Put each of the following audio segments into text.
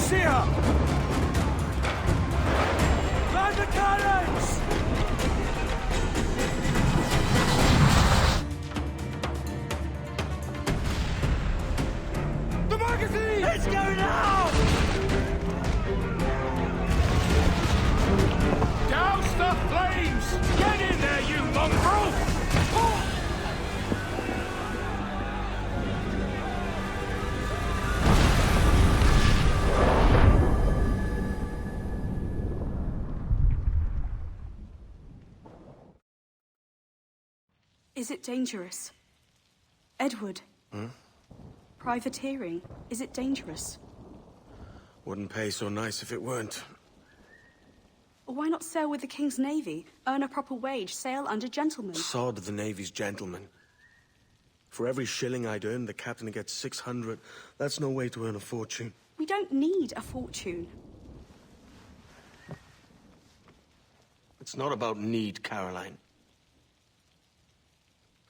see her! Land the cannons! The magazine! Let's go now! Douse the flames! Get in there, you mongrel! Is it dangerous? Edward? Privateering, is it dangerous? Wouldn't pay so nice if it weren't. Why not sail with the King's Navy? Earn a proper wage, sail under gentlemen. Sod the Navy's gentlemen. For every shilling I'd earn, the captain gets 600. That's no way to earn a fortune. We don't need a fortune. It's not about need, Caroline.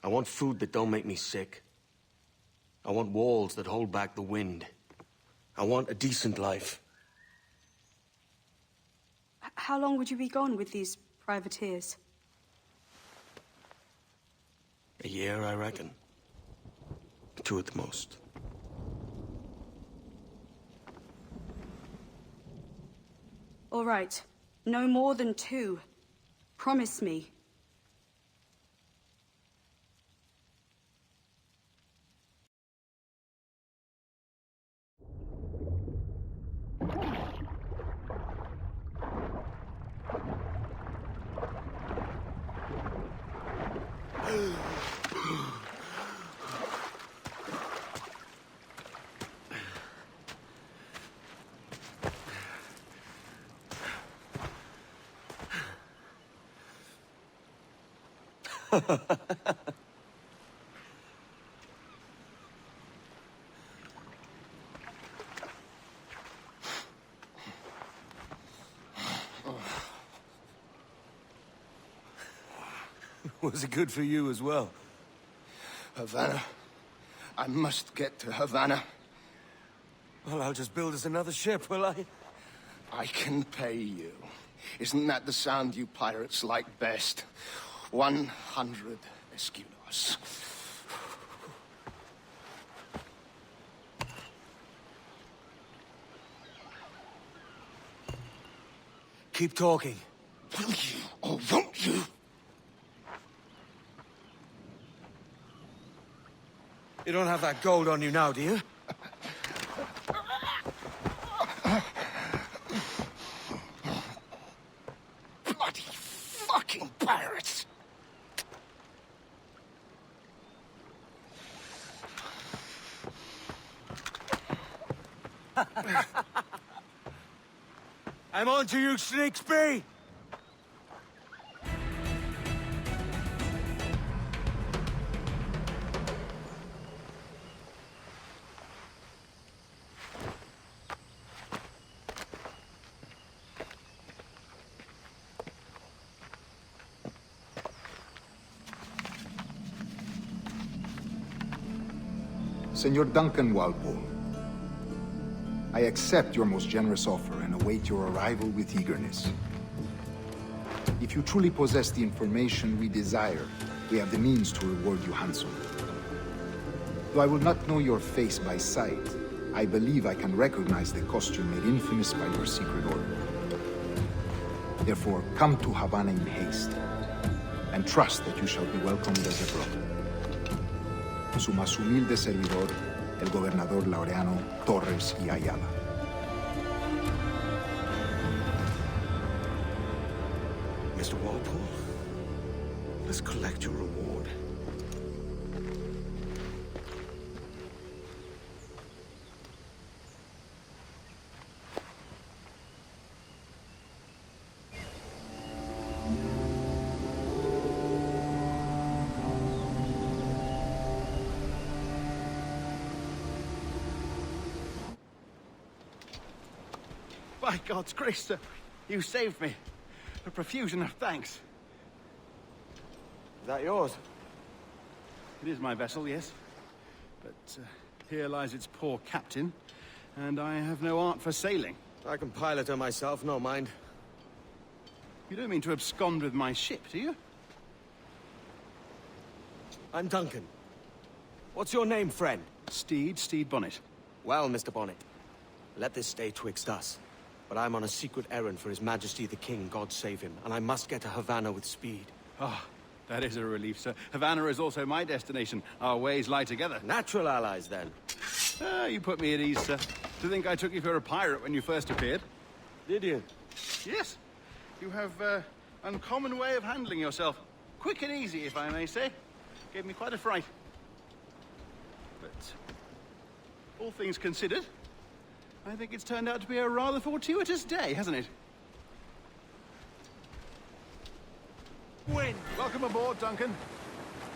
I want food that don't make me sick. I want walls that hold back the wind. I want a decent life. How long would you be gone with these privateers? A year, I reckon. 2 at the most. All right. No more than 2. Promise me. Was it good for you as well? Havana. I must get to Havana. Well, I'll just build us another ship, will I? I can pay you. Isn't that the sound you pirates like best? 100 escudos. Keep talking. Will you, or won't you? You don't have that gold on you now, do you? Bloody fucking pirates! I'm on to you, Snakesby! Senor Duncan Walpole, I accept your most generous offer and await your arrival with eagerness. If you truly possess the information we desire, we have the means to reward you handsomely. Though I will not know your face by sight, I believe I can recognize the costume made infamous by your secret order. Therefore, come to Havana in haste, and trust that you shall be welcomed as a brother. Su más humilde servidor, el gobernador Laureano Torres y Ayala. Mr. Walpole, let's collect your reward. By God's grace, sir, you saved me. A profusion of thanks. Is that yours? It is my vessel, yes. But here lies its poor captain, and I have no art for sailing. I can pilot her myself, no mind. You don't mean to abscond with my ship, do you? I'm Duncan. What's your name, friend? Steed Bonnet. Well, Mr. Bonnet, let this stay twixt us. But I'm on a secret errand for His Majesty the King, God save him, and I must get to Havana with speed. Ah, that is a relief, sir. Havana is also my destination. Our ways lie together. Natural allies, then. Ah, you put me at ease, sir. To think I took you for a pirate when you first appeared. Did you? Yes. You have, uncommon way of handling yourself. Quick and easy, if I may say. Gave me quite a fright. But, all things considered, I think it's turned out to be a rather fortuitous day, hasn't it? Wind! Welcome aboard, Duncan.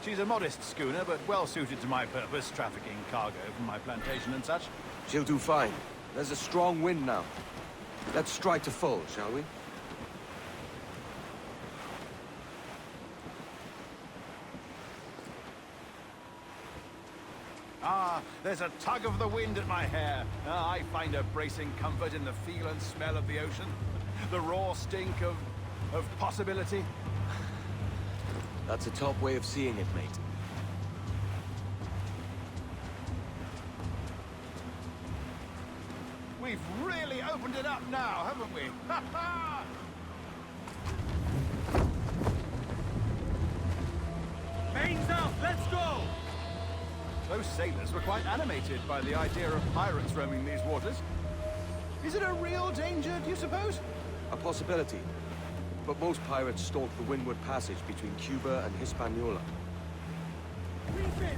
She's a modest schooner, but well suited to my purpose, trafficking cargo from my plantation and such. She'll do fine. There's a strong wind now. Let's strike to full, shall we? Ah, there's a tug of the wind at my hair. Ah, I find a bracing comfort in the feel and smell of the ocean. The raw stink of possibility. That's a top way of seeing it, mate. We've really opened it up now, haven't we? Ha ha! Mains out! Let's go! Those sailors were quite animated by the idea of pirates roaming these waters. Is it a real danger, do you suppose? A possibility. But most pirates stalk the windward passage between Cuba and Hispaniola.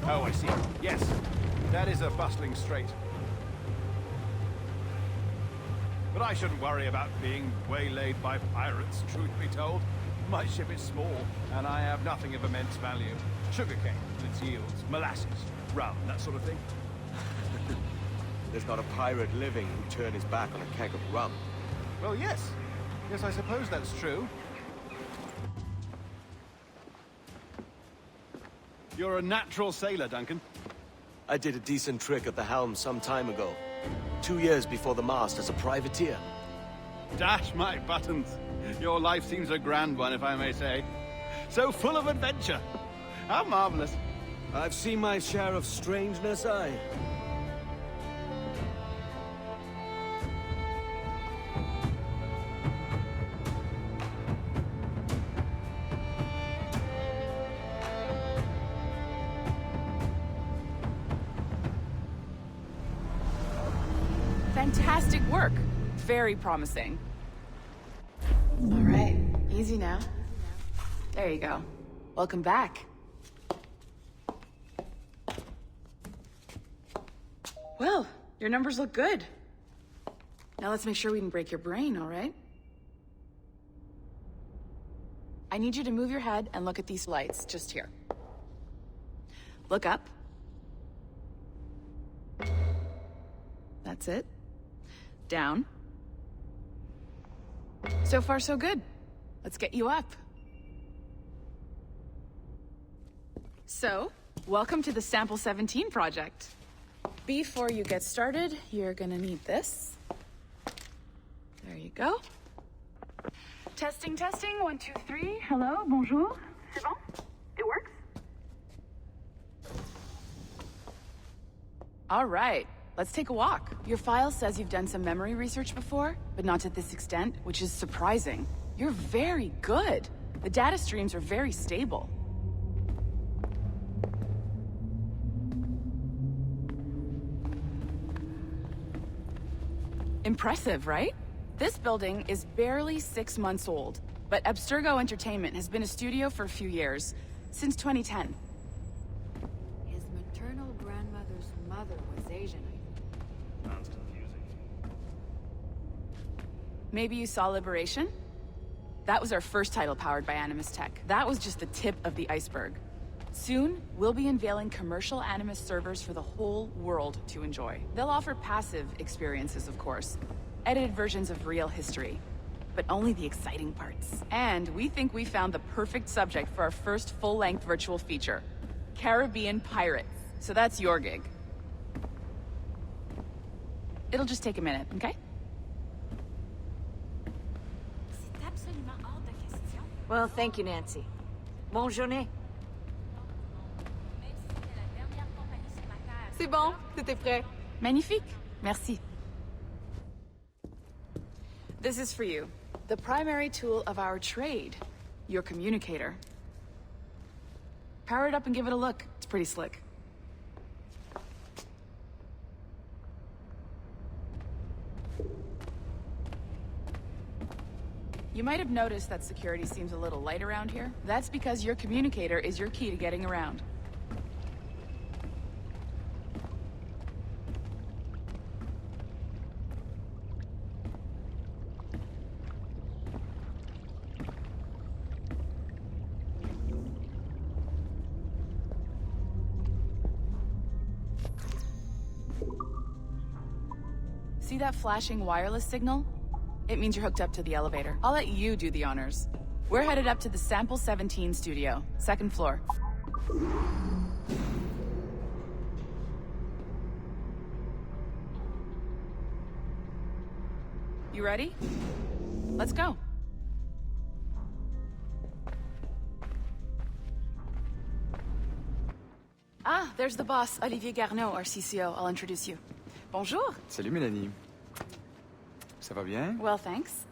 Oh, I see. Yes, that is a bustling strait. But I shouldn't worry about being waylaid by pirates, truth be told. My ship is small, and I have nothing of immense value. Sugarcane and its yields, molasses, rum, that sort of thing. There's not a pirate living who'd turn his back on a keg of rum. Well, yes. Yes, I suppose that's true. You're a natural sailor, Duncan. I did a decent trick at the helm some time ago. 2 years before the mast as a privateer. Dash my buttons. Your life seems a grand one, if I may say. So full of adventure. How marvelous. I've seen my share of strangeness, aye. Fantastic work. Very promising. All right, easy now. There you go. Welcome back. Well, your numbers look good. Now let's make sure we can break your brain, all right? I need you to move your head and look at these lights just here. Look up. That's it. Down. So far, so good. Let's get you up. So, welcome to the Sample 17 project. Before you get started, you're gonna need this. There you go. Testing, testing, 1, 2, 3. Hello, bonjour. C'est bon? It works? All right. Let's take a walk. Your file says you've done some memory research before, but not to this extent, which is surprising. You're very good. The data streams are very stable. Impressive, right? This building is barely 6 months old, but Abstergo Entertainment has been a studio for a few years, since 2010. His maternal grandmother's mother was Asian. Sounds confusing. Maybe you saw Liberation? That was our first title powered by Animus Tech. That was just the tip of the iceberg. Soon, we'll be unveiling commercial Animus servers for the whole world to enjoy. They'll offer passive experiences, of course. Edited versions of real history. But only the exciting parts. And we think we found the perfect subject for our first full-length virtual feature. Caribbean pirates. So that's your gig. It'll just take a minute, okay? Well, thank you, Nancy. Bonne journée. C'est bon, c'était prêt. Magnifique. Merci. This is for you. The primary tool of our trade. Your communicator. Power it up and give it a look. It's pretty slick. You might have noticed that security seems a little light around here. That's because your communicator is your key to getting around. See that flashing wireless signal? It means you're hooked up to the elevator. I'll let you do the honors. We're headed up to the Sample 17 studio, 2nd floor. You ready? Let's go. Ah, there's the boss, Olivier Garneau, our CCO. I'll introduce you. Bonjour. Salut, Mélanie. Ça va bien? Well, thanks.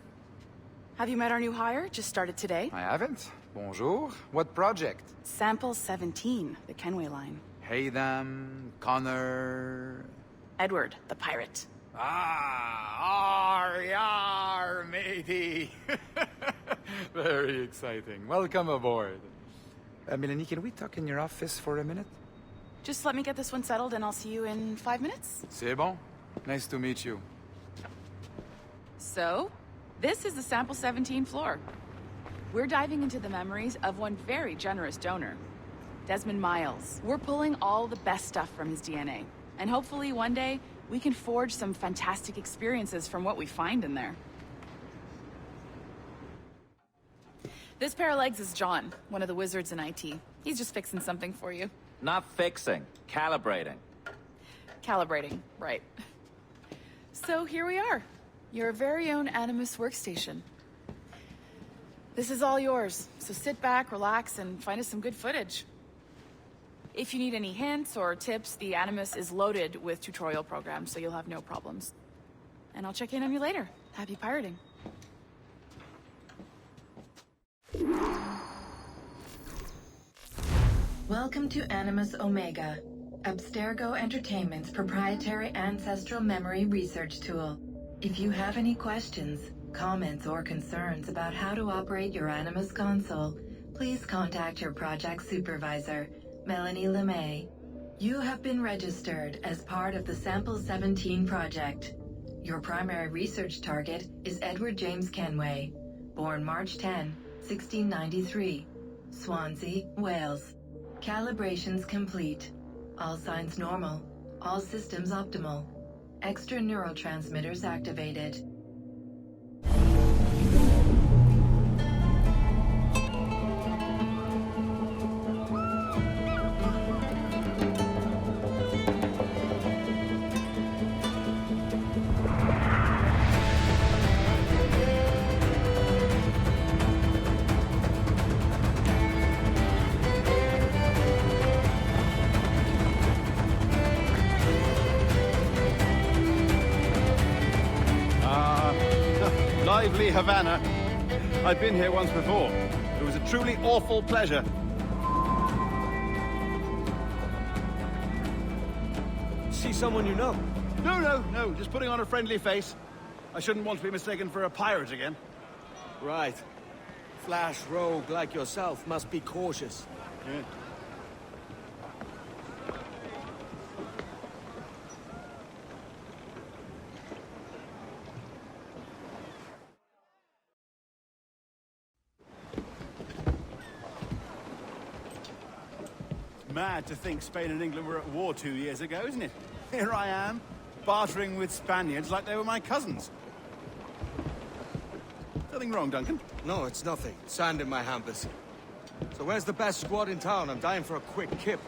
Have you met our new hire? Just started today. I haven't. Bonjour. What project? Sample 17, the Kenway line. Haytham, Connor... Edward, the pirate. Ah, yar, matey. Very exciting. Welcome aboard. Mélanie, can we talk in your office for a minute? Just let me get this one settled and I'll see you in 5 minutes. C'est bon. Nice to meet you. So, this is the Sample 17 floor. We're diving into the memories of one very generous donor, Desmond Miles. We're pulling all the best stuff from his DNA. And hopefully one day, we can forge some fantastic experiences from what we find in there. This pair of legs is John, one of the wizards in IT. He's just fixing something for you. Not fixing, calibrating. Calibrating, right. So here we are. Your very own Animus workstation. This is all yours, so sit back, relax, and find us some good footage. If you need any hints or tips, the Animus is loaded with tutorial programs, so you'll have no problems. And I'll check in on you later. Happy pirating. Welcome to Animus Omega, Abstergo Entertainment's proprietary ancestral memory research tool. If you have any questions, comments, or concerns about how to operate your Animus console, please contact your project supervisor, Melanie LeMay. You have been registered as part of the Sample 17 project. Your primary research target is Edward James Kenway, born March 10, 1693, Swansea, Wales. Calibrations complete. All signs normal. All systems optimal. Extra neurotransmitters activated. Lively Havana. I've been here once before. It was a truly awful pleasure. See someone you know? No. Just putting on a friendly face. I shouldn't want to be mistaken for a pirate again. Right. Flash rogue like yourself must be cautious. Yeah. Mad to think Spain and England were at war 2 years ago, isn't it? Here I am, bartering with Spaniards like they were my cousins. Nothing wrong, Duncan? No, it's nothing. Sand in my hampers. So where's the best squad in town? I'm dying for a quick kip.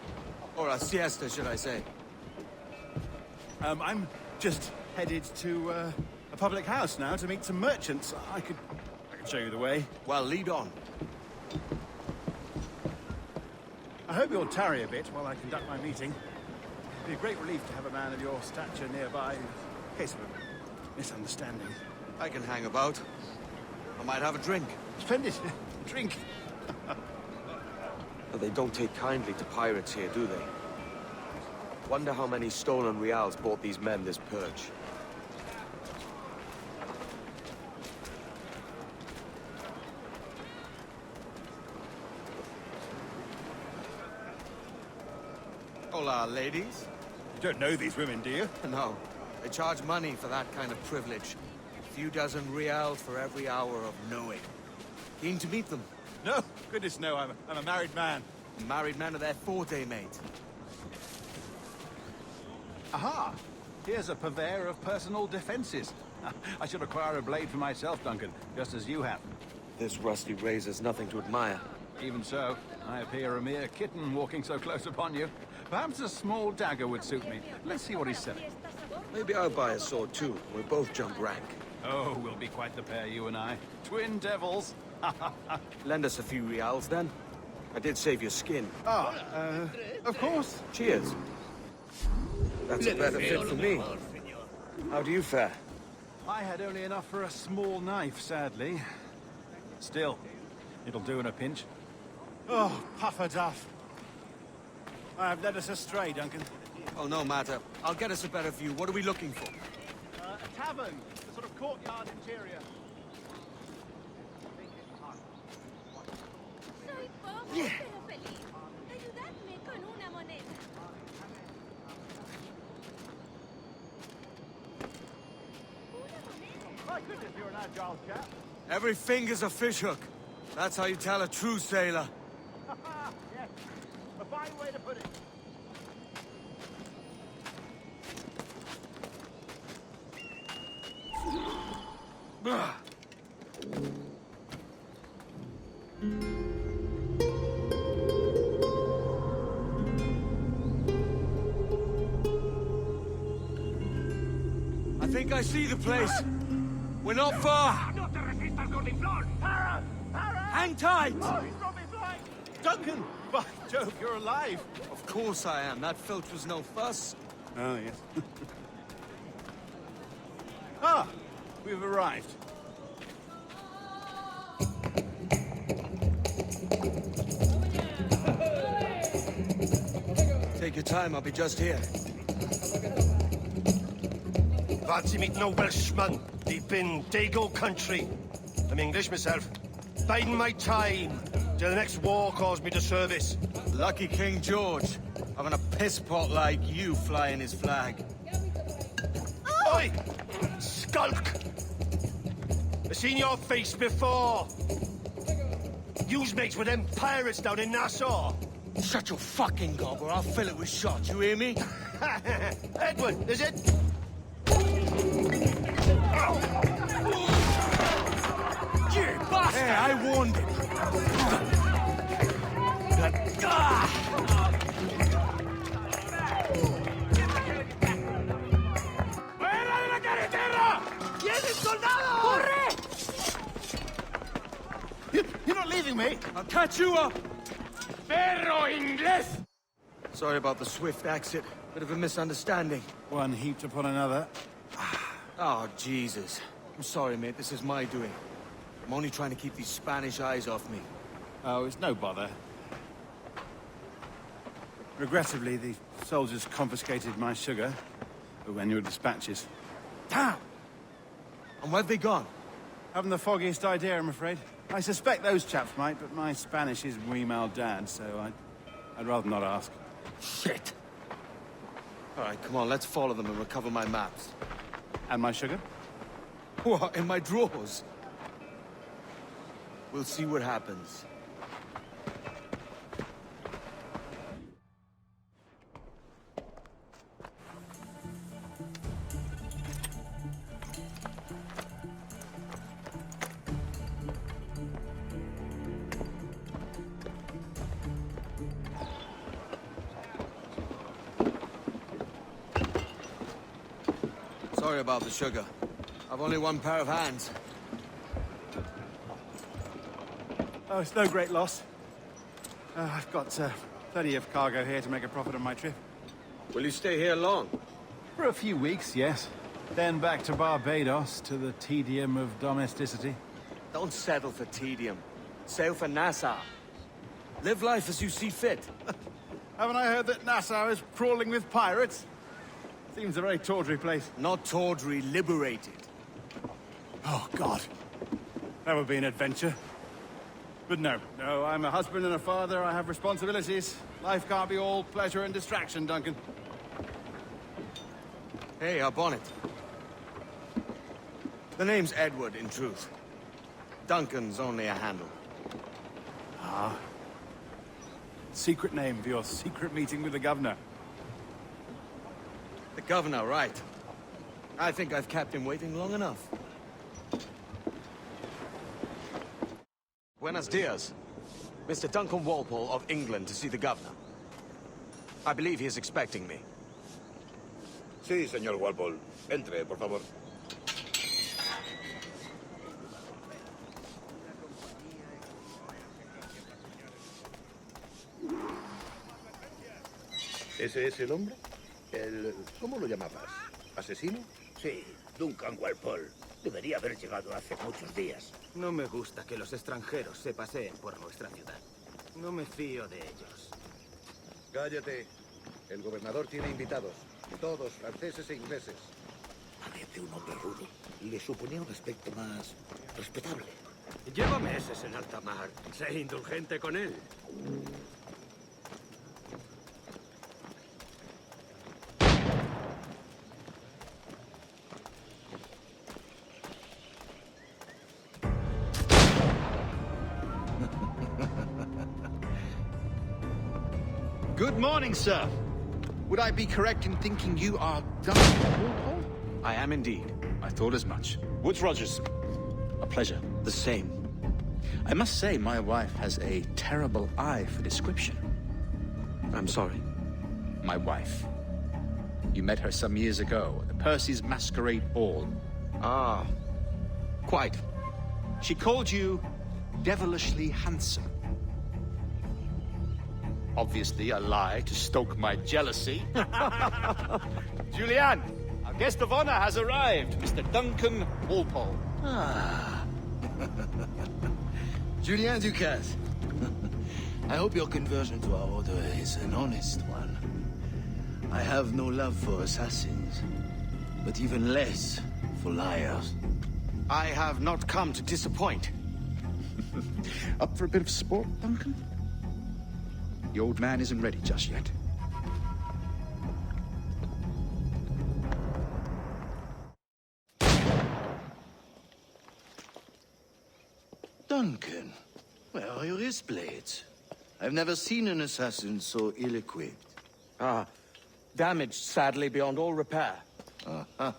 Or a siesta, should I say. I'm just headed to a public house now to meet some merchants. I could show you the way. Well, lead on. I hope you'll tarry a bit while I conduct my meeting. It'd be a great relief to have a man of your stature nearby in case of a misunderstanding. I can hang about. I might have a drink. Splendid. Drink. But they don't take kindly to pirates here, do they? Wonder how many stolen reals bought these men this purge. Hola, ladies. You don't know these women, do you? No. They charge money for that kind of privilege. A few dozen reals for every hour of knowing. Keen to meet them? No, goodness no, I'm a married man. Married men are their forte, mate. Aha! Here's a purveyor of personal defenses. I should acquire a blade for myself, Duncan, just as you have. This rusty razor's nothing to admire. Even so, I appear a mere kitten walking so close upon you. Perhaps a small dagger would suit me. Let's see what he's selling. Maybe I'll buy a sword too. We'll both jump rank. Oh, we'll be quite the pair, you and I. Twin devils. Lend us a few reals, then. I did save your skin. Of course. Cheers. That's a better fit for me. How do you fare? I had only enough for a small knife, sadly. Still, it'll do in a pinch. Oh, puffer duff. I have led us astray, Duncan. Oh, no matter. I'll get us a better view. What are we looking for? A tavern. A sort of courtyard interior. Soy pobre, pero feliz. Ayudadme con una moneda. My goodness, you're an agile chap. Every finger's a fishhook. That's how you tell a true sailor. Yes, a fine way to put it. I think I see the place. We're not far. ¡No te resistas, gordinflón! Para! Para! Hang tight! Oh, he's got me blind! Duncan! By Jove, you're alive! Of course I am. That filch was no fuss. Oh, yes. Ah! We've arrived. Take your time. I'll be just here. Fancy meeting no Welshman deep in Dago country. I'm English myself. Biding my time till the next war calls me to service. Lucky King George, having a piss pot like you flying his flag. Oi! Skulk! I've seen your face before. You's mates with them pirates down in Nassau. Shut your fucking gob or I'll fill it with shot, you hear me? Edward, is it? You bastard! Hey, I warned him. ¡Fuera de la carretera! ¡Vienen soldados! ¡Corre! You're not leaving me! I'll catch you up! ¡Perro inglés! Sorry about the swift exit. Bit of a misunderstanding. One heaped upon another. Oh, Jesus. I'm sorry, mate. This is my doing. I'm only trying to keep these Spanish eyes off me. Oh, it's no bother. Regrettably, the soldiers confiscated my sugar when your dispatches. Damn! And where've they gone? Haven't the foggiest idea, I'm afraid. I suspect those chaps might, but my Spanish is wee mal dad, so I'd rather not ask. Shit! All right, come on, let's follow them and recover my maps. And my sugar? What, in my drawers? We'll see what happens. Sorry about the sugar. I've only one pair of hands. Oh, it's no great loss. I've got plenty of cargo here to make a profit on my trip. Will you stay here long? For a few weeks, yes. Then back to Barbados, to the tedium of domesticity. Don't settle for tedium. Sail for Nassau. Live life as you see fit. Haven't I heard that Nassau is crawling with pirates? Seems a very tawdry place. Not tawdry, liberated. Oh, God. That would be an adventure. But no, I'm a husband and a father. I have responsibilities. Life can't be all pleasure and distraction, Duncan. Hey, our bonnet. The name's Edward, in truth. Duncan's only a handle. Ah. Secret name for your secret meeting with the governor. The governor, right. I think I've kept him waiting long enough. Buenos dias. Mr. Duncan Walpole of England to see the governor. I believe he is expecting me. Sí, señor Walpole. Entre, por favor. ¿Ese es el hombre? ¿Cómo lo llamabas? ¿Asesino? Sí, Duncan Walpole. Debería haber llegado hace muchos días. No me gusta que los extranjeros se paseen por nuestra ciudad. No me fío de ellos. Cállate. El gobernador tiene invitados. Todos franceses e ingleses. Parece un hombre rudo. Le suponía un aspecto más respetable. Lleva meses en alta mar. Sé indulgente con él. Good morning, sir. Would I be correct in thinking you are Duncan Walpole? I am indeed. I thought as much. Woods Rogers. A pleasure. The same. I must say, my wife has a terrible eye for description. I'm sorry. My wife. You met her some years ago at the Percy's Masquerade Ball. Ah, quite. She called you devilishly handsome. Obviously a lie to stoke my jealousy. Julianne, our guest of honor has arrived, Mr. Duncan Walpole. Ah. Julien Ducasse. I hope your conversion to our order is an honest one. I have no love for assassins, but even less for liars. I have not come to disappoint. Up for a bit of sport, Duncan? The old man isn't ready just yet. Duncan, where are your wrist blades? I've never seen an assassin so ill-equipped. Ah, damaged sadly beyond all repair. Uh-huh.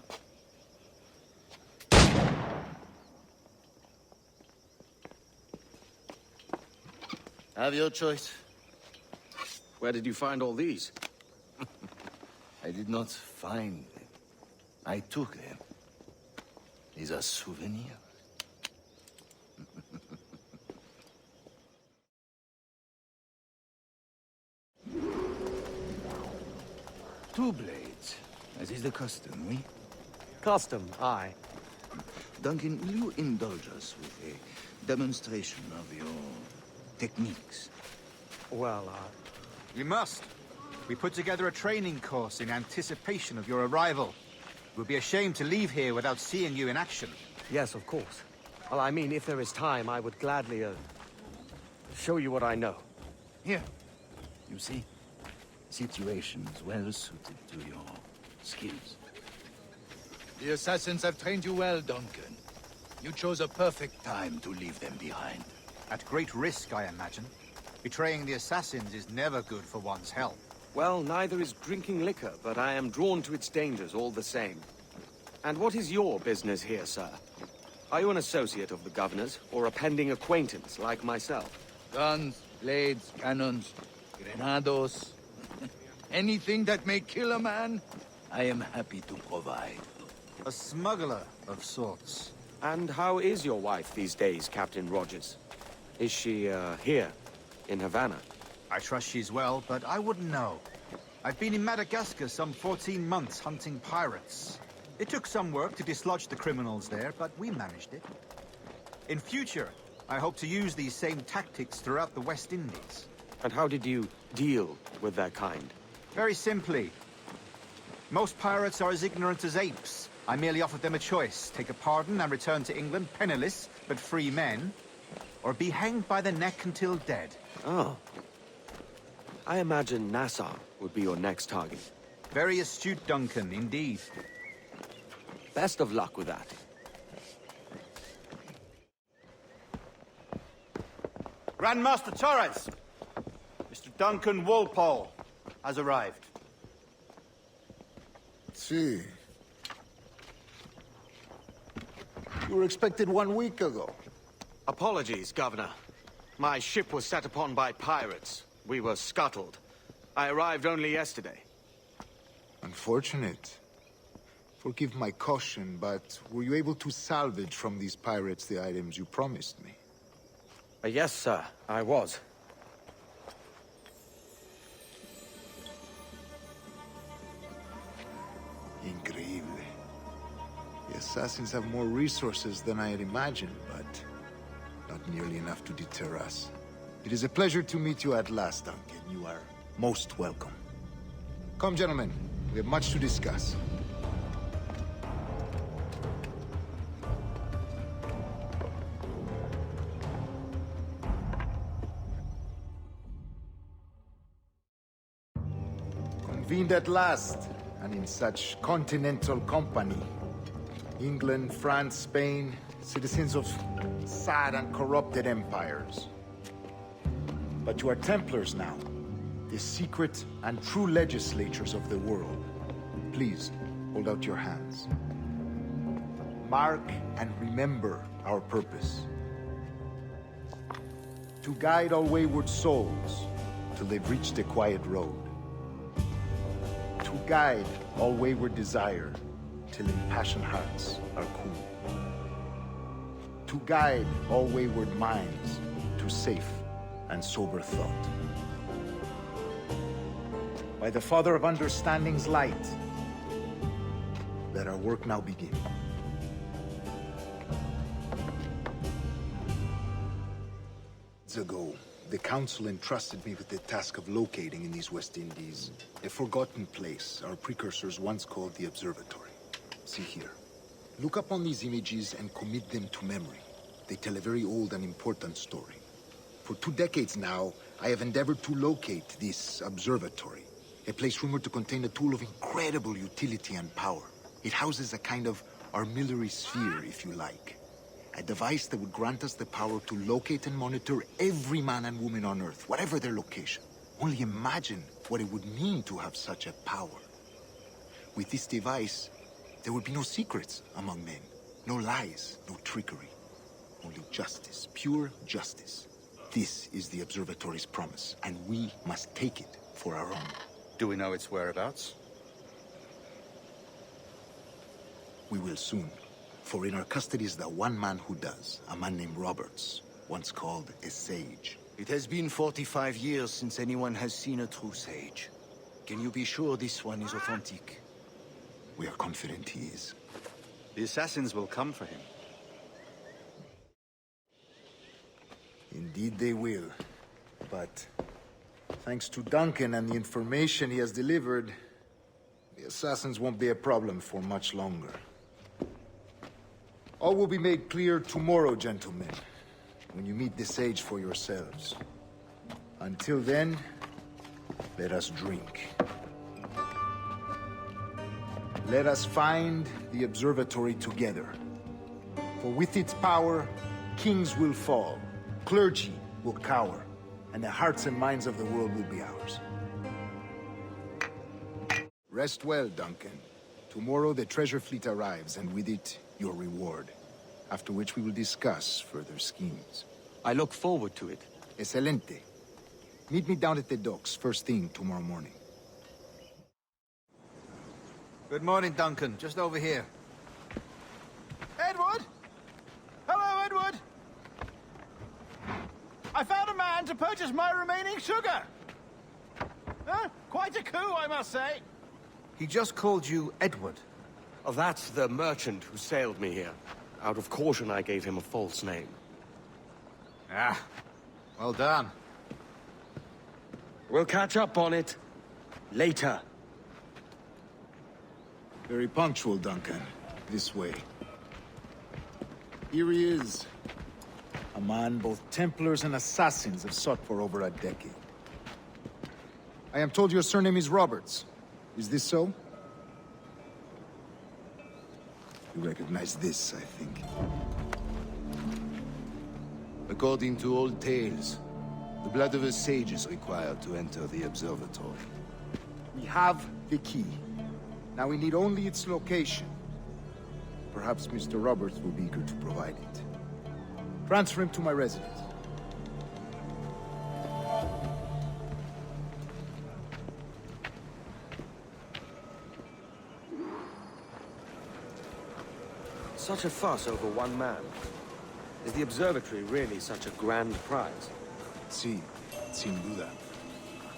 Have your choice. Where did you find all these? I did not find them. I took them. These are souvenirs. Two blades, as is the custom, oui? Custom, aye. Duncan, will you indulge us with a demonstration of your techniques? Well, You must. We put together a training course in anticipation of your arrival. It would be a shame to leave here without seeing you in action. Yes, of course. Well, I mean, if there is time, I would gladly, show you what I know. Here. You see? Situations well suited to your skills. The assassins have trained you well, Duncan. You chose a perfect time to leave them behind. At great risk, I imagine. Betraying the assassins is never good for one's health. Well, neither is drinking liquor, but I am drawn to its dangers all the same. And what is your business here, sir? Are you an associate of the governor's, or a pending acquaintance like myself? Guns, blades, cannons, grenados. Anything that may kill a man, I am happy to provide. A smuggler of sorts. And how is your wife these days, Captain Rogers? Is she, here, in Havana? I trust she's well, but I wouldn't know. I've been in Madagascar some 14 months hunting pirates. It took some work to dislodge the criminals there, but we managed it. In future, I hope to use these same tactics throughout the West Indies. And how did you deal with their kind? Very simply. Most pirates are as ignorant as apes. I merely offered them a choice. Take a pardon and return to England penniless, but free men. Or be hanged by the neck until dead. Oh. I imagine Nassau would be your next target. Very astute, Duncan, indeed. Best of luck with that. Grandmaster Torres! Mr. Duncan Walpole has arrived. See. You were expected 1 week ago. Apologies, Governor. My ship was set upon by pirates. We were scuttled. I arrived only yesterday. Unfortunate. Forgive my caution, but were you able to salvage from these pirates the items you promised me? Yes, sir, I was. Increíble. The assassins have more resources than I had imagined, but not nearly enough to deter us. It is a pleasure to meet you at last, Duncan. You are most welcome. Come, gentlemen. We have much to discuss. Convened at last, and in such continental company. England, France, Spain, citizens of sad and corrupted empires. But you are Templars now, the secret and true legislatures of the world. Please, hold out your hands. Mark and remember our purpose. To guide all wayward souls till they've reached a quiet road. To guide all wayward desire till impassioned hearts are cool. To guide all wayward minds to safe and sober thought. By the Father of Understanding's light, let our work now begin. Years ago, the Council entrusted me with the task of locating in these West Indies a forgotten place our precursors once called the observatory. See here. Look upon these images and commit them to memory. They tell a very old and important story. For 2 decades now, I have endeavored to locate this observatory, a place rumored to contain a tool of incredible utility and power. It houses a kind of armillary sphere, if you like. A device that would grant us the power to locate and monitor every man and woman on Earth, whatever their location. Only imagine what it would mean to have such a power. With this device, there would be no secrets among men, no lies, no trickery. Only justice, pure justice. This is the observatory's promise, and we must take it for our own. Do we know its whereabouts? We will soon. For in our custody is the one man who does, a man named Roberts, once called a sage. It has been 45 years since anyone has seen a true sage. Can you be sure this one is authentic? We are confident he is. The assassins will come for him. Indeed they will. But thanks to Duncan and the information he has delivered, the assassins won't be a problem for much longer. All will be made clear tomorrow, gentlemen, when you meet the sage for yourselves. Until then, let us drink. Let us find the observatory together. For with its power, kings will fall, clergy will cower, and the hearts and minds of the world will be ours. Rest well, Duncan. Tomorrow the treasure fleet arrives, and with it, your reward. After which we will discuss further schemes. I look forward to it. Excelente. Meet me down at the docks first thing tomorrow morning. Good morning, Duncan. Just over here. man to purchase my remaining sugar! Huh? Quite a coup, I must say. He just called you Edward. Oh, that's the merchant who sailed me here. Out of caution, I gave him a false name. Ah, well done. We'll catch up on it later. Very punctual, Duncan. This way. Here he is. A man both Templars and assassins have sought for over a decade. I am told your surname is Roberts. Is this so? You recognize this, I think. According to old tales, the blood of a sage is required to enter the observatory. We have the key. Now we need only its location. Perhaps Mr. Roberts will be eager to provide it. Transfer him to my residence. Such a fuss over one man. Is the observatory really such a grand prize? Si, sin duda.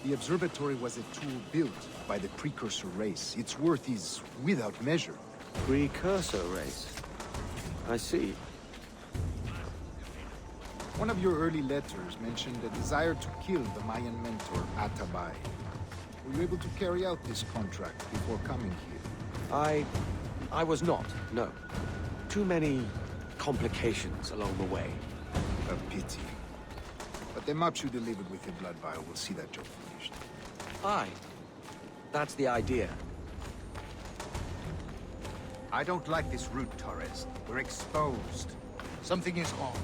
The observatory was a tool built by the Precursor race. Its worth is without measure. Precursor race? I see. One of your early letters mentioned a desire to kill the Mayan mentor, Atabay. Were you able to carry out this contract before coming here? I was not, no. Too many complications along the way. A pity. But the maps you delivered with the blood vial will see that job finished. Aye. That's the idea. I don't like this route, Torres. We're exposed. Something is wrong.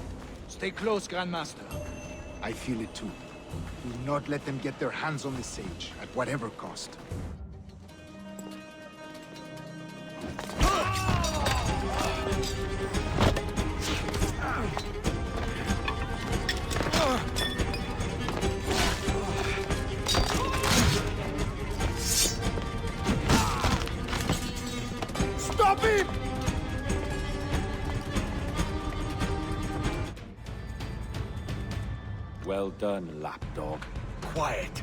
Stay close, Grandmaster. I feel it too. Do not let them get their hands on the sage, at whatever cost. Stop him! Well done, lapdog. Quiet.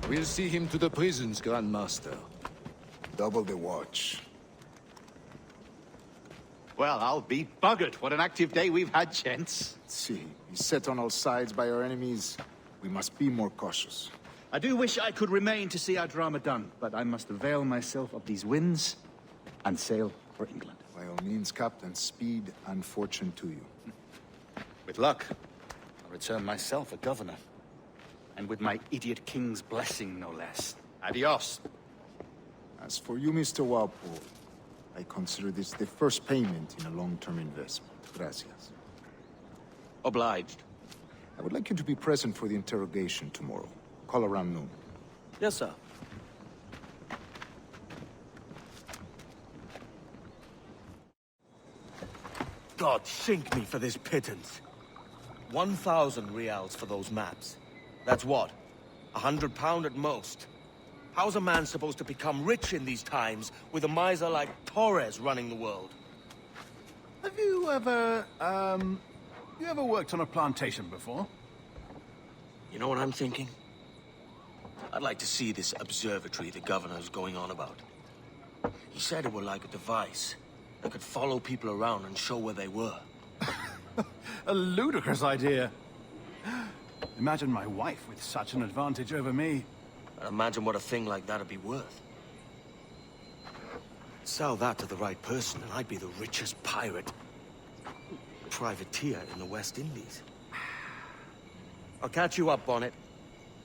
We'll see him to the prisons, Grandmaster. Double the watch. Well, I'll be buggered. What an active day we've had, gents. See, he's set on all sides by our enemies. We must be more cautious. I do wish I could remain to see our drama done, but I must avail myself of these winds and sail for England. By all means, Captain, speed and fortune to you. With luck, I'll return myself a governor. And with my idiot king's blessing, no less. Adios. As for you, Mr. Walpole, I consider this the first payment in a long-term investment. Gracias. Obliged. I would like you to be present for the interrogation tomorrow. Call around noon. Yes, sir. God sink me for this pittance. 1,000 reals for those maps. That's what? £100 at most. How's a man supposed to become rich in these times with a miser like Torres running the world? Have you ever, worked on a plantation before? You know what I'm thinking? I'd like to see this observatory the governor's going on about. He said it were like a device that could follow people around and show where they were. A ludicrous idea. Imagine my wife with such an advantage over me. And imagine what a thing like that'd be worth. Sell that to the right person and I'd be the richest pirate. Privateer in the West Indies. I'll catch you up on it.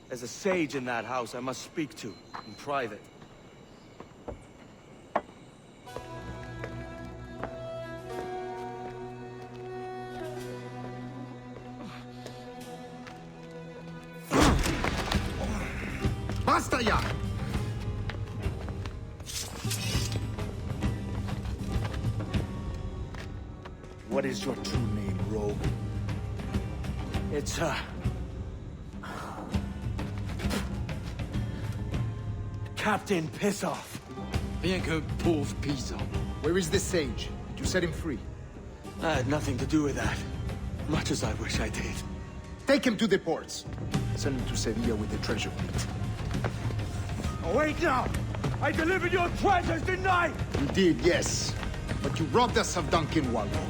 There's a sage in that house I must speak to in private. Basta ya! What is your true name, rogue? It's, Captain Pissoff. Bien que pauvre paysan. Where is the sage? Did you set him free? I had nothing to do with that. Much as I wish I did. Take him to the ports. Send him to Sevilla with the treasure fleet. Oh, wait now! I delivered your treasures, didn't I? You did, yes. But you robbed us of Duncan Walpole.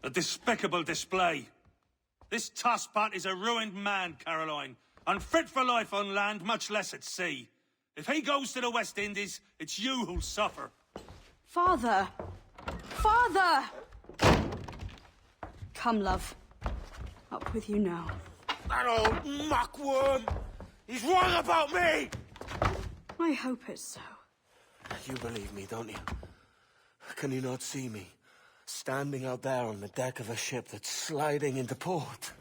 A despicable display. This tosspot is a ruined man, Caroline. Unfit for life on land, much less at sea. If he goes to the West Indies, it's you who'll suffer. Father! Father! Come, love. Up with you now. That old muckworm! He's wrong about me! I hope it's so. You believe me, don't you? Can you not see me? Standing out there on the deck of a ship that's sliding into port.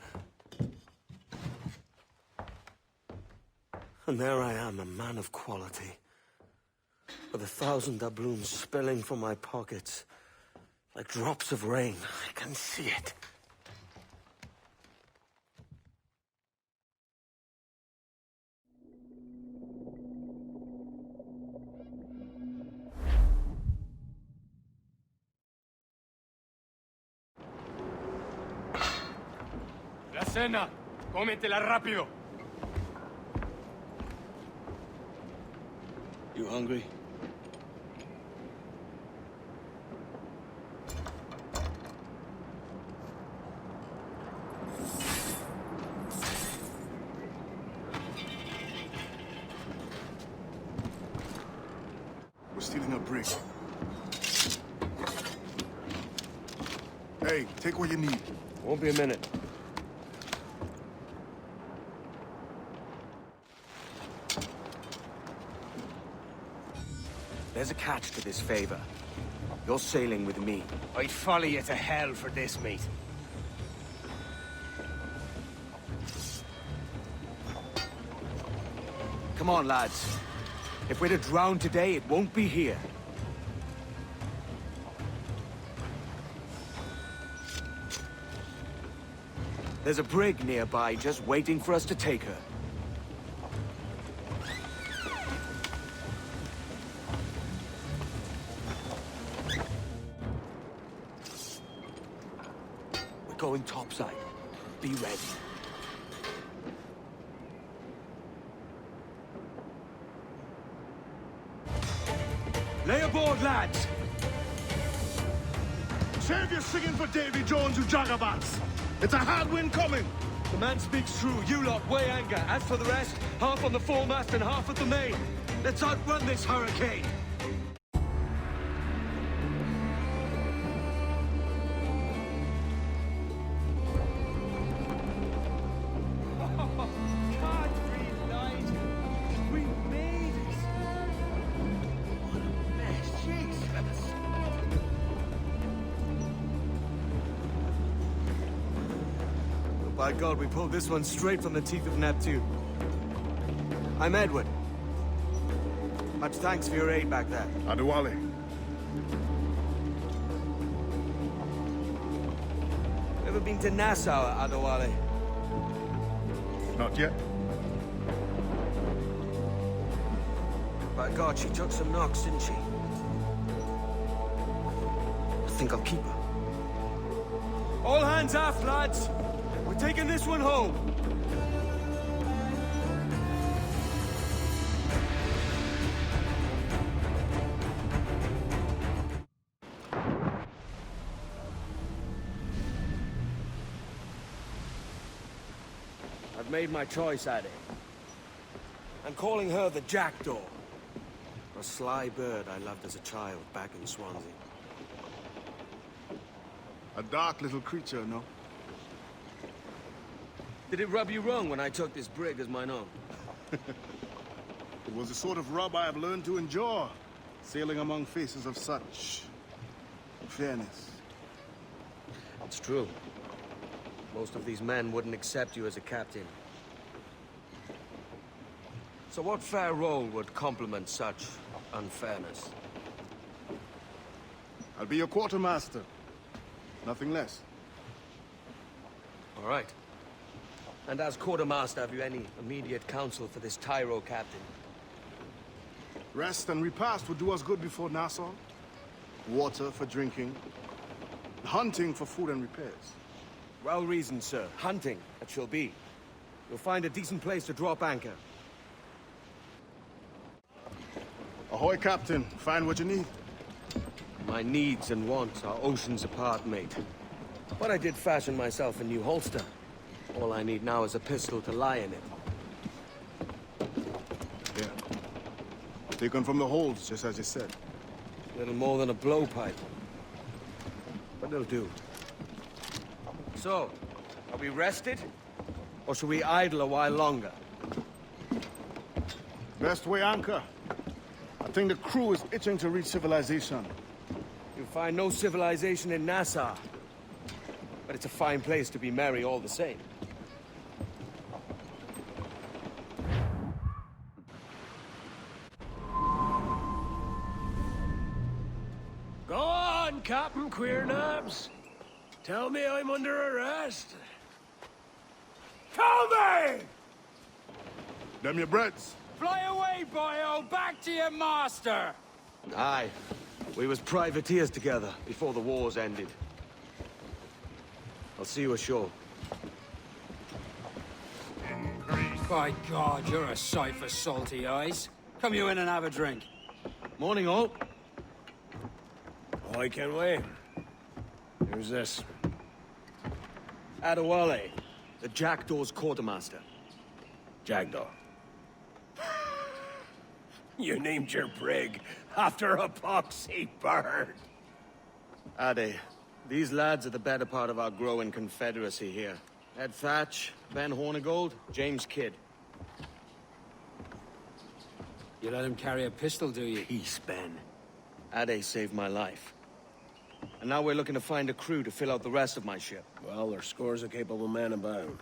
And there I am, a man of quality. With 1,000 doubloons spilling from my pockets. Like drops of rain. I can see it. La cena. Cómetela rápido. You hungry? We're stealing a brig. Hey, take what you need. Won't be a minute. There's a catch to this favor. You're sailing with me. I'd follow you to hell for this, mate. Come on, lads. If we're to drown today, it won't be here. There's a brig nearby, just waiting for us to take her. We're going topside. Be ready. Lay aboard, lads! Save your singing for Davy Jones, you jagabats! It's a hard wind coming! The man speaks true. You lot weigh anchor. As for the rest, half on the foremast and half at the main. Let's outrun this hurricane! By God, we pulled this one straight from the teeth of Neptune. I'm Edward. Much thanks for your aid back there. Adewale. Ever been to Nassau, Adewale? Not yet. By God, she took some knocks, didn't she? I think I'll keep her. All hands aft, lads! We're taking this one home. I've made my choice, Addy. I'm calling her the Jackdaw. A sly bird I loved as a child back in Swansea. A dark little creature, no? Did it rub you wrong when I took this brig as mine own? It was the sort of rub I have learned to endure, sailing among faces of such fairness. It's true. Most of these men wouldn't accept you as a captain. So what fair role would complement such unfairness? I'll be your quartermaster. Nothing less. All right. And as quartermaster, have you any immediate counsel for this Tyro captain? Rest and repast would do us good before Nassau. Water for drinking. Hunting for food and repairs. Well reasoned, sir. Hunting, that shall be. You'll find a decent place to drop anchor. Ahoy, Captain. Find what you need. My needs and wants are oceans apart, mate. But I did fashion myself a new holster. All I need now is a pistol to lie in it. Yeah. Taken from the holds, just as you said. Little more than a blowpipe. But it'll do. So, are we rested? Or should we idle a while longer? Best way anchor. I think the crew is itching to reach civilization. You'll find no civilization in Nassau. But it's a fine place to be merry all the same. Go on, Captain Queernabs. Tell me I'm under arrest. Tell me! Them your breads. Fly away, boyo! Back to your master! Aye. We was privateers together before the wars ended. I'll see you ashore. By God, you're a sight for salty eyes. Come you in and have a drink. Morning, all. Ahoy, Kenway. Who's this? Adewale, the Jackdaw's quartermaster. Jackdaw. You named your brig after a poxy bird. Ade, these lads are the better part of our growing confederacy here. Ed Thatch, Ben Hornigold, James Kidd. You let him carry a pistol, do you? Peace, Ben. Ade saved my life. And now we're looking to find a crew to fill out the rest of my ship. Well, there's scores of capable men about.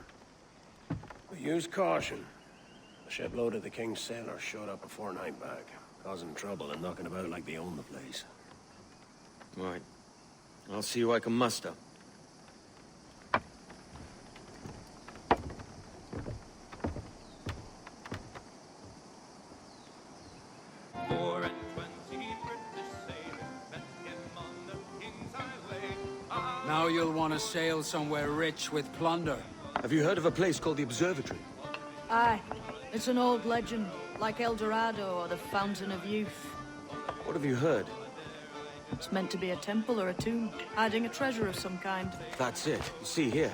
But use caution. A shipload of the King's sailors showed up a fortnight back, causing trouble and knocking about like they own the place. Right. I'll see who I can muster. Now you'll want to sail somewhere rich with plunder. Have you heard of a place called the Observatory? Aye. It's an old legend, like El Dorado or the Fountain of Youth. What have you heard? It's meant to be a temple or a tomb, hiding a treasure of some kind. That's it. See here.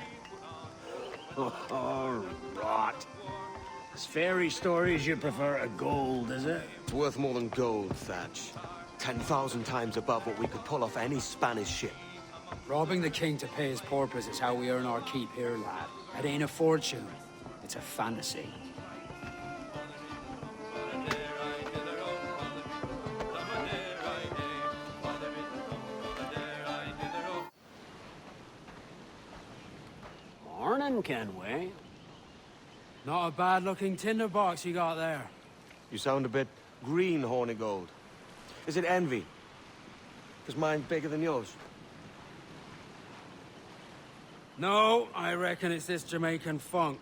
Oh, rot. It's fairy stories you prefer to gold, is it? It's worth more than gold, Thatch. 10,000 times above what we could pull off any Spanish ship. Robbing the king to pay his porpoise is how we earn our keep here, lad. It ain't a fortune. It's a fantasy. Morning, Kenway. Not a bad-looking tinderbox you got there. You sound a bit green, Hornigold. Is it envy? Because mine's bigger than yours. No, I reckon it's this Jamaican funk.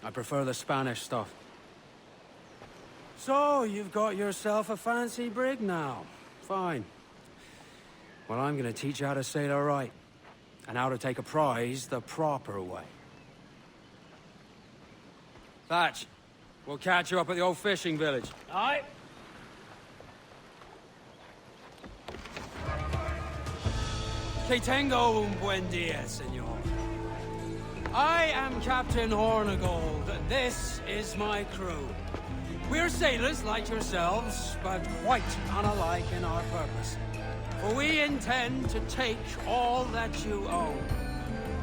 I prefer the Spanish stuff. So, you've got yourself a fancy brig now. Fine. Well, I'm gonna teach you how to sail her right. And how to take a prize the proper way. Thatch, we'll catch you up at the old fishing village. Aye. Que tengo un buen día, senor. I am Captain Hornigold, and this is my crew. We're sailors like yourselves, but quite unalike in our purpose. For we intend to take all that you own.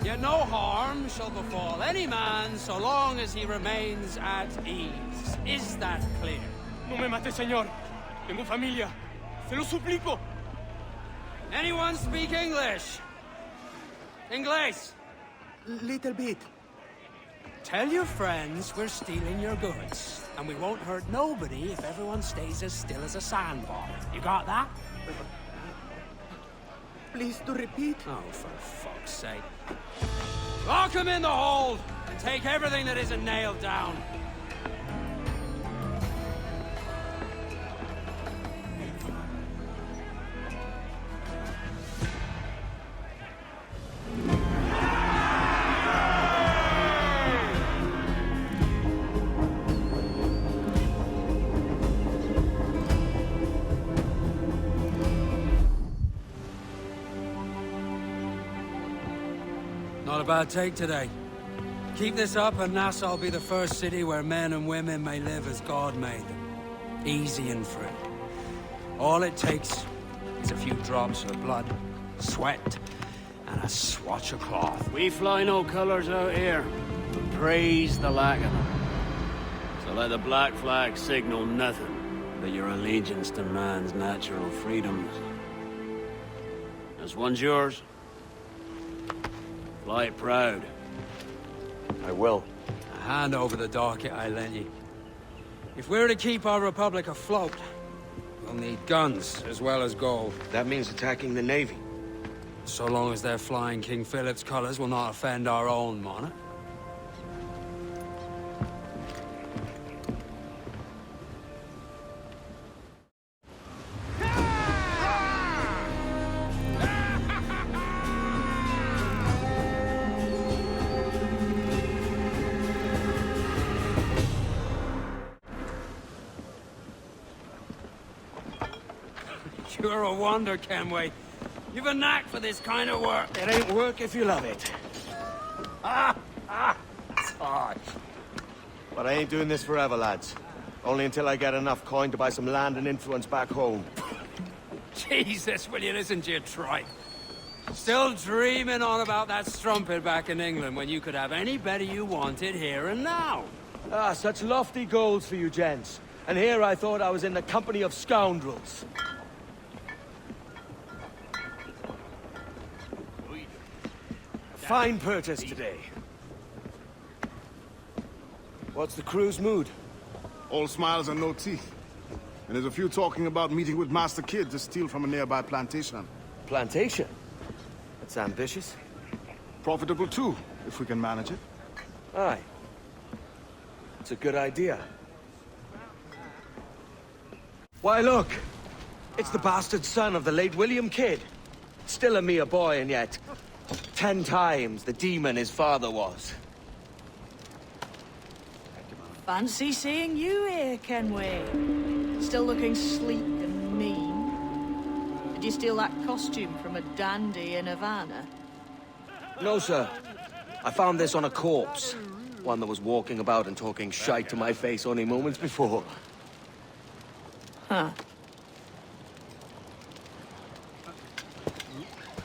Yet no harm shall befall any man so long as he remains at ease. Is that clear? No me mate, señor. Tengo familia. Se lo suplico. Anyone speak English? Inglés? Little bit. Tell your friends we're stealing your goods, and we won't hurt nobody if everyone stays as still as a sandbar. You got that? Please to repeat. Oh, for fuck's sake. Lock him in the hold, and take everything that isn't nailed down. Not a bad take today. Keep this up and Nassau will be the first city where men and women may live as God made them. Easy and free. All it takes is a few drops of blood, sweat, and a swatch of cloth. We fly no colors out here, but praise the lack of them. So let the black flag signal nothing but your allegiance to man's natural freedoms. This one's yours. Fly it proud. I will. Hand over the docket I lent you. If we're to keep our republic afloat, we'll need guns as well as gold. That means attacking the Navy. So long as they're flying King Philip's colors will not offend our own monarch. You're a wonder, Kenway. You've a knack for this kind of work. It ain't work if you love it. It's hard. But I ain't doing this forever, lads. Only until I get enough coin to buy some land and influence back home. Jesus, will you listen to your tripe? Still dreaming on about that strumpet back in England when you could have any better you wanted here and now. Ah, such lofty goals for you gents. And here I thought I was in the company of scoundrels. Fine purchase today. What's the crew's mood? All smiles and no teeth. And there's a few talking about meeting with Master Kid to steal from a nearby plantation. Plantation? That's ambitious. Profitable too, if we can manage it. Aye. It's a good idea. Why look! It's the bastard son of the late William Kidd. Still a mere boy and yet 10 times the demon his father was. Fancy seeing you here, Kenway. Still looking sleek and mean. Did you steal that costume from a dandy in Havana? No, sir. I found this on a corpse. One that was walking about and talking shite to my face only moments before. Huh.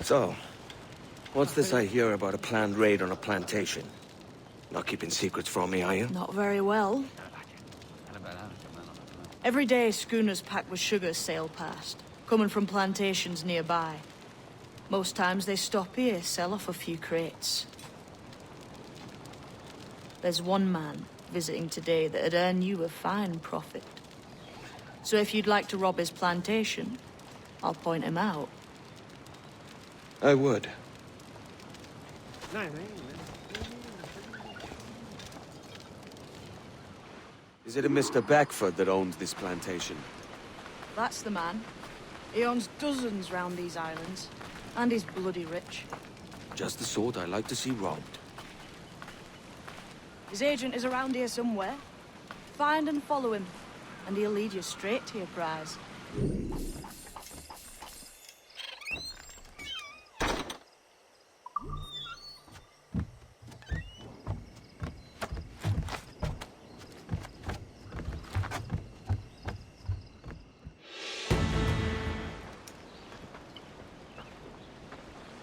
So, what's this I hear about a planned raid on a plantation? Not keeping secrets from me, are you? Not very well. Every day, schooners packed with sugar sail past, coming from plantations nearby. Most times they stop here, sell off a few crates. There's one man visiting today that'd earn you a fine profit. So if you'd like to rob his plantation, I'll point him out. I would. Is it a Mr. Beckford that owns this plantation? That's the man. He owns dozens round these islands, and he's bloody rich. Just the sort I like to see robbed. His agent is around here somewhere. Find and follow him, and he'll lead you straight to your prize.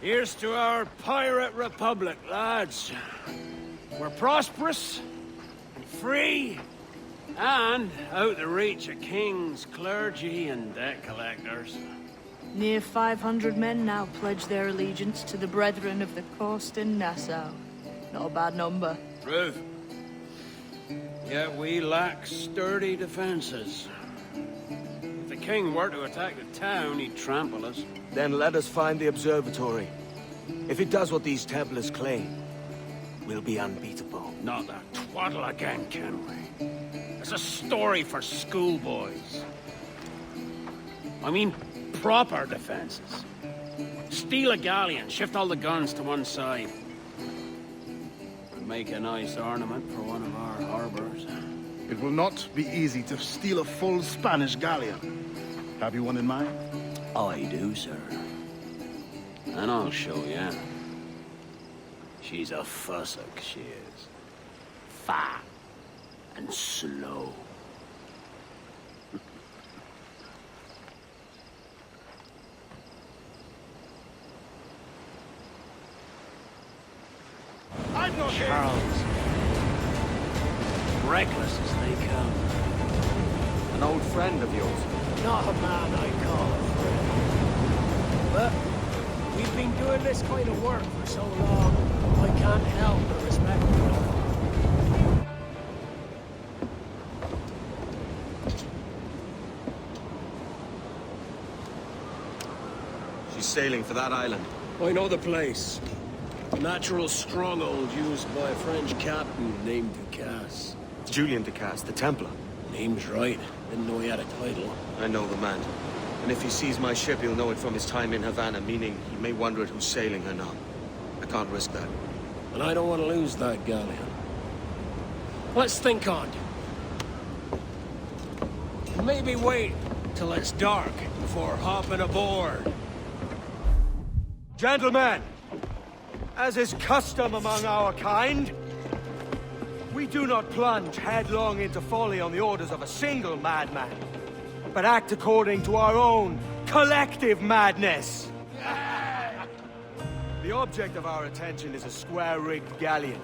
Here's to our pirate republic, lads. We're prosperous, and free, and out the reach of kings, clergy, and debt collectors. Near 500 men now pledge their allegiance to the Brethren of the Coast in Nassau. Not a bad number. Truth. Yet we lack sturdy defenses. If the king were to attack the town, he'd trample us. Then let us find the observatory. If it does what these Templars claim, we'll be unbeatable. Not that twaddle again, Kenway. It's a story for schoolboys. I mean, proper defenses. Steal a galleon, shift all the guns to one side. And make a nice ornament for one of our harbors. It will not be easy to steal a full Spanish galleon. Have you one in mind? I do, sir. And I'll show you. She's a fussock, she is. Fat and slow. I'm not Charles. Reckless as they come. An old friend of yours? Not a man I call a friend. But we've been doing this kind of work for so long, I can't help but respect him. She's sailing for that island. I know the place. A natural stronghold used by a French captain named Ducasse. Julian Ducasse, the Templar. Name's right. Didn't know he had a title. I know the man. And if he sees my ship, he'll know it from his time in Havana, meaning he may wonder at who's sailing her now. I can't risk that. And I don't want to lose that galleon. Let's think on it. Maybe wait till it's dark before hopping aboard. Gentlemen, as is custom among our kind, we do not plunge headlong into folly on the orders of a single madman, but act according to our own collective madness. The object of our attention is a square-rigged galleon,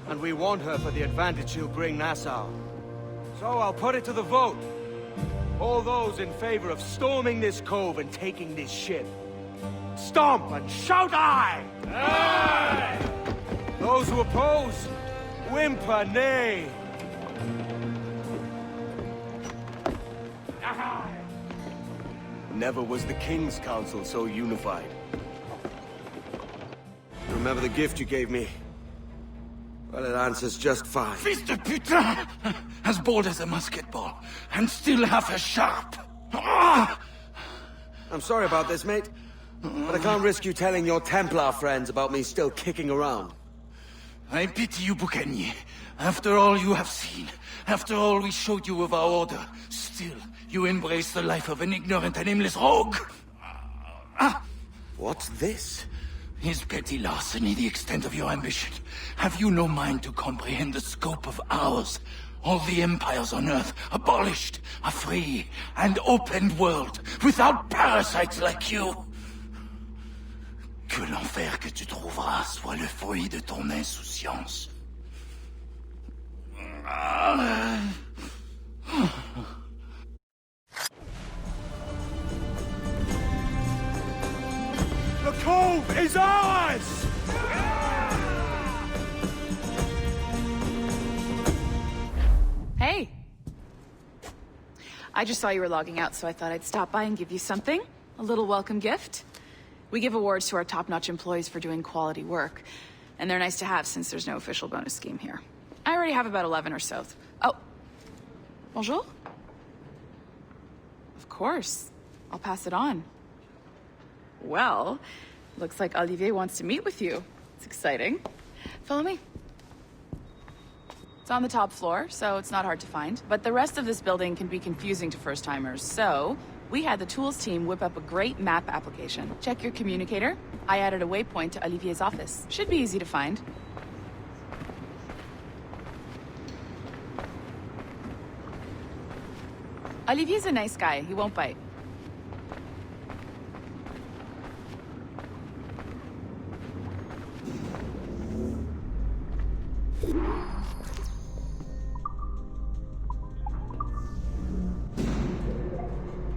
and we want her for the advantage she'll bring Nassau. So I'll put it to the vote. All those in favor of storming this cove and taking this ship, stomp and shout aye! Aye! Those who oppose, whimper nay! Never was the King's Council so unified. Remember the gift you gave me? Well, it answers just fine. Fils de putain! As bold as a musket ball, and still half as sharp. Ah! I'm sorry about this, mate. But I can't risk you telling your Templar friends about me still kicking around. I pity you, Boucanier. After all you have seen, after all we showed you of our order, still you embrace the life of an ignorant and aimless rogue. What's this? Is petty larceny the extent of your ambition? Have you no mind to comprehend the scope of ours? All the empires on Earth abolished, a free and open world, without parasites like you. Que l'enfer que tu trouveras soit le fruit de ton insouciance. The cove is ours! Hey! I just saw you were logging out, so I thought I'd stop by and give you something. A little welcome gift. We give awards to our top-notch employees for doing quality work, and they're nice to have since there's no official bonus scheme here. I already have about 11 or so. Oh. Bonjour? Of course. I'll pass it on. Well, looks like Olivier wants to meet with you. It's exciting. Follow me. It's on the top floor, so it's not hard to find. But the rest of this building can be confusing to first-timers, so we had the tools team whip up a great map application. Check your communicator. I added a waypoint to Olivier's office. Should be easy to find. Olivier's a nice guy. He won't bite.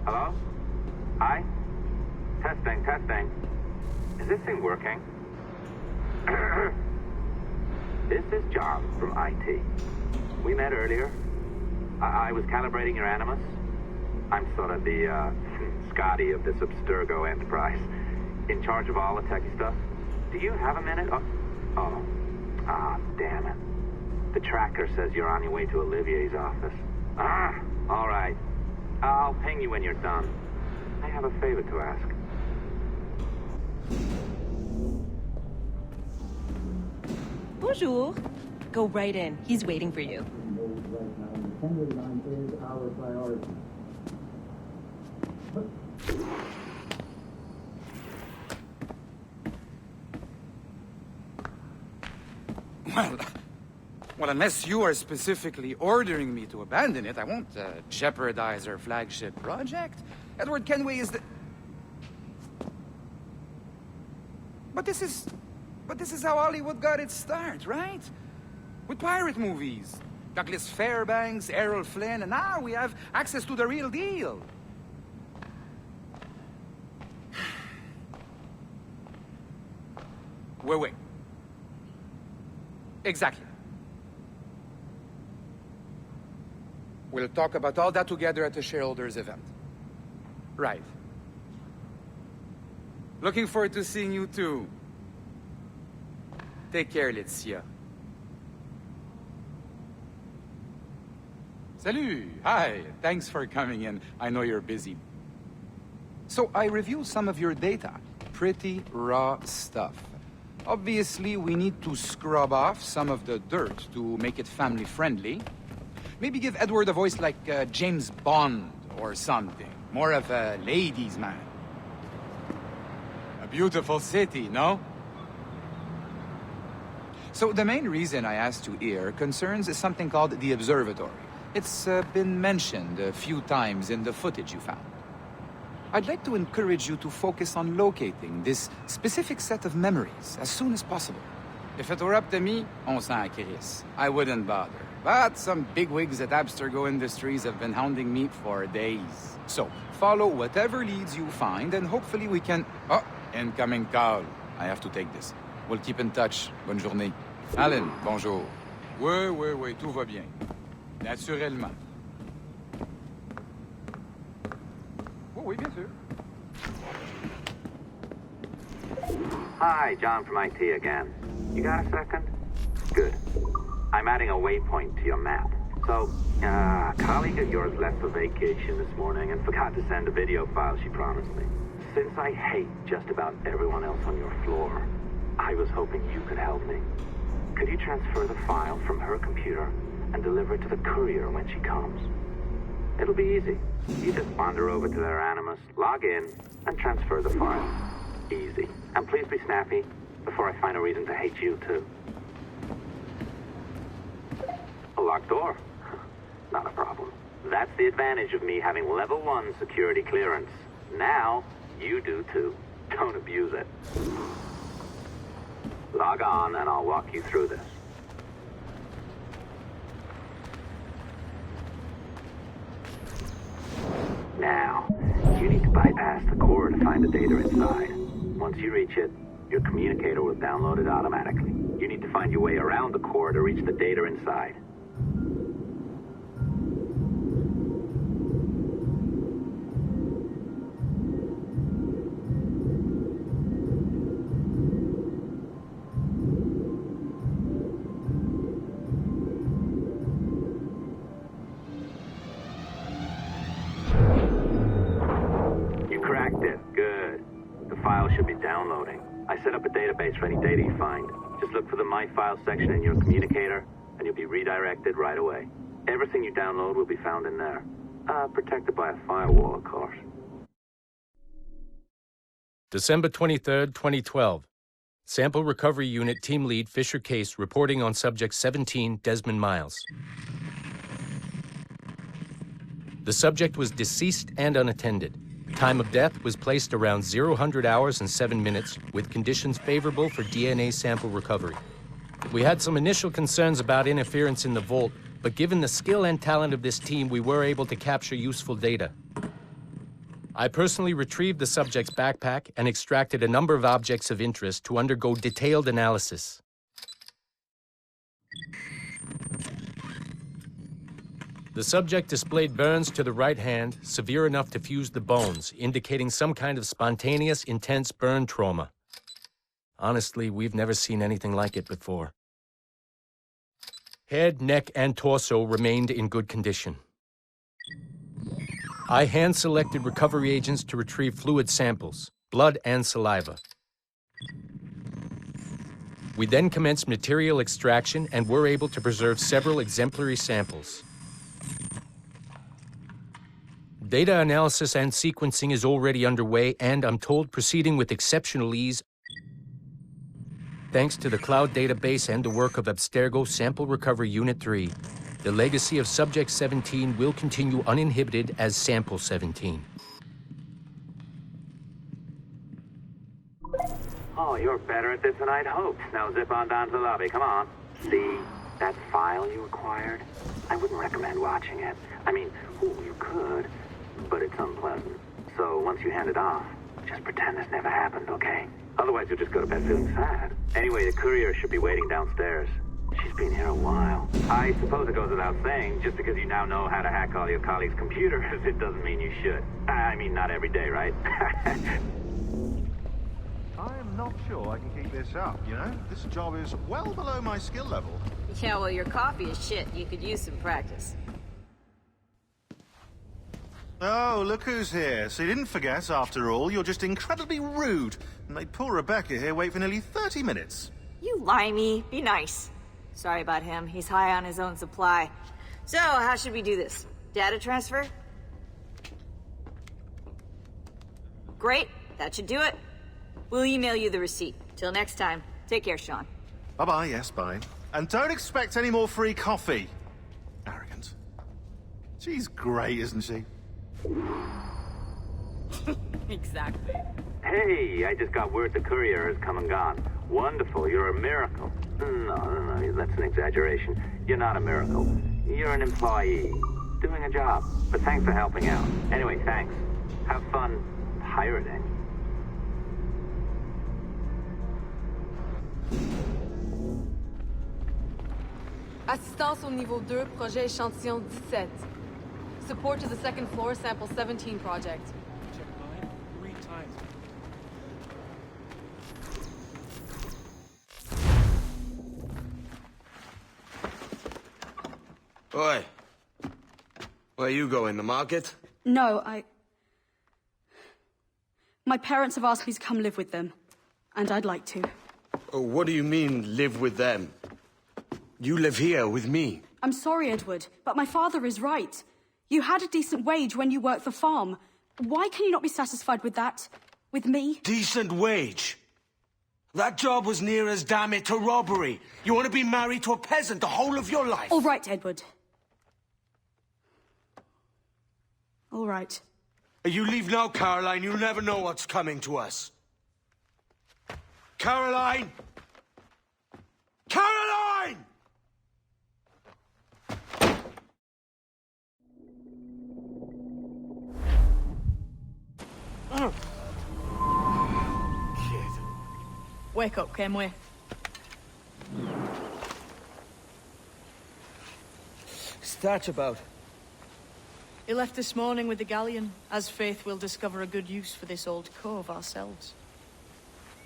Hello? Hi? Testing, testing. Is this thing working? This is John from IT. We met earlier. I was calibrating your Animus. I'm sort of the, Scotty of this Abstergo Enterprise. In charge of all the techie stuff. Do you have a minute? Oh, damn it. The tracker says you're on your way to Olivier's office. All right. I'll ping you when you're done. I have a favor to ask. Bonjour. Go right in. He's waiting for you. Well, unless you are specifically ordering me to abandon it, I won't jeopardize our flagship project. Edward Kenway is the... But this is how Hollywood got its start, right? With pirate movies. Douglas Fairbanks, Errol Flynn, and now we have access to the real deal. Wait. Exactly. We'll talk about all that together at the shareholders event. Right. Looking forward to seeing you too. Take care, Laetitia. Salut! Hi, thanks for coming in. I know you're busy. So I reviewed some of your data. Pretty raw stuff. Obviously, we need to scrub off some of the dirt to make it family-friendly. Maybe give Edward a voice like James Bond or something. More of a ladies' man. A beautiful city, no? So the main reason I asked you here concerns something called the observatory. It's been mentioned a few times in the footage you found. I'd like to encourage you to focus on locating this specific set of memories as soon as possible. If it were up to me, on s'en crisse. I wouldn't bother. But some bigwigs at Abstergo Industries have been hounding me for days. So, follow whatever leads you find, and hopefully we can... Oh, incoming call. I have to take this. We'll keep in touch. Bonne journée. Alan, bonjour. Oui, tout va bien. Naturellement. Oui, bien sûr. Hi, John from IT again. You got a second? Good. I'm adding a waypoint to your map. So, a colleague of yours left for vacation this morning and forgot to send a video file she promised me. Since I hate just about everyone else on your floor, I was hoping you could help me. Could you transfer the file from her computer and deliver it to the courier when she comes? It'll be easy. You just wander over to their Animus, log in, and transfer the file. Easy. And please be snappy before I find a reason to hate you, too. A locked door? Not a problem. That's the advantage of me having level 1 security clearance. Now, you do, too. Don't abuse it. Log on, and I'll walk you through this. Now, you need to bypass the core to find the data inside. Once you reach it, your communicator will download it automatically. You need to find your way around the core to reach the data inside. Should be downloading. I set up a database for any data you find. Just look for the My Files section in your communicator, and you'll be redirected right away. Everything you download will be found in there. Protected by a firewall, of course. December 23rd, 2012. Sample Recovery Unit Team Lead Fisher Case reporting on Subject 17, Desmond Miles. The subject was deceased and unattended. Time of death was placed around 00 hours and 7 minutes, with conditions favorable for DNA sample recovery. We had some initial concerns about interference in the vault, but given the skill and talent of this team, we were able to capture useful data. I personally retrieved the subject's backpack and extracted a number of objects of interest to undergo detailed analysis. The subject displayed burns to the right hand, severe enough to fuse the bones, indicating some kind of spontaneous, intense burn trauma. Honestly, we've never seen anything like it before. Head, neck, and torso remained in good condition. I hand-selected recovery agents to retrieve fluid samples, blood and saliva. We then commenced material extraction and were able to preserve several exemplary samples. Data analysis and sequencing is already underway, and I'm told proceeding with exceptional ease. Thanks to the cloud database and the work of Abstergo Sample Recovery Unit 3, the legacy of Subject 17 will continue uninhibited as Sample 17. Oh, you're better at this than I'd hoped. Now zip on down to the lobby, come on. See that file you acquired? I wouldn't recommend watching it. I mean, you could, but it's unpleasant. So once you hand it off, just pretend this never happened, okay? Otherwise you'll just go to bed feeling sad. Anyway, the courier should be waiting downstairs. She's been here a while. I suppose it goes without saying, just because you now know how to hack all your colleagues' computers, it doesn't mean you should. I mean, not every day, right? I am not sure I can keep this up, you know? This job is well below my skill level. Yeah, well, your coffee is shit. You could use some practice. Oh, look who's here. So you didn't forget, after all, you're just incredibly rude. And made poor Rebecca here wait for nearly 30 minutes. You limey. Be nice. Sorry about him. He's high on his own supply. So, how should we do this? Data transfer? Great. That should do it. We'll email you the receipt. Till next time. Take care, Sean. Bye-bye, yes, bye. And don't expect any more free coffee. Arrogant. She's great, isn't she? Exactly. Hey, I just got word the courier has come and gone. Wonderful, you're a miracle. No, that's an exaggeration. You're not a miracle. You're an employee, doing a job. But thanks for helping out. Anyway, thanks. Have fun pirating. Assistance au niveau 2, projet échantillon 17. Support to the second floor, sample 17 project. Check mine 3 times. Oi. Where you going, the market? No, My parents have asked me to come live with them, and I'd like to. Oh, what do you mean, live with them? You live here with me. I'm sorry, Edward, but my father is right. You had a decent wage when you worked the farm. Why can you not be satisfied with that? With me? Decent wage? That job was near as, damn it, to robbery. You want to be married to a peasant the whole of your life? All right, Edward. All right. You leave now, Caroline. You'll never know what's coming to us. Caroline! Caroline! Wake up, Kenway. What's that about? He left this morning with the galleon. As faith, we'll discover a good use for this old cove ourselves.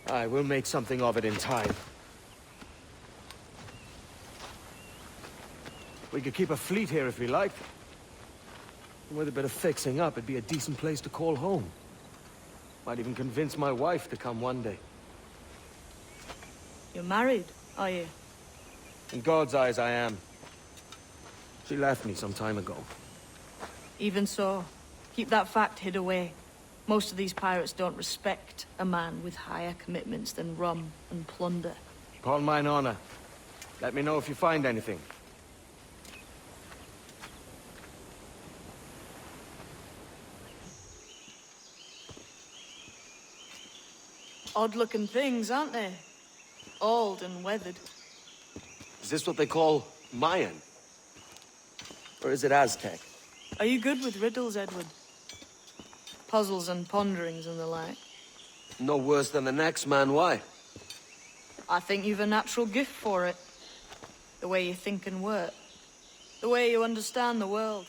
Aye, we'll make something of it in time. We could keep a fleet here if we liked. With a bit of fixing up, it'd be a decent place to call home. Might even convince my wife to come one day. You're married, are you? In God's eyes, I am. She left me some time ago. Even so, keep that fact hid away. Most of these pirates don't respect a man with higher commitments than rum and plunder. Upon mine honor. Let me know if you find anything. Odd-looking things, aren't they? Old and weathered. Is this what they call Mayan? Or is it Aztec? Are you good with riddles, Edward? Puzzles and ponderings and the like? No worse than the next man, why? I think you've a natural gift for it. The way you think and work. The way you understand the world.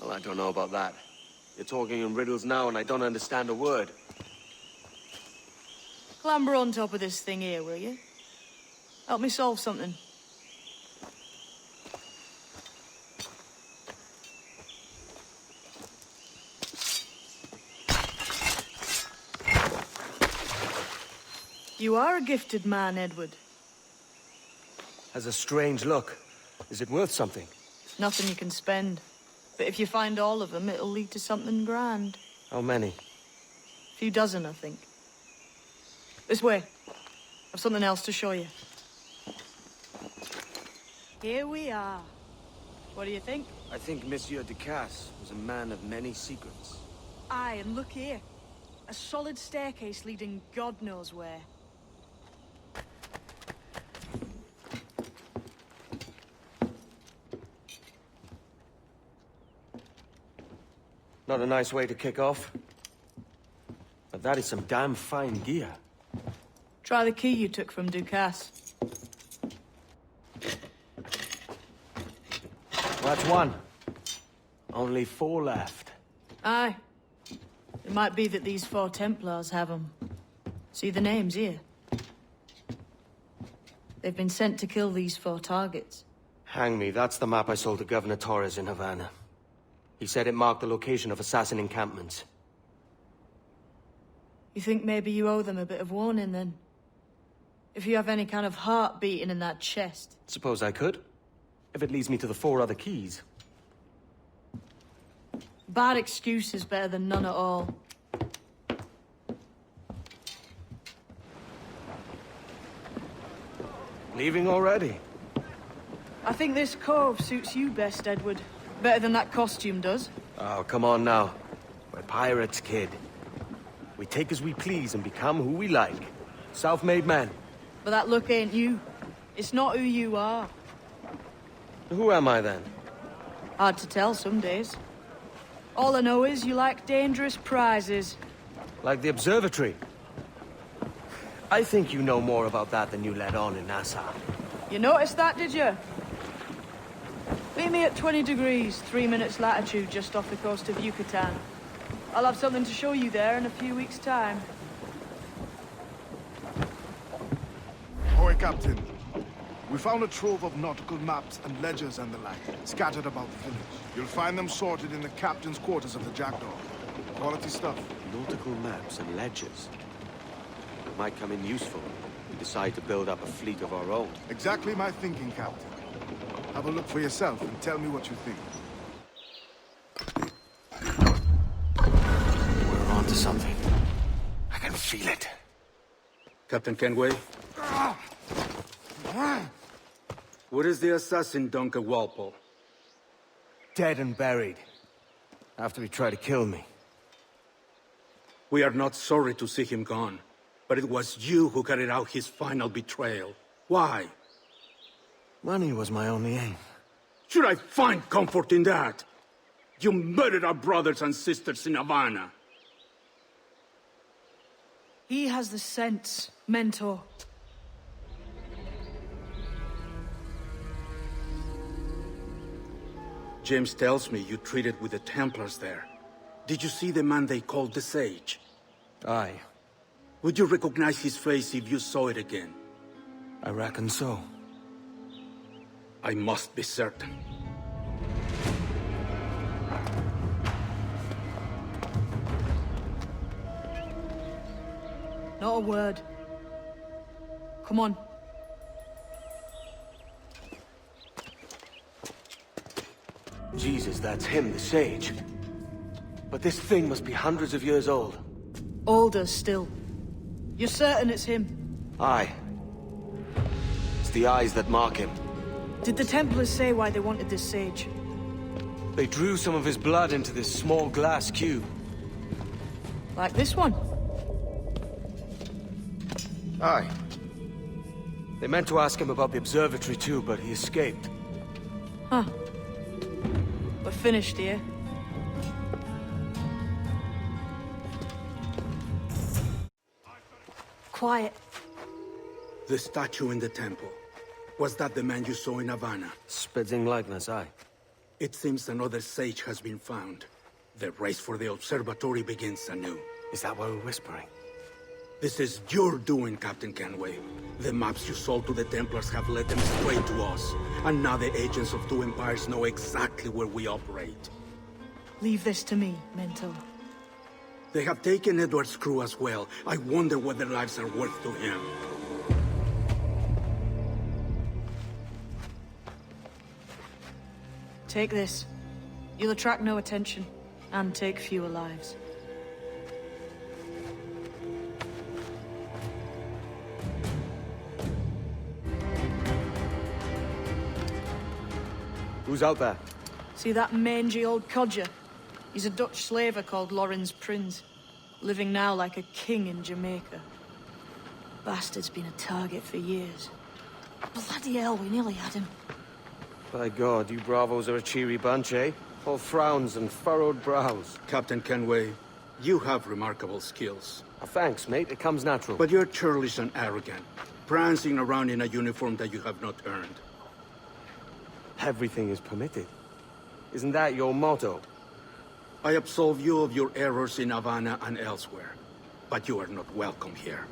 Well, I don't know about that. You're talking in riddles now and I don't understand a word. Clamber on top of this thing here, will you? Help me solve something. You are a gifted man, Edward. Has a strange look. Is it worth something? Nothing you can spend. But if you find all of them, it'll lead to something grand. How many? A few dozen, I think. This way. I've something else to show you. Here we are. What do you think? I think Monsieur Ducasse was a man of many secrets. Aye, and look here. A solid staircase leading God knows where. Not a nice way to kick off. But that is some damn fine gear. Try the key you took from Ducasse. That's one. Only 4 left. Aye. It might be that these 4 Templars have them. See the names here? They've been sent to kill these 4 targets. Hang me, that's the map I sold to Governor Torres in Havana. He said it marked the location of assassin encampments. You think maybe you owe them a bit of warning, then? If you have any kind of heart beating in that chest. Suppose I could. If it leads me to the 4 other keys. Bad excuse is better than none at all. Leaving already? I think this cove suits you best, Edward. Better than that costume does. Oh, come on now. We're pirates, kid. We take as we please and become who we like. Self-made men. But that look ain't you. It's not who you are. Who am I, then? Hard to tell some days. All I know is you like dangerous prizes. Like the observatory. I think you know more about that than you let on in Nassau. You noticed that, did you? Meet me at 20 degrees, 3 minutes latitude just off the coast of Yucatan. I'll have something to show you there in a few weeks' time. Ahoy, Captain. We found a trove of nautical maps and ledgers and the like, scattered about the village. You'll find them sorted in the captain's quarters of the Jackdaw. Quality stuff. Nautical maps and ledgers. Might come in useful if we decide to build up a fleet of our own. Exactly my thinking, Captain. Have a look for yourself and tell me what you think. We're onto something. I can feel it. Captain Kenway? Where is the assassin, Duncan Walpole? Dead and buried. After he tried to kill me. We are not sorry to see him gone. But it was you who carried out his final betrayal. Why? Money was my only aim. Should I find comfort in that? You murdered our brothers and sisters in Havana. He has the sense, Mentor. James tells me you traded with the Templars there. Did you see the man they called the Sage? Aye. Would you recognize his face if you saw it again? I reckon so. I must be certain. Not a word. Come on. Jesus, that's him, the Sage. But this thing must be hundreds of years old. Older still. You're certain it's him? Aye. It's the eyes that mark him. Did the Templars say why they wanted this Sage? They drew some of his blood into this small glass cube. Like this one? Aye. They meant to ask him about the observatory too, but he escaped. Huh. We're finished here. Quiet. The statue in the temple. Was that the man you saw in Havana? Spitting likeness, aye. It seems another sage has been found. The race for the observatory begins anew. Is that why we're whispering? This is your doing, Captain Kenway. The maps you sold to the Templars have led them straight to us. And now the agents of 2 empires know exactly where we operate. Leave this to me, Mentor. They have taken Edward's crew as well. I wonder what their lives are worth to him. Take this. You'll attract no attention, and take fewer lives. Who's out there? See that mangy old codger? He's a Dutch slaver called Lawrence Prins, living now like a king in Jamaica. Bastard's been a target for years. Bloody hell, we nearly had him. By God, you bravos are a cheery bunch, eh? All frowns and furrowed brows. Captain Kenway, you have remarkable skills. Thanks, mate. It comes natural. But you're churlish and arrogant, prancing around in a uniform that you have not earned. Everything is permitted. Isn't that your motto? I absolve you of your errors in Havana and elsewhere, but you are not welcome here.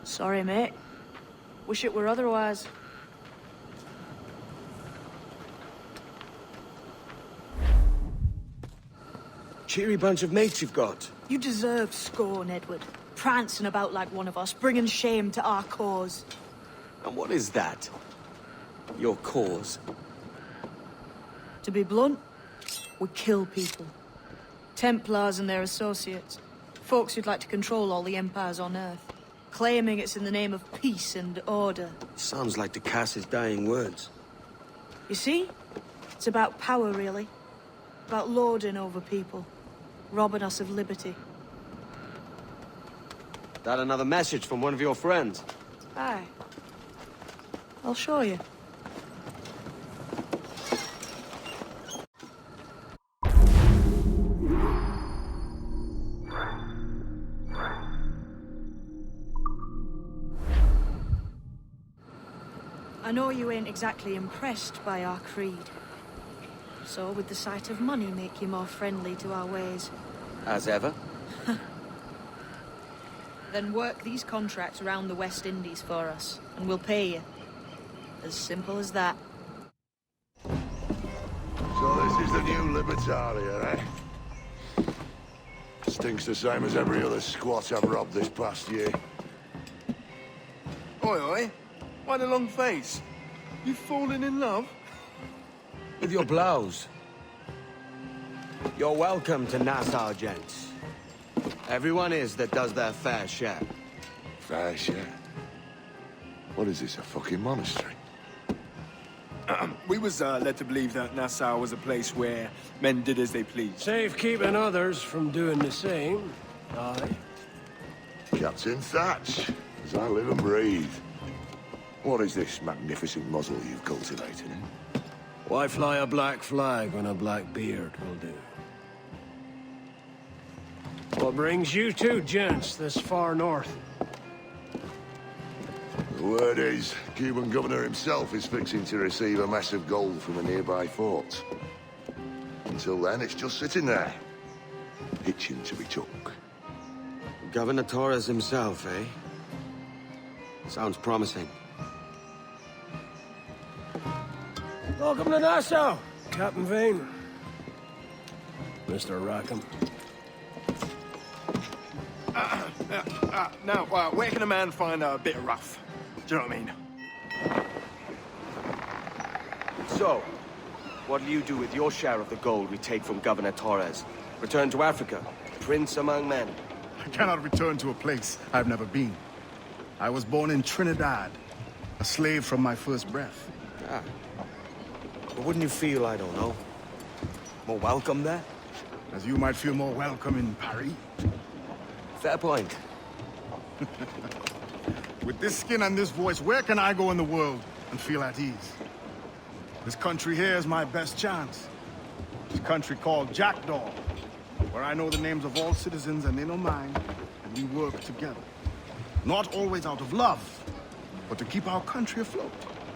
Sorry, mate. Wish it were otherwise. Cheery bunch of mates you've got. You deserve scorn, Edward. Prancing about like one of us, bringing shame to our cause. And what is that? Your cause? To be blunt, we kill people. Templars and their associates. Folks who'd like to control all the empires on Earth. Claiming it's in the name of peace and order. Sounds like to cast his dying words. You see? It's about power, really. About lording over people. Robbing us of liberty. That another message from one of your friends? Aye. I'll show you. I know you ain't exactly impressed by our creed. So would the sight of money make you more friendly to our ways? As ever. Then work these contracts around the West Indies for us, and we'll pay you. As simple as that. So this is the new Libertalia, eh? Stinks the same as every other squat I've robbed this past year. Oi, oi. Why the long face? You've fallen in love? With your blouse. You're welcome to Nassau, gents. Everyone is that does their fair share. Fair share? What is this, a fucking monastery? We was led to believe that Nassau was a place where men did as they pleased. Safe keeping others from doing the same. Aye. Captain Thatch, as I live and breathe. What is this magnificent muzzle you've cultivated, eh? Why fly a black flag when a black beard will do? What brings you two gents this far north? The word is, Cuban governor himself is fixing to receive a mess of gold from a nearby fort. Until then, it's just sitting there, itching to be took. Governor Torres himself, eh? Sounds promising. Welcome to Nassau, Captain Vane. Mr. Rackham. Now, where can a man find a bit of rough? Do you know what I mean? So, what'll you do with your share of the gold we take from Governor Torres? Return to Africa, prince among men? I cannot return to a place I've never been. I was born in Trinidad, a slave from my first breath. Ah. But wouldn't you feel, I don't know, more welcome there? As you might feel more welcome in Paris. Fair point. With this skin and this voice, where can I go in the world and feel at ease? This country here is my best chance. This country called Jackdaw, where I know the names of all citizens and they know mine, and we work together. Not always out of love, but to keep our country afloat.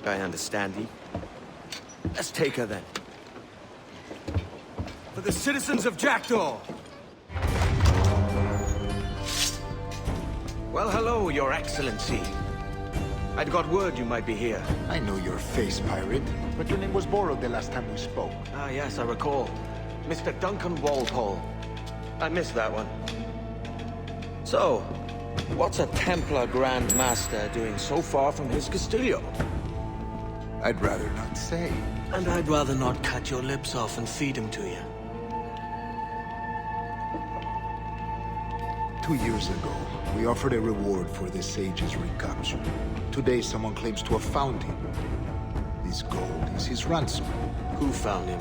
I understand you. Let's take her then. For the citizens of Jackdaw! Well, hello, Your Excellency. I'd got word you might be here. I know your face, pirate, but your name was borrowed the last time we spoke. Ah, yes, I recall. Mr. Duncan Walpole. I missed that one. So, what's a Templar Grand Master doing so far from his Castillo? I'd rather not say. And I'd rather not cut your lips off and feed him to you. 2 years ago, we offered a reward for the sage's recapture. Today, someone claims to have found him. This gold is his ransom. Who found him?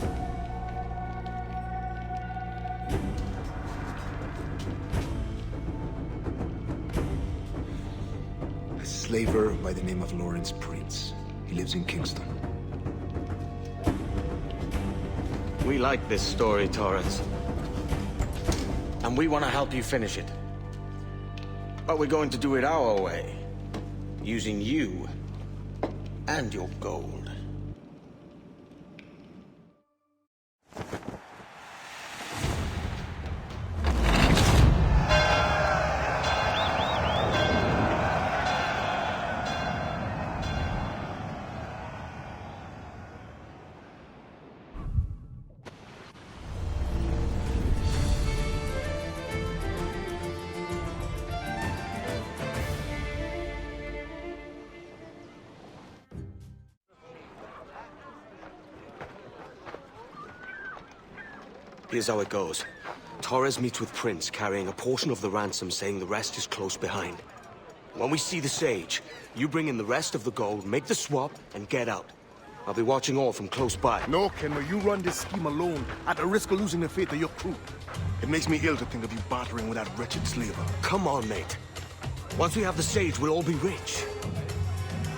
A slaver by the name of Lawrence Prince. He lives in Kingston. We like this story, Torres. And we want to help you finish it. But we're going to do it our way. Using you and your gold. Here's how it goes. Torres meets with Prince, carrying a portion of the ransom, saying the rest is close behind. When we see the Sage, you bring in the rest of the gold, make the swap, and get out. I'll be watching all from close by. No, Kenway, you run this scheme alone, at the risk of losing the faith of your crew. It makes me ill to think of you bartering with that wretched slaver. Come on, mate. Once we have the Sage, we'll all be rich.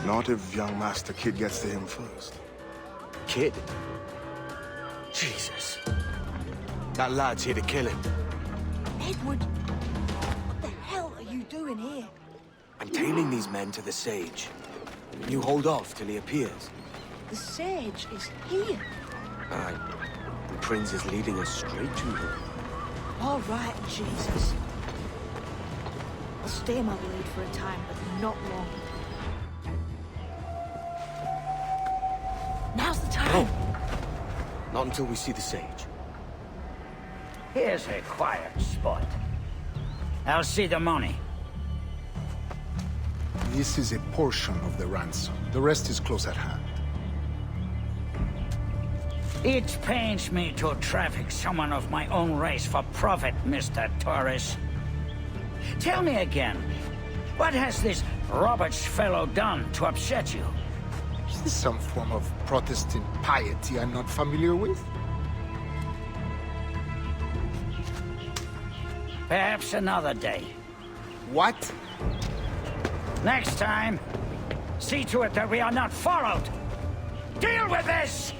Not if young Master Kid gets to him first. Kid? Jesus. That lad's here to kill him. Edward, what the hell are you doing here? I'm tailing these men to the Sage. You hold off till he appears. The Sage is here. Aye. The Prince is leading us straight to him. All right, Jesus. I'll stay my blade for a time, but not long. Now's the time. No. Not until we see the Sage. Here's a quiet spot. I'll see the money. This is a portion of the ransom. The rest is close at hand. It pains me to traffic someone of my own race for profit, Mr. Torres. Tell me again, what has this Roberts fellow done to upset you? Is this some form of Protestant piety I'm not familiar with? Perhaps another day. What? Next time, see to it that we are not followed. Deal with this!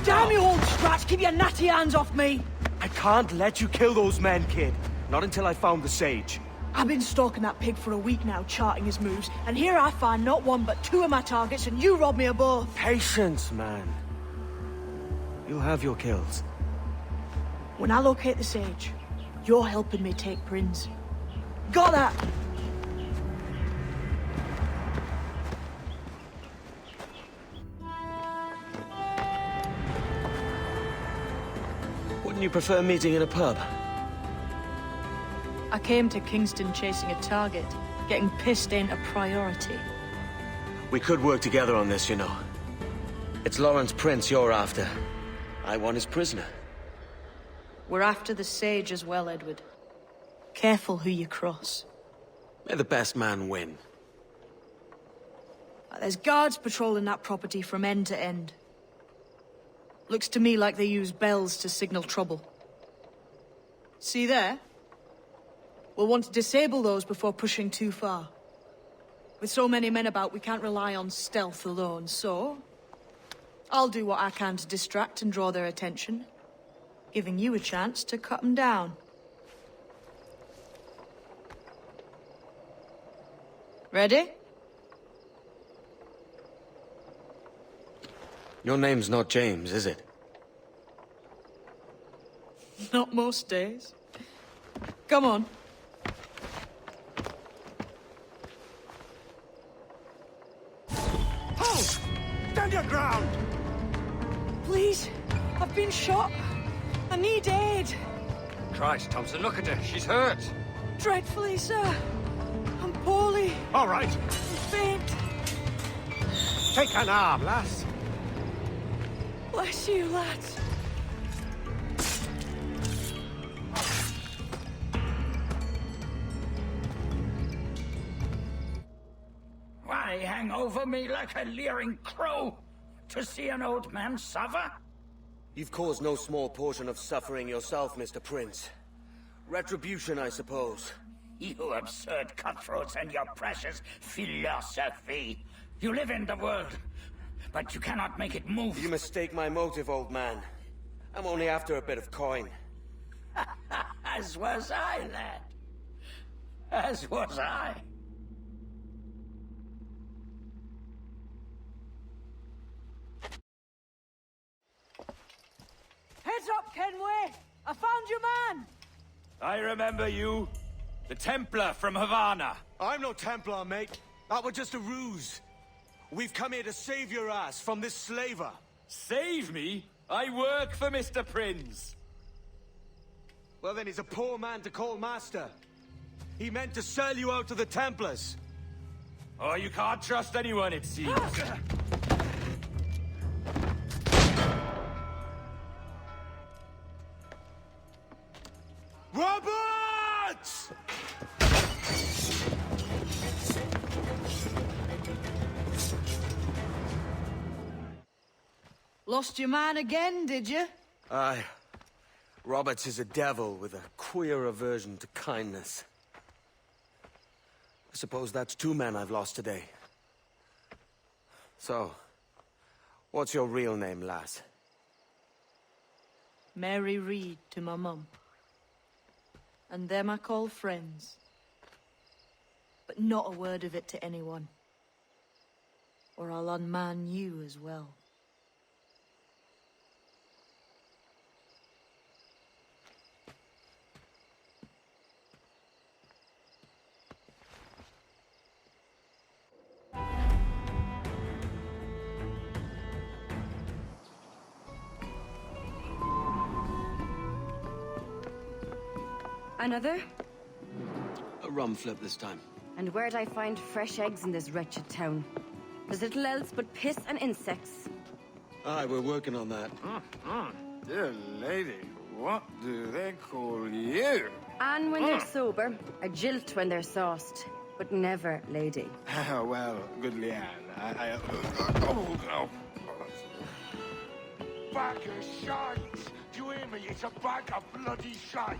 Damn you, old scratch! Keep your natty hands off me! I can't let you kill those men, kid. Not until I found the Sage. I've been stalking that pig for a week now, charting his moves, and here I find not one but two of my targets, and you rob me of both. Patience, man. You'll have your kills. When I locate the Sage, you're helping me take Prince. Got that? Wouldn't you prefer meeting in a pub? I came to Kingston chasing a target. Getting pissed ain't a priority. We could work together on this, you know. It's Lawrence Prince you're after. I want his prisoner. We're after the Sage as well, Edward. Careful who you cross. May the best man win. There's guards patrolling that property from end to end. Looks to me like they use bells to signal trouble. See there? We'll want to disable those before pushing too far. With so many men about, we can't rely on stealth alone, so... I'll do what I can to distract and draw their attention, giving you a chance to cut them down. Ready? Your name's not James, is it? Not most days. Come on. Halt! Stand your ground! Please, I've been shot. I need aid. Christ, Thompson, look at her. She's hurt. Dreadfully, sir. I'm poorly. All right. I'm faint. Take an arm, lass. Bless you, lads. Why hang over me like a leering crow? To see an old man suffer? You've caused no small portion of suffering yourself, Mr. Prince. Retribution, I suppose. You absurd cutthroats and your precious philosophy. You live in the world, but you cannot make it move. You mistake my motive, old man. I'm only after a bit of coin. As was I, lad. As was I. Heads up, Kenway! I found your man! I remember you. The Templar from Havana. I'm no Templar, mate. That was just a ruse. We've come here to save your ass from this slaver. Save me? I work for Mr. Prince. Well, then he's a poor man to call master. He meant to sell you out to the Templars. Oh, you can't trust anyone, it seems. Roberts! Lost your man again, did you? Aye. Roberts is a devil with a queer aversion to kindness. I suppose that's 2 men I've lost today. So, what's your real name, lass? Mary Reed to my mum. And them I call friends. But not a word of it to anyone. Or I'll unman you as well. Another? A rum flip this time. And where'd I find fresh eggs in this wretched town? There's little else but piss and insects. Aye, we're working on that. Dear lady, what do they call you? And when they're sober, a jilt when they're sauced, but never lady. Well, good Leanne. Oh. Bag of shite! Do you hear me? It's a bag of bloody shite!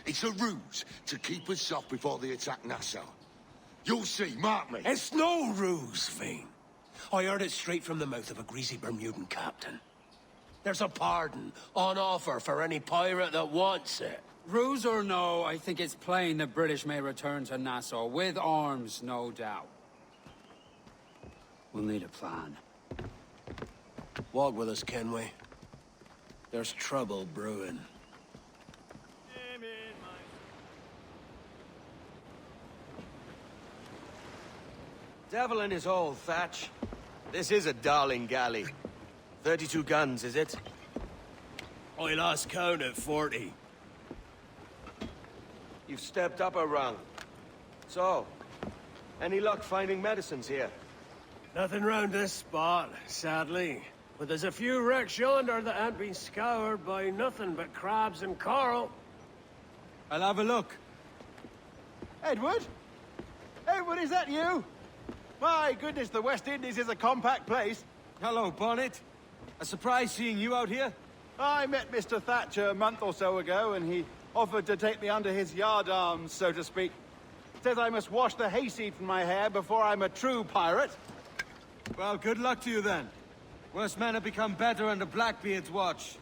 It's a ruse to keep us soft before they attack Nassau. You'll see, mark me. It's no ruse, Fiend. I heard it straight from the mouth of a greasy Bermudan captain. There's a pardon on offer for any pirate that wants it. Ruse or no, I think it's plain the British may return to Nassau, with arms, no doubt. We'll need a plan. Walk with us, Kenway. There's trouble brewing. Devil in his hole, Thatch. This is a darling galley. 32 guns, is it? I lost count at 40. You've stepped up a rung. So, any luck finding medicines here? Nothing round this spot, sadly. But there's a few wrecks yonder that ain't been scoured by nothing but crabs and coral. I'll have a look. Edward? Edward, is that you? My goodness, the West Indies is a compact place. Hello, Bonnet. A surprise seeing you out here. I met Mr. Thatcher a month or so ago, and he offered to take me under his yardarms, so to speak. Says I must wash the hayseed from my hair before I'm a true pirate. Well, good luck to you then. Worse men have become better under Blackbeard's watch.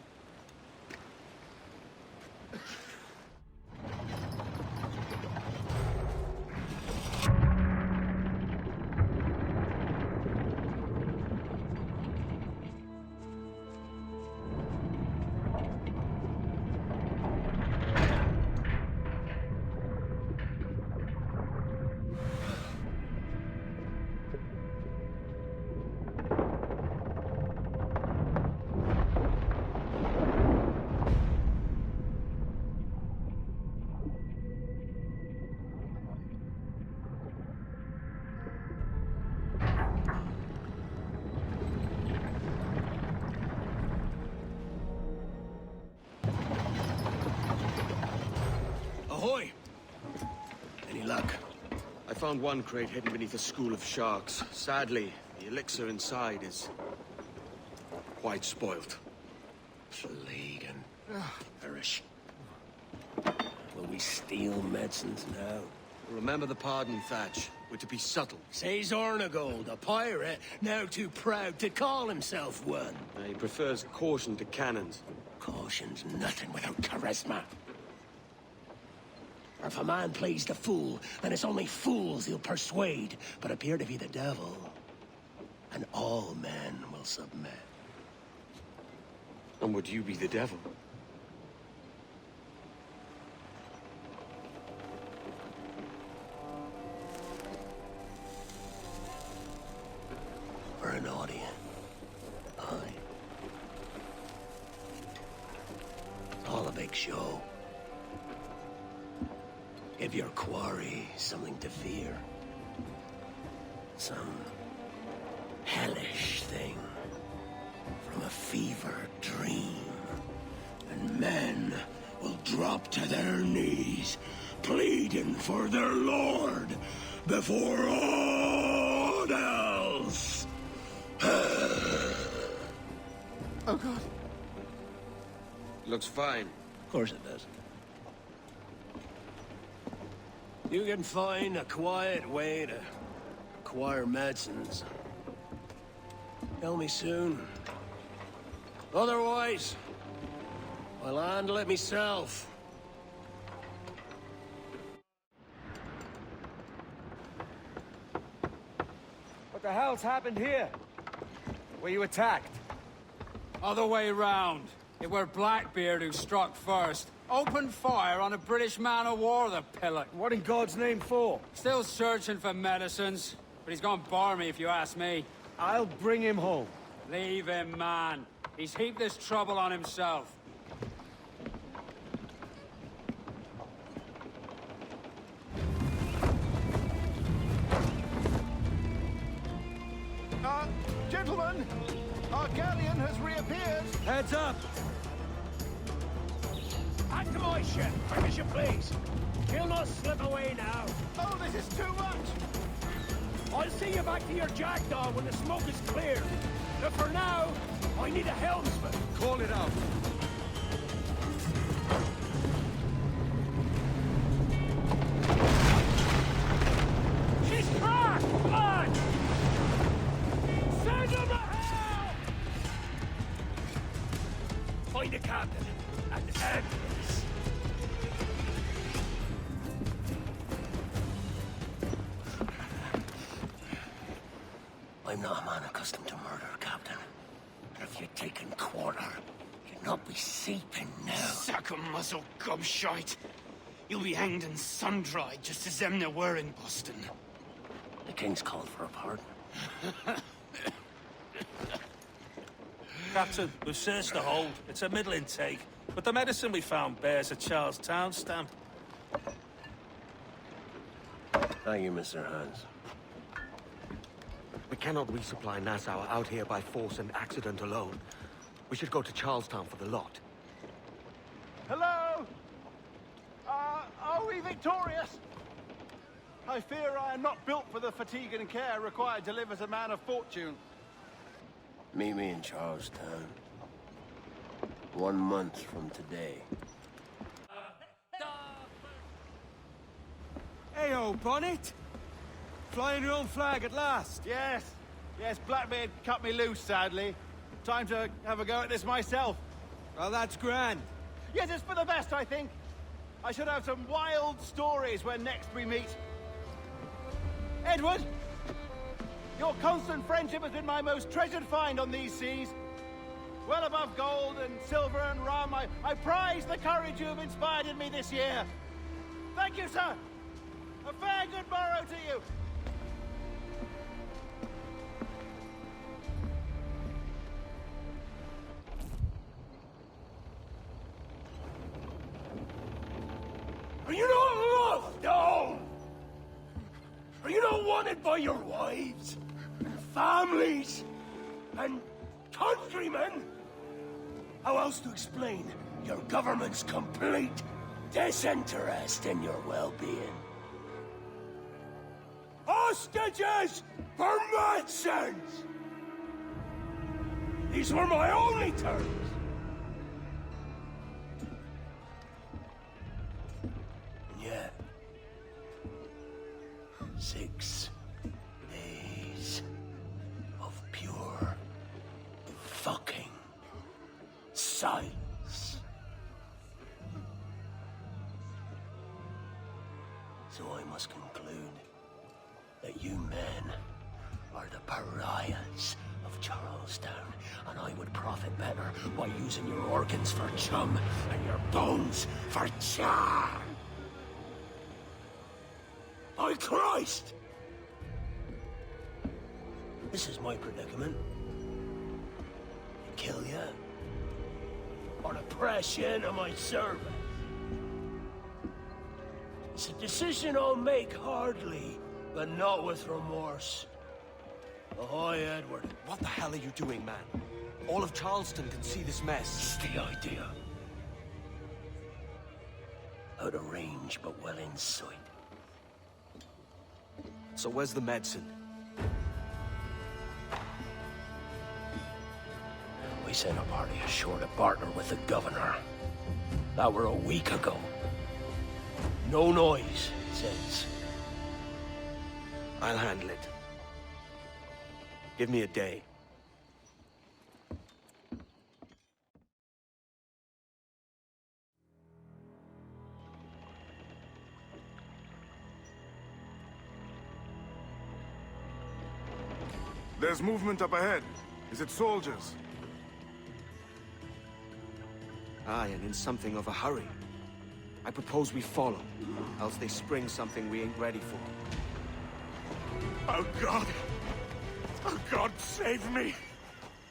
found one crate hidden beneath a school of sharks. Sadly, the elixir inside is quite spoilt. Plague and perish. Will we steal medicines now? Remember the pardon, Thatch. We're to be subtle. Says Ornagold, a pirate, now too proud to call himself one. He prefers caution to cannons. Caution's nothing without charisma. If a man plays the fool, then it's only fools he'll persuade, but appear to be the devil. And all men will submit. And would you be the devil? For an audience. Aye. It's all a big show. Give your quarry something to fear. Some hellish thing from a fevered dream. And men will drop to their knees, pleading for their lord before all else. Oh, God. Looks fine. Of course it does. You can find a quiet way to acquire medicines. Tell me soon. Otherwise, I'll handle it myself. What the hell's happened here? Were you attacked? Other way round. It were Blackbeard who struck first. Opened fire on a British man-o'-war, the pillock. What in God's name for? Still searching for medicines, but he's gone barmy if you ask me. I'll bring him home. Leave him, man. He's heaped this trouble on himself. Gentlemen, our galleon has reappeared. Heads up! Back to my ship, quick as you please. He'll not slip away now. Oh, this is too much! I'll see you back to your jackdaw when the smoke is cleared. But for now, I need a helmsman. Call it out. She's cracked! Blood! Send him to hell! Find the captain and end this. I'm not a man accustomed to murder, Captain. And if you'd taken quarter, you'd not be seeping now. Sack of muzzle gobshite. You'll be hanged and sun-dried just as them there were in Boston. The King's called for a pardon. Captain, we've searched the hold. It's a middling take, but the medicine we found bears a Charlestown stamp. Thank you, Mr. Hans. We cannot resupply Nassau out here by force and accident alone. We should go to Charlestown for the lot. Hello? Are we victorious? I fear I am not built for the fatigue and care required to live as a man of fortune. Meet me in Charlestown. 1 month from today. Hey-o, Bonnet! Flying your own flag at last. Yes. Yes, Blackbeard cut me loose, sadly. Time to have a go at this myself. Well, that's grand. Yes, it's for the best, I think. I should have some wild stories when next we meet. Edward! Your constant friendship has been my most treasured find on these seas. Well above gold and silver and rum, I prize the courage you have inspired in me this year. Thank you, sir. A fair good morrow to you. Are you not loved, no? Are you not wanted by your wives, and families, and countrymen? How else to explain your government's complete disinterest in your well-being? hostages for medicines! These were my only terms. And yet, 6 days of pure fucking silence. So I must conclude that you men are the pariahs of Charlestown, and I would profit better by using your organs for chum and your bones for charm. By Christ! This is my predicament. To kill you, or to press you into my service. It's a decision I'll make hardly, but not with remorse. Ahoy, Edward. What the hell are you doing, man? All of Charleston can see this mess. It's the idea. Out of range, but well in sight. So where's the medicine? We sent a party ashore to partner with the governor. That were a week ago. No noise, says. I'll handle it. Give me a day. There's movement up ahead. Is it soldiers? Aye, and in something of a hurry. I propose we follow, else they spring something we ain't ready for. Oh, God! Oh, God, save me!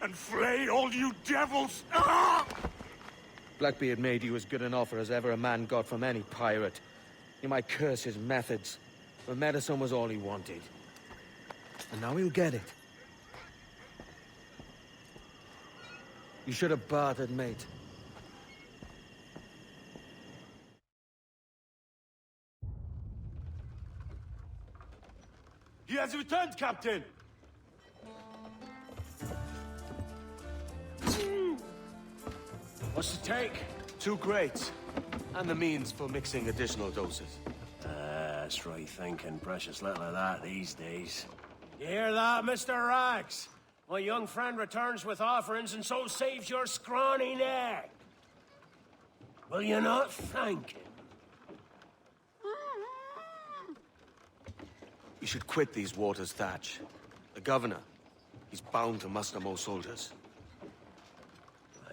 And flay all you devils! Ah! Blackbeard made you as good an offer as ever a man got from any pirate. You might curse his methods, but medicine was all he wanted. And now he'll get it. You should have bartered, mate. He has returned, Captain! What's the take? 2 crates. And the means for mixing additional doses. That's right thinking. Precious little of that these days. You hear that, Mr. Rags? My young friend returns with offerings and so saves your scrawny neck. Will you not thank him? You should quit these waters, Thatch. The governor, he's bound to muster more soldiers.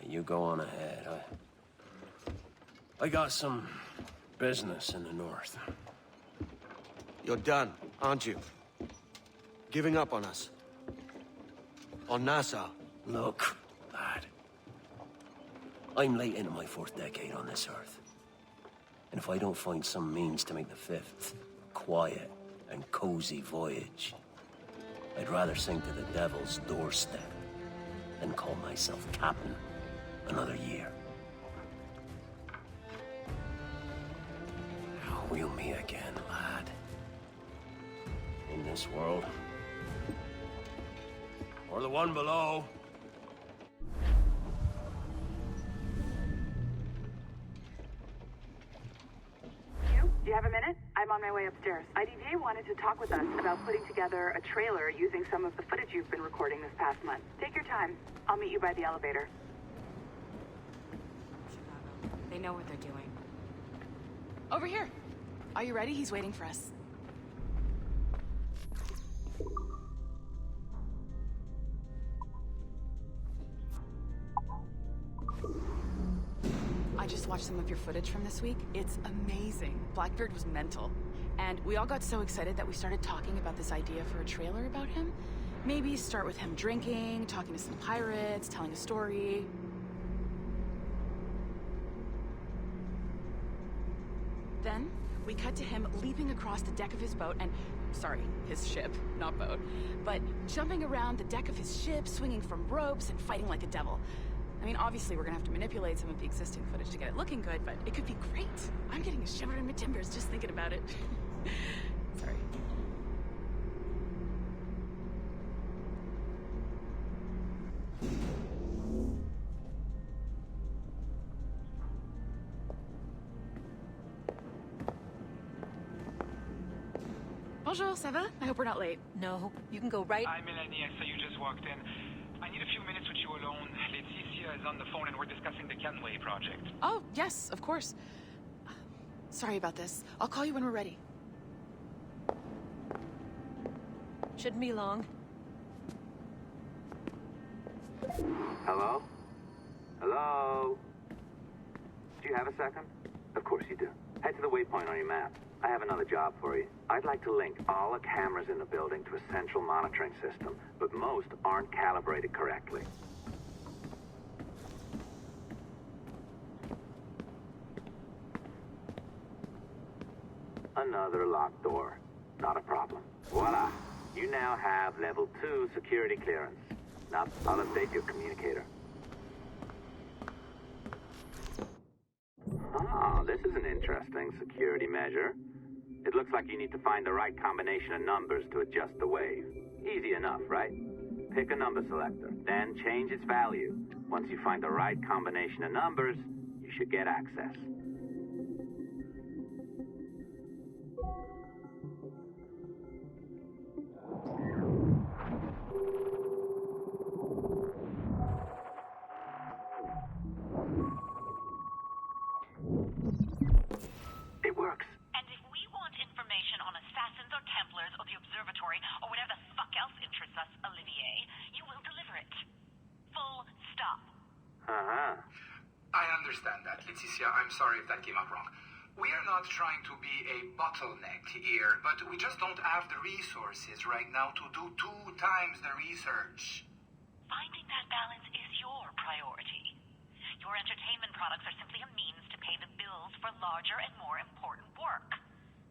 You go on ahead. I got some business in the north. You're done, aren't you? Giving up on us? On Nassau? Look, lad. I'm late into my 4th decade on this earth. And if I don't find some means to make the 5th a quiet and cozy voyage, I'd rather sink to the devil's doorstep than call myself captain another year. We'll meet again, lad. In this world. Or the one below. Do you have a minute? I'm on my way upstairs. IDJ wanted to talk with us about putting together a trailer using some of the footage you've been recording this past month. Take your time. I'll meet you by the elevator. They know what they're doing. Over here. Are you ready? He's waiting for us. I just watched some of your footage from this week. It's amazing. Blackbeard was mental. And we all got so excited that we started talking about this idea for a trailer about him. Maybe start with him drinking, talking to some pirates, telling a story. Then, we cut to him leaping across the deck of his boat and... Sorry, his ship, not boat. But jumping around the deck of his ship, swinging from ropes, and fighting like a devil. I mean, obviously we're gonna have to manipulate some of the existing footage to get it looking good, but it could be great. I'm getting a shiver in my timbers just thinking about it. Sorry. Bonjour, ça va? I hope we're not late. No, you can go right... Hi, Melanie. I saw you just walked in. I need a few minutes with you alone. Leticia is on the phone and we're discussing the Kenway project. Oh, yes, of course. Sorry about this. I'll call you when we're ready. Shouldn't be long. Hello? Hello? Do you have a second? Of course you do. Head to the waypoint on your map. I have another job for you. I'd like to link all the cameras in the building to a central monitoring system, but most aren't calibrated correctly. Another locked door. Not a problem. Voila! You now have level 2 security clearance. Now, I'll update your communicator. Ah, this is an interesting security measure. It looks like you need to find the right combination of numbers to adjust the wave. Easy enough, right? Pick a number selector, then change its value. Once you find the right combination of numbers, you should get access. It works. And if we want information on assassins or Templars or the observatory or whatever the fuck else interests us, Olivier, you will deliver it. Full stop. Uh-huh. I understand that, Leticia. I'm sorry if that came out wrong. We are not trying to be a bottleneck here, but we just don't have the resources right now to do 2 times the research. Finding that balance is your priority. Your entertainment products are simply a means to pay the bills for larger and more important work.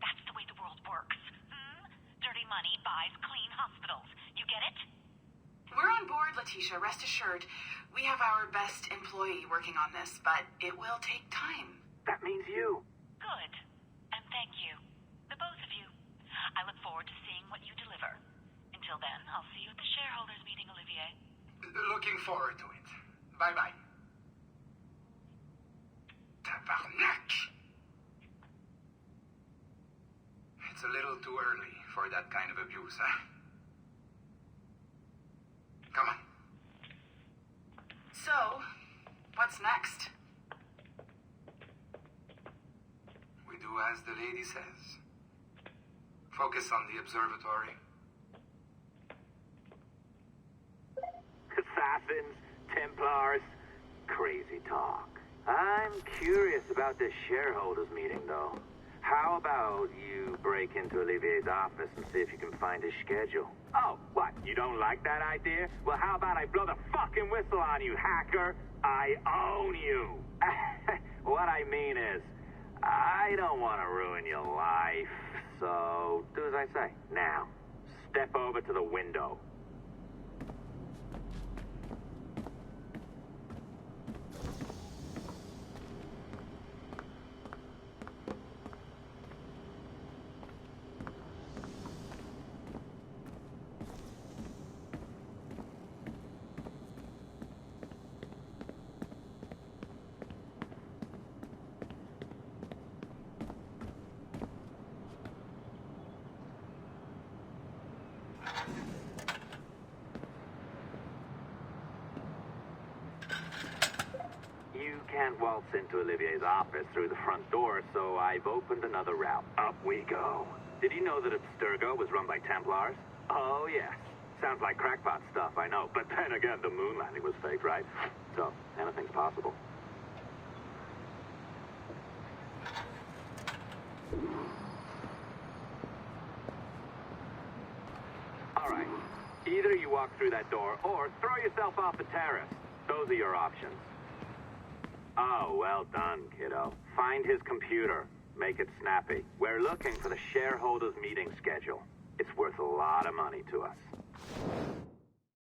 That's the way the world works. Dirty money buys clean hospitals. You get it? We're on board, Leticia, rest assured. We have our best employee working on this, but it will take time. That means you. Good. And thank you. The both of you. I look forward to seeing what you deliver. Until then, I'll see you at the shareholders meeting, Olivier. Looking forward to it. Bye-bye. Tabarnak! It's a little too early for that kind of abuse, huh? Come on. So, what's next? We do as the lady says. Focus on the observatory. Assassins, Templars, crazy talk. I'm curious about this shareholders meeting, though. How about you break into Olivier's office and see if you can find his schedule? Oh, what? You don't like that idea? Well, how about I blow the fucking whistle on you, hacker? I own you. What I mean is, I don't want to ruin your life. So, do as I say. Now, step over to the window. You can't waltz into Olivier's office through the front door, so I've opened another route. Up we go. Did you know that Abstergo was run by Templars? Oh, yes. Sounds like crackpot stuff, I know. But then again, the moon landing was faked, right? So, anything's possible. All right. Either you walk through that door, or throw yourself off the terrace. Those are your options. Oh, well done, kiddo. Find his computer. Make it snappy. We're looking for the shareholders meeting schedule. It's worth a lot of money to us.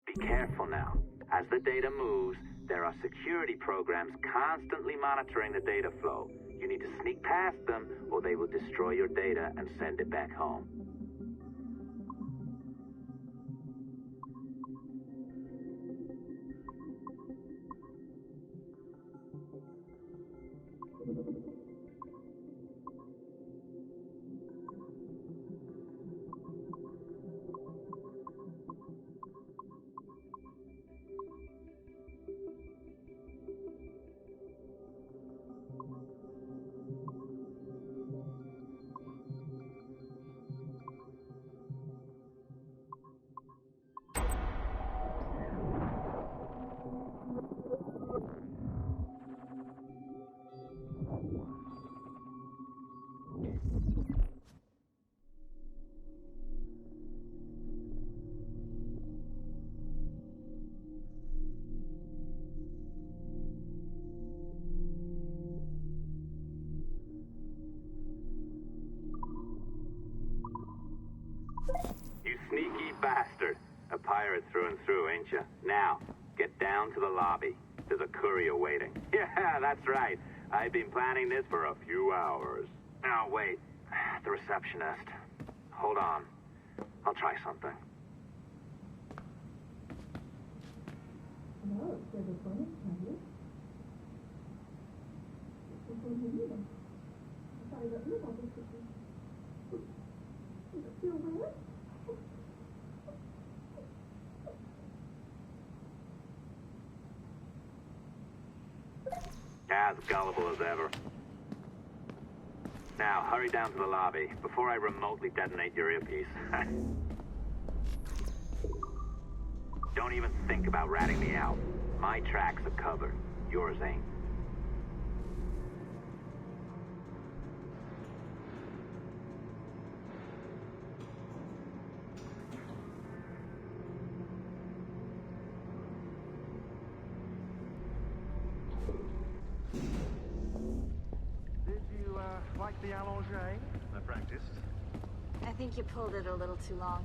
Be careful now. As the data moves, there are security programs constantly monitoring the data flow. You need to sneak past them, or they will destroy your data and send it back home. Sneaky bastard. A pirate through and through, ain't ya? Now, get down to the lobby. There's a courier waiting. Yeah, that's right. I've been planning this for a few hours. Now, wait. The receptionist. Hold on. I'll try something. As gullible as ever. Now, hurry down to the lobby before I remotely detonate your earpiece. Don't even think about ratting me out. My tracks are covered. Yours ain't. Like the allongé? I practiced. I think you pulled it a little too long.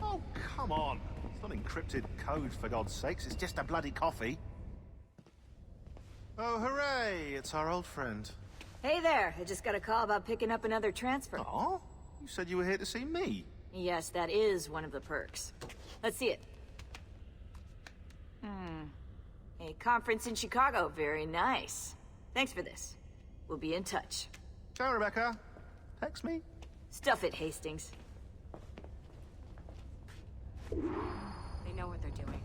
Oh, come on. It's not encrypted code, for God's sakes. It's just a bloody coffee. Oh, hooray! It's our old friend. Hey there. I just got a call about picking up another transfer. Oh? You said you were here to see me. Yes, that is one of the perks. Let's see it. A conference in Chicago. Very nice. Thanks for this. We'll be in touch. Ciao, Rebecca. Text me. Stuff it, Hastings. They know what they're doing.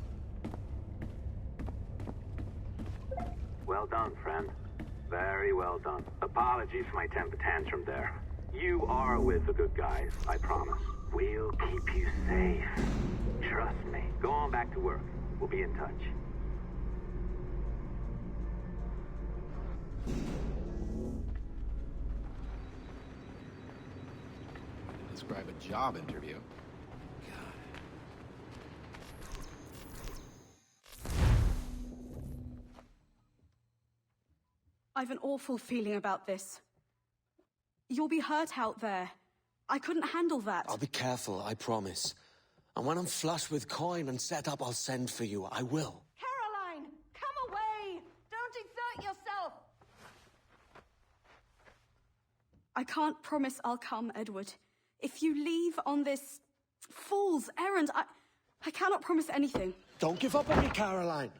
Well done, friend. Very well done. Apologies for my temper tantrum there. You are with the good guys, I promise. We'll keep you safe. Trust me. Go on back to work. We'll be in touch. Describe a job interview. I've an awful feeling about this. You'll be hurt out there. I couldn't handle that. I'll be careful, I promise. And when I'm flush with coin and set up, I'll send for you. I will. Caroline, come away! Don't exert yourself! I can't promise I'll come, Edward. If you leave on this fool's errand, I cannot promise anything. Don't give up on me, Caroline.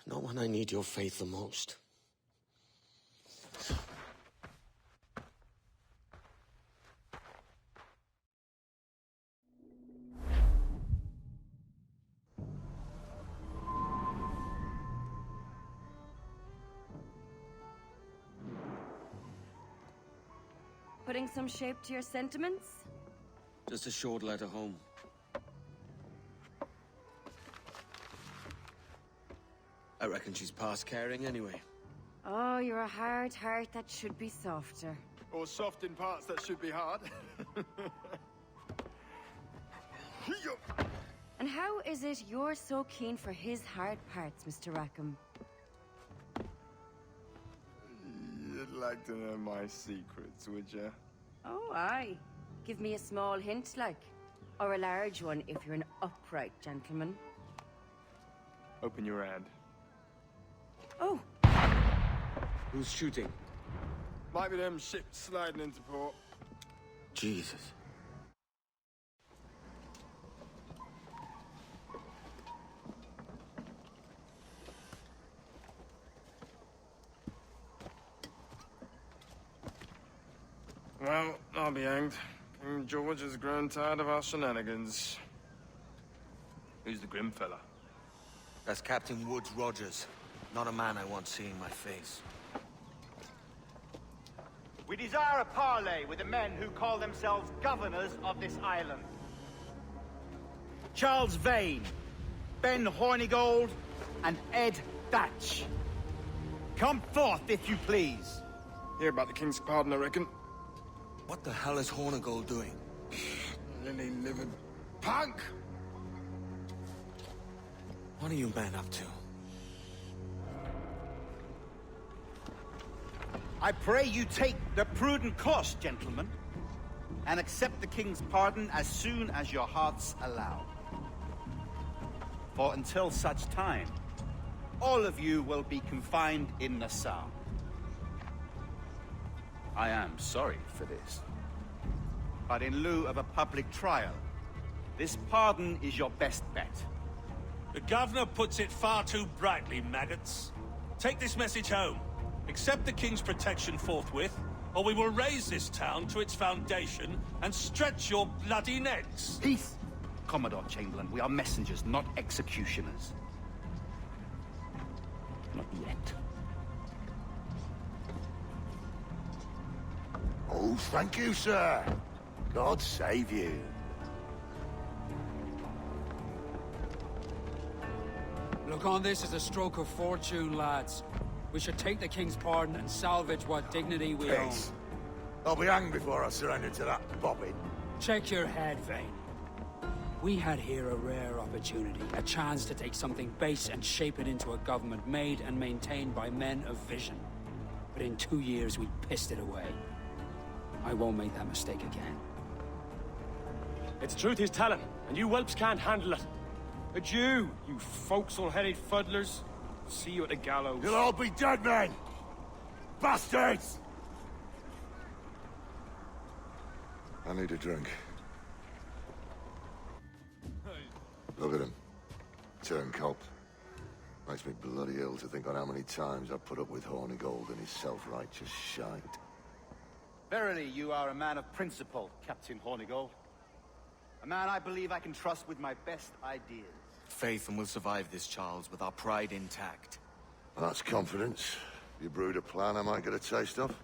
Not when I need your faith the most. Putting some shape to your sentiments? Just a short letter home. I reckon she's past caring anyway. Oh, you're a hard heart that should be softer. Or soft in parts that should be hard. And how is it you're so keen for his hard parts, Mr. Rackham? You'd like to know my secrets, would you? Oh, aye. Give me a small hint, like. Or a large one, if you're an upright gentleman. Open your hand. Oh. Who's shooting? Might be them ships sliding into port. Jesus. Well, I'll be hanged. King George has grown tired of our shenanigans. Who's the grim fella? That's Captain Woods Rogers. Not a man I want seeing my face. We desire a parley with the men who call themselves governors of this island. Charles Vane, Ben Hornigold, and Ed Thatch. Come forth, if you please. Hear about the King's pardon, I reckon. What the hell is Hornigold doing? Lily-livered punk! What are you men up to? I pray you take the prudent course, gentlemen. and accept the king's pardon as soon as your hearts allow. For until such time, all of you will be confined in Nassau. I am sorry for this. But in lieu of a public trial, this pardon is your best bet. The governor puts it far too brightly, maggots. Take this message home. Accept the king's protection forthwith, or we will raise this town to its foundation and stretch your bloody necks. Peace! Commodore Chamberlain, we are messengers, not executioners. Not yet. Oh, thank you, sir. God save you. Look on this as a stroke of fortune, lads. We should take the king's pardon and salvage what dignity we own. Peace. I'll be hanged before I surrender to that bobbin. Check your head, Vane. We had here a rare opportunity, a chance to take something base and shape it into a government made and maintained by men of vision. But in 2 years, we pissed it away. I won't make that mistake again. It's truth he's telling, and you whelps can't handle it. Adieu, you forecastle-headed fuddlers. See you at the gallows. You'll all be dead men! Bastards! I need a drink. Look at him. Turncoat. Makes me bloody ill to think on how many times I've put up with Hornigold and his self-righteous shite. Verily, you are a man of principle, Captain Hornigold. A man I believe I can trust with my best ideas. Faith, and we'll survive this, Charles, with our pride intact. That's confidence. You brewed a plan I might get a taste of?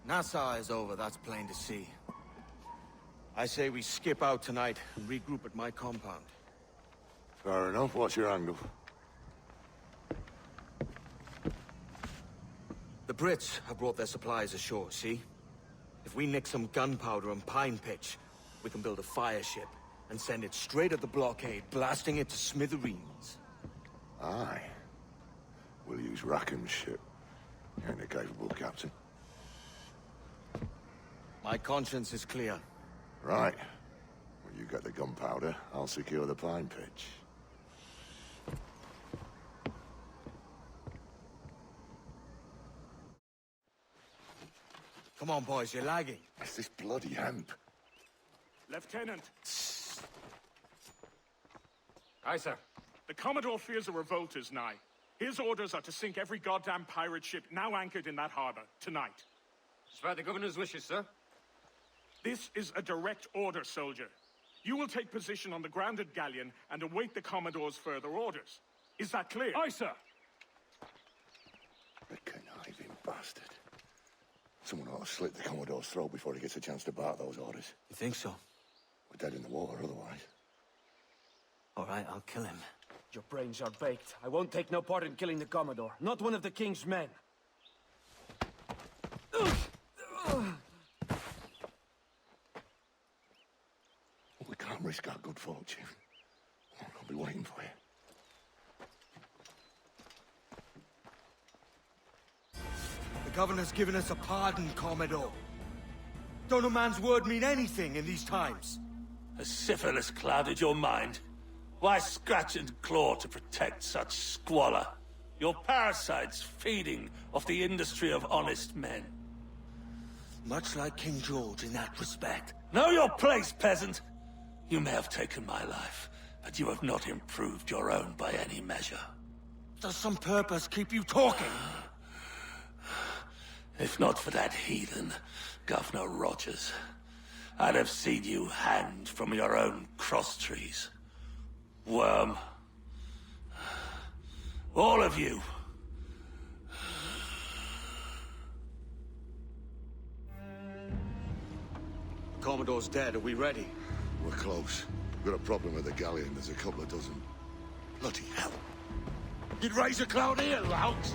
Nassau is over, that's plain to see. I say we skip out tonight and regroup at my compound. Fair enough. What's your angle? The Brits have brought their supplies ashore, see? If we nick some gunpowder and pine pitch, we can build a fire ship and send it straight at the blockade, blasting it to smithereens. Aye. We'll use Rackham's ship. He ain't a capable captain. My conscience is clear. Right. Well, you get the gunpowder, I'll secure the pine pitch. Come on, boys, you're lagging. It's this bloody hemp. Lieutenant. Aye, sir. The Commodore fears a revolt is nigh. His orders are to sink every goddamn pirate ship now anchored in that harbor, tonight. It's by the governor's wishes, sir. This is a direct order, soldier. You will take position on the grounded galleon and await the Commodore's further orders. Is that clear? Aye, sir. The conniving bastard. Someone ought to slit the Commodore's throat before he gets a chance to bark those orders. You think so? We're dead in the water otherwise. All right, I'll kill him. Your brains are baked. I won't take no part in killing the Commodore. Not one of the King's men. We can't risk our good fortune. I'll be waiting for you. The governor's given us a pardon, Commodore. Don't a man's word mean anything in these times? Has syphilis clouded your mind? Why scratch and claw to protect such squalor? Your parasites feeding off the industry of honest men. Much like King George in that respect. Know your place, peasant! You may have taken my life, but you have not improved your own by any measure. Does some purpose keep you talking? If not for that heathen, Governor Rogers, I'd have seen you hanged from your own cross-trees. Worm. All of you. Commodore's dead. Are we ready? We're close. We've got a problem with the galleon. There's a couple of dozen. Bloody hell. You'd raise a cloud here, louts!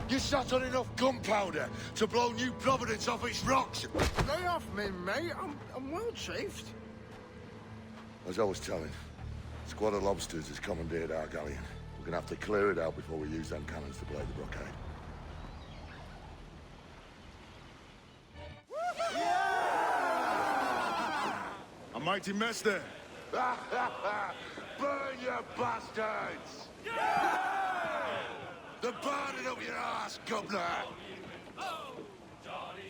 You sat on enough gunpowder to blow New Providence off its rocks! Lay off me, mate. I'm well chafed. As I was telling, a squad of lobsters has commandeered our galleon. We're gonna have to clear it out before we use them cannons to blow the blockade. mighty mess there. Burn, you bastards! They're burning up your ass, governor!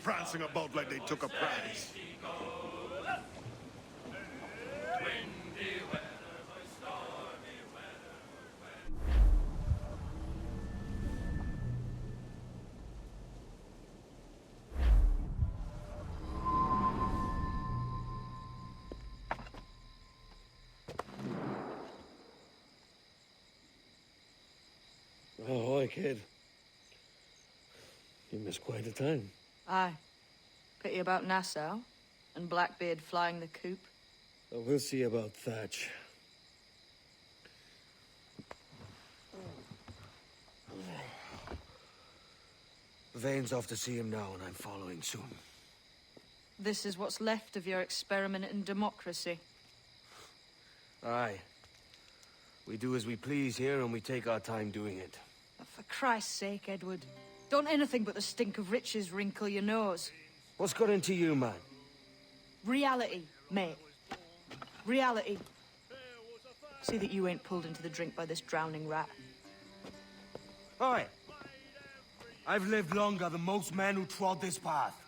Prancing about like they took a prize. Ahoy, kid. You missed quite a time. Aye. Pity about Nassau, and Blackbeard flying the coop. Oh, we'll see about Thatch. Vane's off to see him now, and I'm following soon. This is what's left of your experiment in democracy. Aye. We do as we please here, and we take our time doing it. For Christ's sake, Edward. Don't anything but the stink of riches wrinkle your nose. What's got into you, man? Reality, mate. Reality. See that you ain't pulled into the drink by this drowning rat. Oi! I've lived longer than most men who trod this path.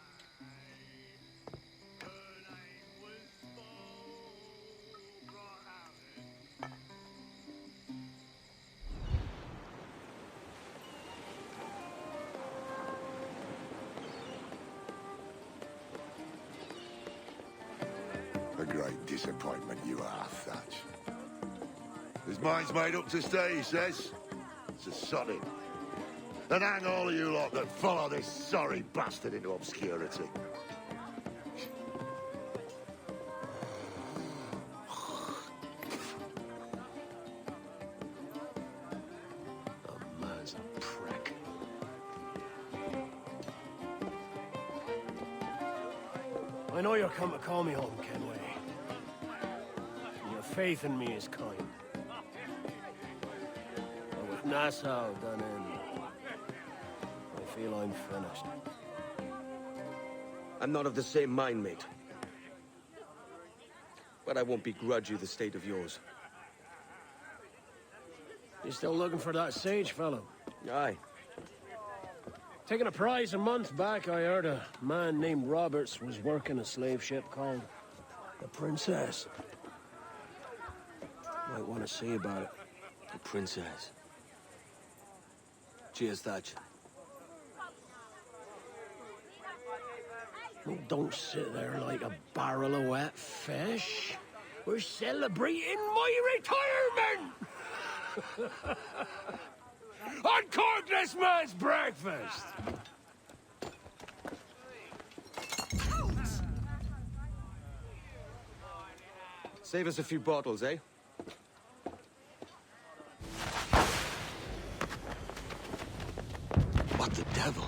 A great disappointment you are, Thatch. His mind's made up to stay, he says. It's a solid. And hang all of you lot that follow this sorry bastard into obscurity. The man's a prick. I know you're come to call me home, Kenway. Your faith in me is kind. But with Nassau done in, I feel I'm finished. I'm not of the same mind, mate. But I won't begrudge you the state of yours. You still looking for that sage fellow? Aye. Taking a prize a month back, I heard a man named Roberts was working a slave ship called the Princess. Might want to see about it. The Princess. Cheers, Thatch. Oh, don't sit there like a barrel of wet fish. We're celebrating my retirement! Uncork this man's breakfast! Save us a few bottles, eh? What the devil?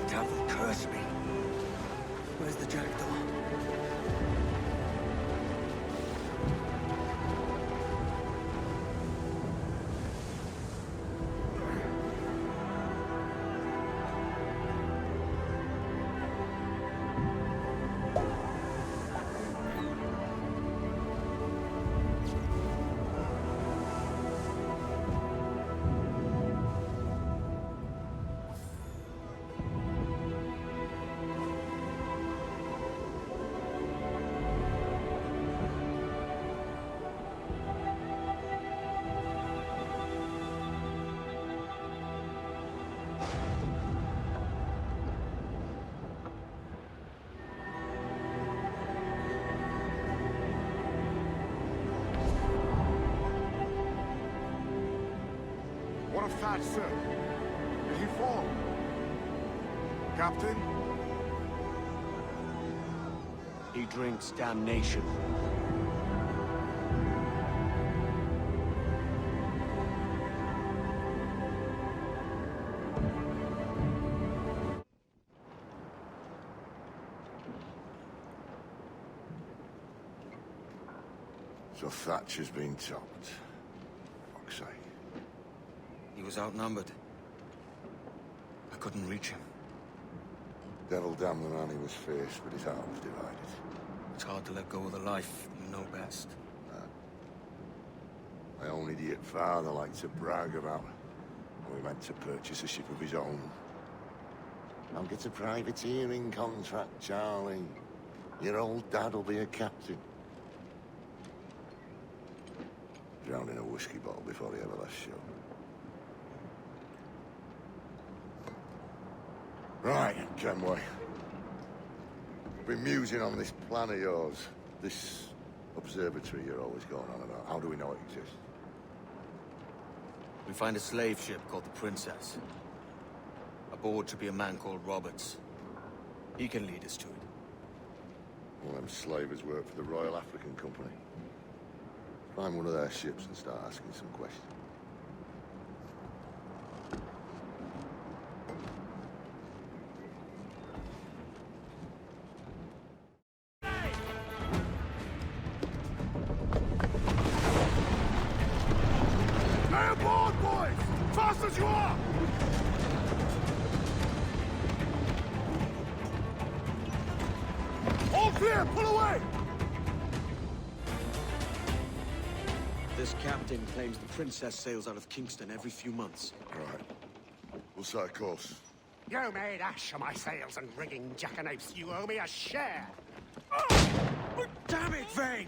Devil curse me. Where's the jackdaw? General Thatch, sir. Did he fall? Captain? He drinks damnation. So Thatch has been topped. Fuck's sake. He was outnumbered. I couldn't reach him. Devil damn the man he was faced, but his heart was divided. It's hard to let go of the life you know best. My own idiot father liked to brag about when we went to purchase a ship of his own. I'll get a privateering contract, Charlie. Your old dad'll be a captain. Drowned in a whiskey bottle before he ever left shore. Right, Kenway. Been musing on this plan of yours. This observatory you're always going on about. How do we know it exists? We find a slave ship called the Princess. Aboard should be a man called Roberts. He can lead us to it. All them slavers work for the Royal African Company. Find one of their ships and start asking some questions. Stay aboard, boys! Fast as you are! All clear! Pull away! This captain claims the Princess sails out of Kingston every few months. Right. We'll set a course. You made ash of my sails and rigging, jackanapes. You owe me a share. Damn it, Vane!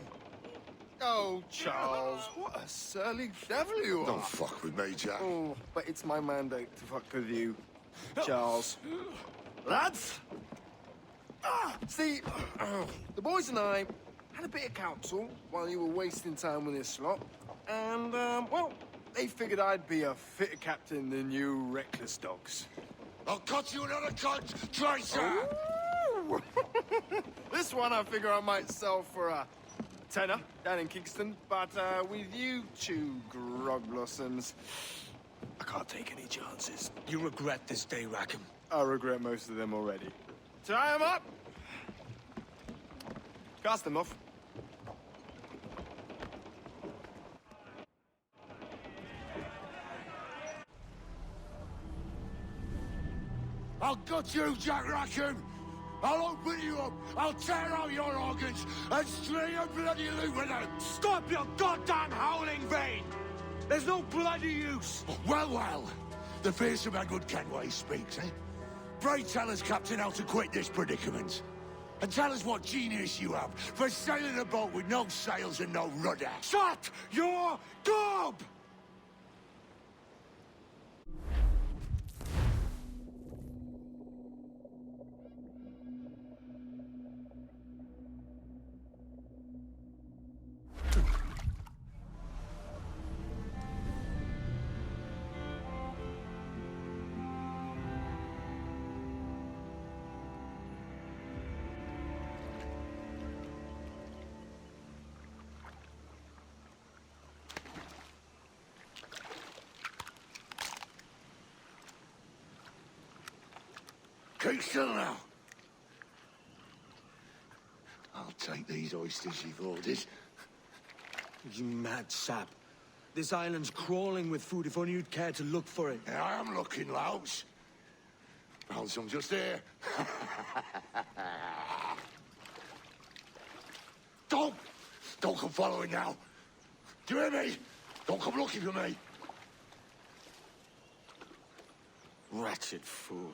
Oh, Charles, what a surly devil you are. Don't fuck with me, Jack. Oh, but it's my mandate to fuck with you, Charles. Lads! See, the boys and I had a bit of counsel while you were wasting time with this lot. And, well, they figured I'd be a fitter captain than you reckless dogs. I'll cut you another cunt, Tracer! This one I figure I might sell for a tenner down in Kingston, but with you two grog blossoms, I can't take any chances. You regret this day, Rackham. I regret most of them already. Tie them up! Cast them off. I'll gut you, Jack Rackham! I'll open you up, I'll tear out your organs, and string a bloody loop with them! Stop your goddamn howling, Vane! There's no bloody use! Well, well, the fearsome Edward Kenway speaks, eh? Pray tell us, Captain, how to quit this predicament. And tell us what genius you have for sailing a boat with no sails and no rudder. Shut your gob! Keep still now. I'll take these oysters you've ordered. You mad sap. This island's crawling with food if only you'd care to look for it. Yeah, I am looking, Louts. Found some just here. Don't come following now. Do you hear me? Don't come looking for me. Wretched fool.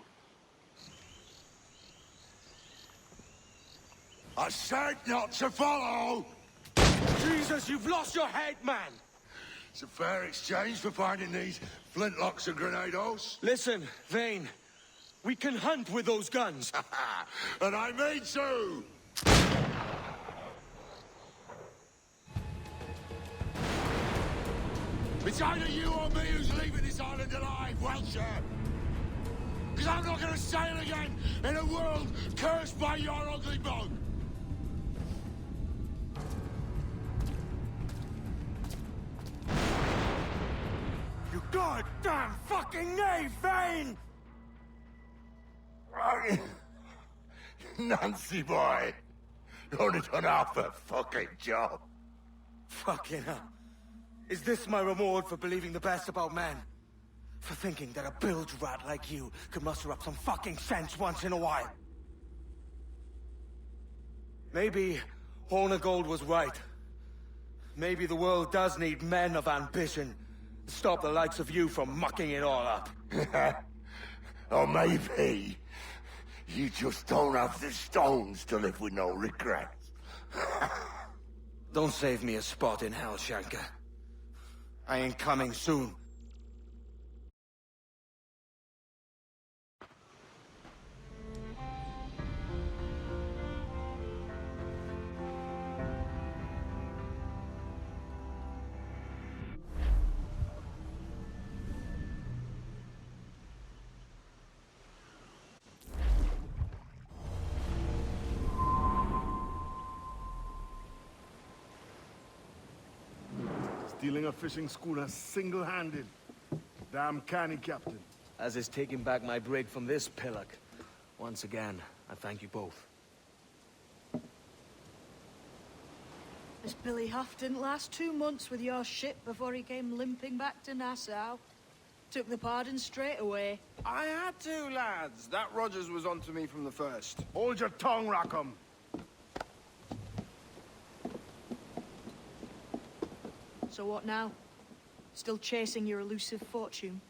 I said not to follow! Jesus, you've lost your head, man! It's a fair exchange for finding these flintlocks and grenados. Listen, Vane. We can hunt with those guns. And I mean to! It's either you or me who's leaving this island alive, Welcher! Because I'm not gonna sail again in a world cursed by your ugly bug! You goddamn fucking knave, Vane! Nancy boy! You only done half the fucking job. Fucking hell. Is this my reward for believing the best about men? For thinking that a bilge rat like you could muster up some fucking sense once in a while? Maybe Ratonhnhaké was right. Maybe the world does need men of ambition to stop the likes of you from mucking it all up. Or maybe you just don't have the stones to live with no regrets. Don't save me a spot in hell, Shanka. I ain't coming soon. Stealing a fishing schooner single-handed. Damn canny, Captain. As is taking back my brig from this pillock. Once again, I thank you both. This Billy Huff didn't last 2 months with your ship before he came limping back to Nassau. Took the pardon straight away. I had to, lads. That Rogers was onto me from the first. Hold your tongue, Rackham. So what now? Still chasing your elusive fortune?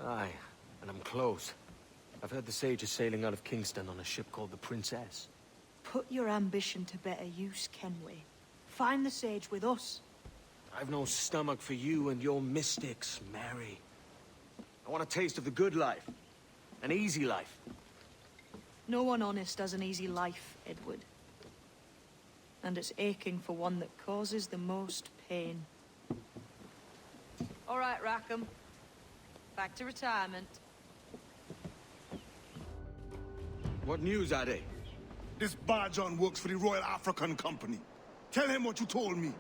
Aye, and I'm close. I've heard the Sage is sailing out of Kingston on a ship called the Princess. Put your ambition to better use, Kenway. Find the Sage with us. I've no stomach for you and your mystics, Mary. I want a taste of the good life. An easy life. No one honest has an easy life, Edward. And it's aching for one that causes the most pain. All right, Rackham. Back to retirement. What news, Ade? This Barjon works for the Royal African Company. Tell him what you told me.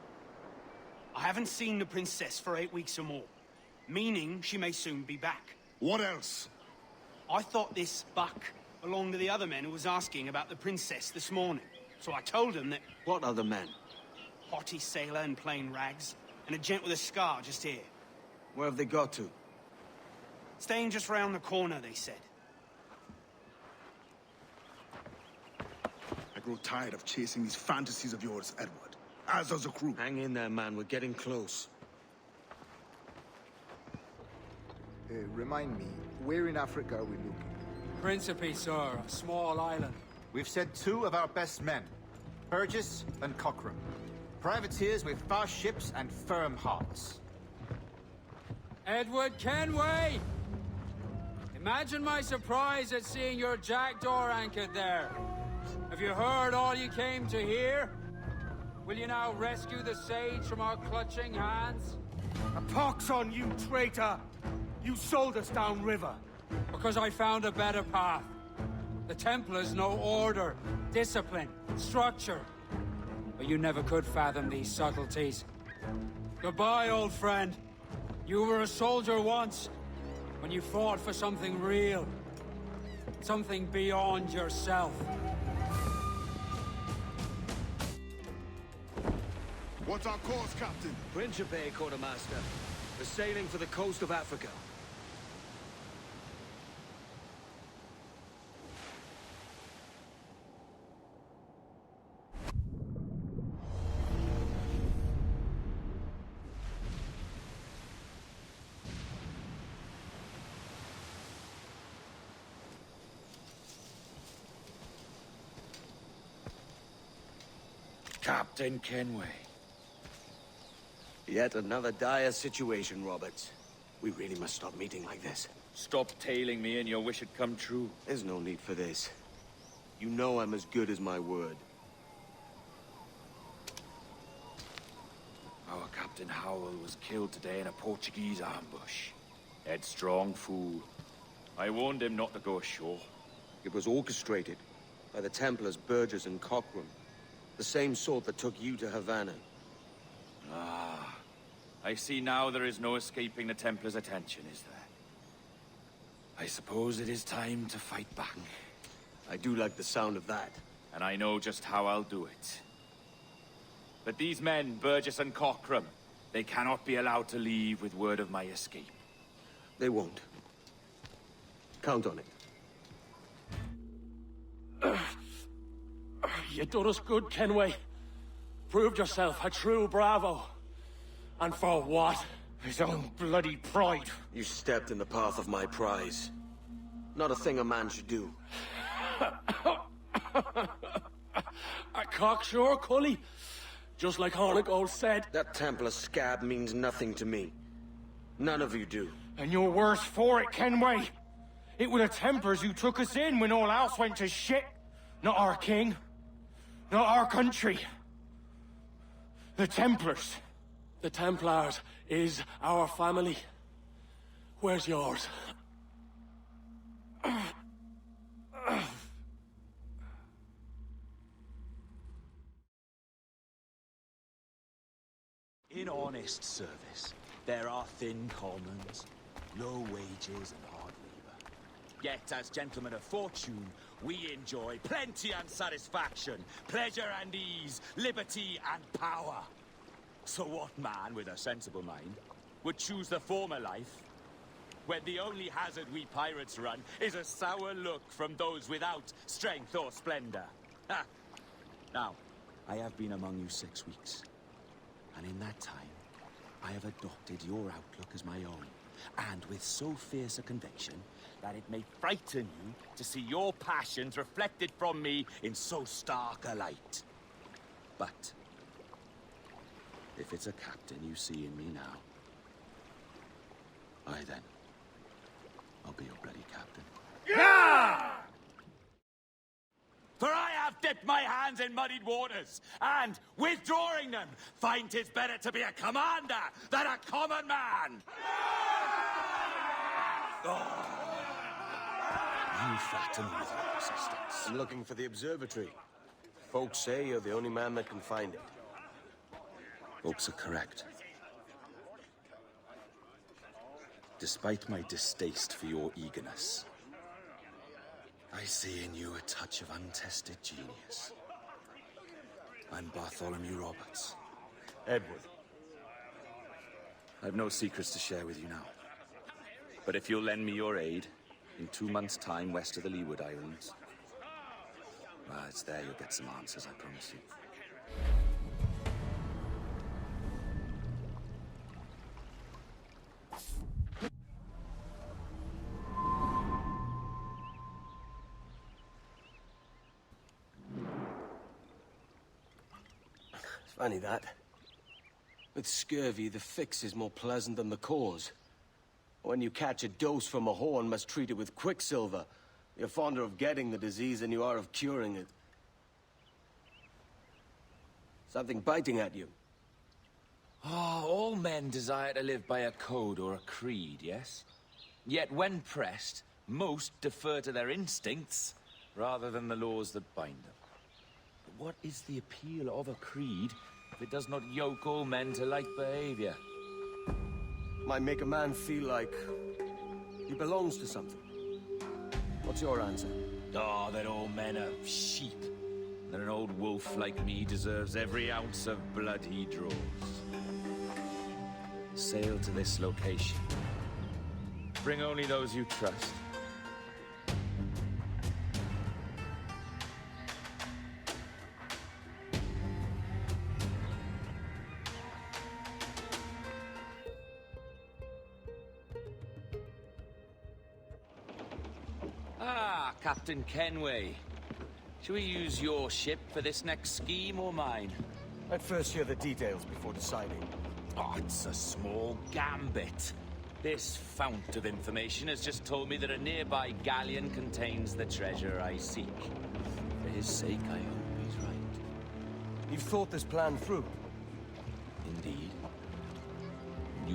I haven't seen the princess for 8 weeks or more, meaning she may soon be back. What else? I thought this buck belonged to the other men who was asking about the princess this morning. So I told him that... What other men? Haughty sailor in plain rags, and a gent with a scar just here. Where have they got to? Staying just round the corner, they said. I grow tired of chasing these fantasies of yours, Edward. As does the crew. Hang in there, man. We're getting close. Remind me, where in Africa are we looking? Principe, sir. A small island. We've sent 2 of our best men, Burgess and Cochrane. Privateers with fast ships and firm hearts. Edward Kenway! Imagine my surprise at seeing your jackdaw anchored there. Have you heard all you came to hear? Will you now rescue the Sage from our clutching hands? A pox on you, traitor! You sold us downriver. Because I found a better path. The Templars know order, discipline, structure. But you never could fathom these subtleties. Goodbye, old friend. You were a soldier once, when you fought for something real. Something beyond yourself. What's our course, Captain? Principe, Quartermaster. We're sailing for the coast of Africa. Captain Kenway. Yet another dire situation, Roberts. We really must stop meeting like this. Stop tailing me and your wish had come true. There's no need for this. You know I'm as good as my word. Our Captain Howell was killed today in a Portuguese ambush. Headstrong fool. I warned him not to go ashore. It was orchestrated by the Templars Burgess and Cockrum. The same sort that took you to Havana. Ah. I see now there is no escaping the Templars' attention, is there? I suppose it is time to fight back. I do like the sound of that. And I know just how I'll do it. But these men, Burgess and Cockrum, they cannot be allowed to leave with word of my escape. They won't. Count on it. You done us good, Kenway. Proved yourself a true bravo. And for what? His own bloody pride. You stepped in the path of my prize. Not a thing a man should do. A cocksure, Cully. Just like Hornigold said. That Templar scab means nothing to me. None of you do. And you're worse for it, Kenway. It were the Templars who took us in when all else went to shit. Not our king. Not our country. The Templars. The Templars is our family. Where's yours? In honest service, there are thin commons, low wages and hard labor. Yet, as gentlemen of fortune, we enjoy plenty and satisfaction, pleasure and ease, liberty and power. So what man with a sensible mind would choose the former life, when the only hazard we pirates run is a sour look from those without strength or splendor? Ha! Now, I have been among you 6 weeks. And in that time, I have adopted your outlook as my own, and with so fierce a conviction that it may frighten you to see your passions reflected from me in so stark a light. But if it's a captain you see in me now, I'll be your bloody captain. Yeah! For I have dipped my hands in muddied waters, and, withdrawing them, find 'tis better to be a commander than a common man! Oh. You flatter me with your persistence. I'm looking for the observatory. Folks say you're the only man that can find it. Folks are correct. Despite my distaste for your eagerness, I see in you a touch of untested genius. I'm Bartholomew Roberts. Edward. I've no secrets to share with you now. But if you'll lend me your aid, in 2 months' time west of the Leeward Islands, well, it's there you'll get some answers, I promise you. Funny that. With scurvy, the fix is more pleasant than the cause. When you catch a dose from a horn, must treat it with quicksilver. You're fonder of getting the disease than you are of curing it. Something biting at you. Ah, all men desire to live by a code or a creed, yes? Yet when pressed, most defer to their instincts rather than the laws that bind them. But what is the appeal of a creed if it does not yoke all men to like behavior? Might make a man feel like he belongs to something. What's your answer? Oh, that all men are sheep. That an old wolf like me deserves every ounce of blood he draws. Sail to this location. Bring only those you trust. Ah, Captain Kenway. Shall we use your ship for this next scheme or mine? I'd first hear the details before deciding. Oh, it's a small gambit. This fount of information has just told me that a nearby galleon contains the treasure I seek. For his sake, I hope he's right. You've thought this plan through? Indeed.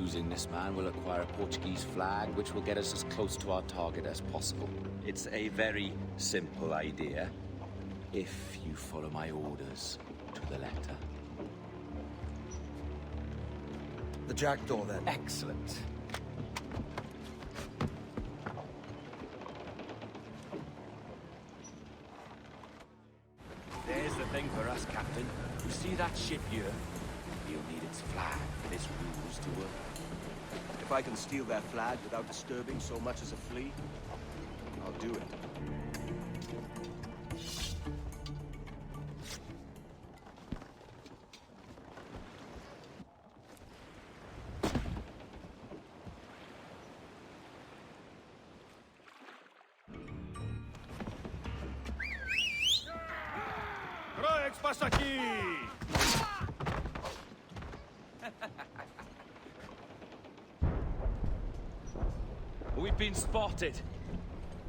using this man, we'll acquire a Portuguese flag, which will get us as close to our target as possible. It's a very simple idea, if you follow my orders to the letter. The jackdaw, then. Excellent. There's the thing for us, Captain. You see that ship here? We'll need its flag for this ruse to work. If I can steal their flag without disturbing so much as a flea, I'll do it. Passa aqui! We've been spotted.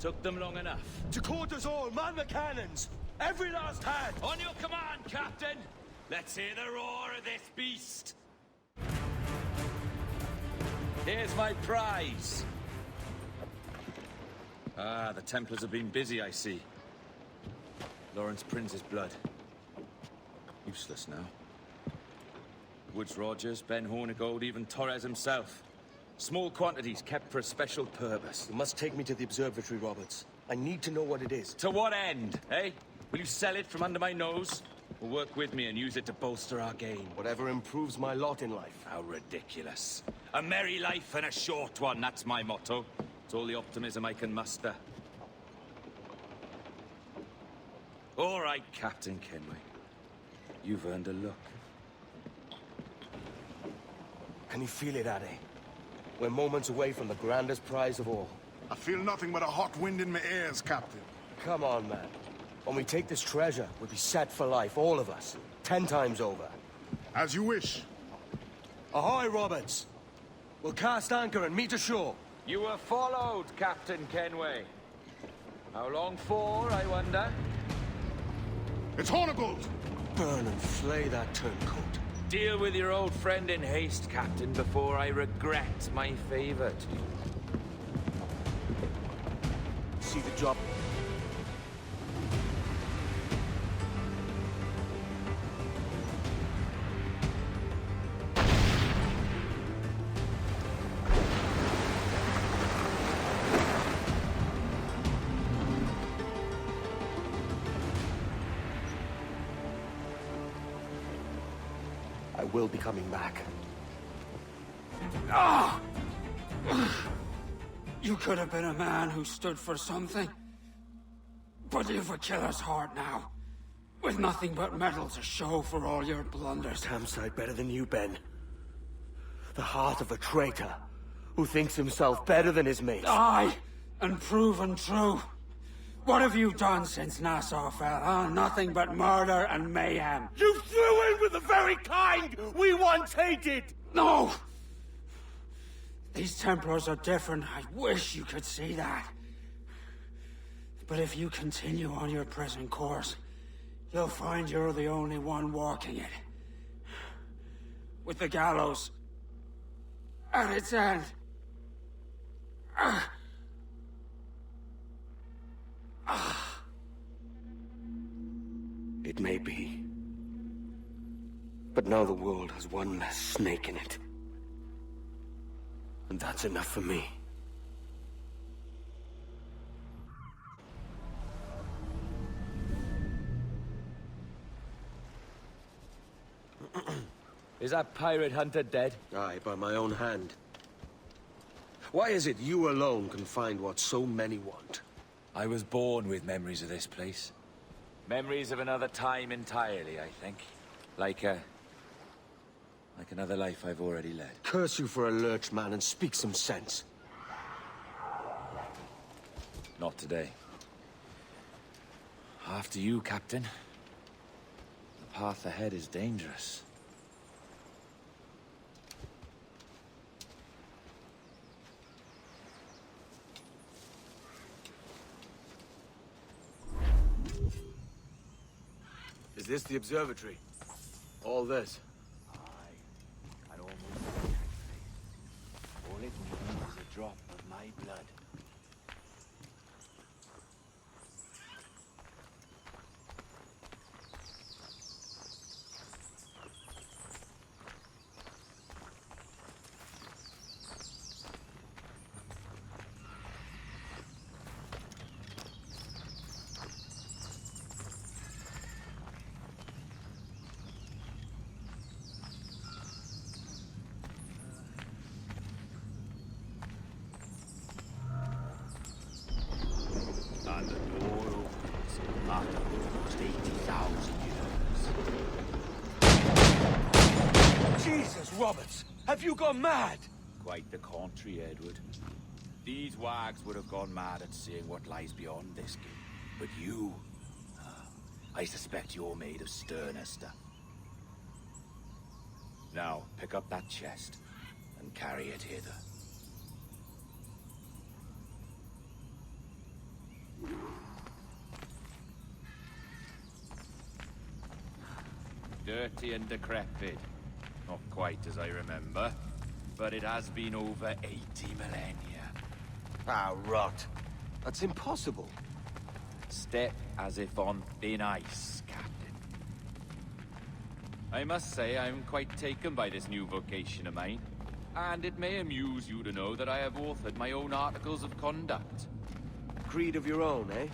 Took them long enough. To quarters all, man the cannons! Every last hand! On your command, Captain! Let's hear the roar of this beast! Here's my prize! Ah, the Templars have been busy, I see. Lawrence Prince's blood. Useless now. Woods Rogers, Ben Hornigold, even Torres himself. Small quantities kept for a special purpose. You must take me to the observatory, Roberts. I need to know what it is. To what end, eh? Will you sell it from under my nose? Or work with me and use it to bolster our game? Whatever improves my lot in life. How ridiculous. A merry life and a short one, that's my motto. It's all the optimism I can muster. All right, Captain Kenway. You've earned a look. Can you feel it, Addy? We're moments away from the grandest prize of all. I feel nothing but a hot wind in my ears, Captain. Come on, man. When we take this treasure, we'll be set for life, all of us. 10 times over. As you wish. Ahoy, Roberts! We'll cast anchor and meet ashore. You were followed, Captain Kenway. How long for, I wonder? It's Hornigold! Burn and flay that turncoat. Deal with your old friend in haste, Captain, before I regret my favor to you. See the job. I will be coming back. Ah! You could have been a man who stood for something. But you've a killer's heart now. With nothing but metal to show for all your blunders. Damn sight better than you, Ben. The heart of a traitor who thinks himself better than his mates. Aye, and proven true. What have you done since Nassau fell, huh? Nothing but murder and mayhem. You threw in with the very kind we once hated! No! These Templars are different. I wish you could see that. But if you continue on your present course, you'll find you're the only one walking it. With the gallows at its end. It may be. But now the world has one less snake in it. And that's enough for me. Is that pirate hunter dead? Aye, by my own hand. Why is it you alone can find what so many want? I was born with memories of this place. Memories of another time entirely, I think. Like another life I've already led. Curse you for a lurch, man, and speak some sense. Not today. After you, Captain. The path ahead is dangerous. Is this the observatory? All this? All it needs is a drop of my blood. And the door opens after almost 80,000 years. Jesus, Roberts! Have you gone mad? Quite the contrary, Edward. These wags would have gone mad at seeing what lies beyond this gate. But you... I suspect you're made of sterner stuff. Now, pick up that chest and carry it hither. Dirty and decrepit. Not quite as I remember, but it has been over 80 millennia. Ah, rot. That's impossible. Step as if on thin ice, Captain. I must say I'm quite taken by this new vocation of mine, and it may amuse you to know that I have authored my own articles of conduct. Creed of your own, eh?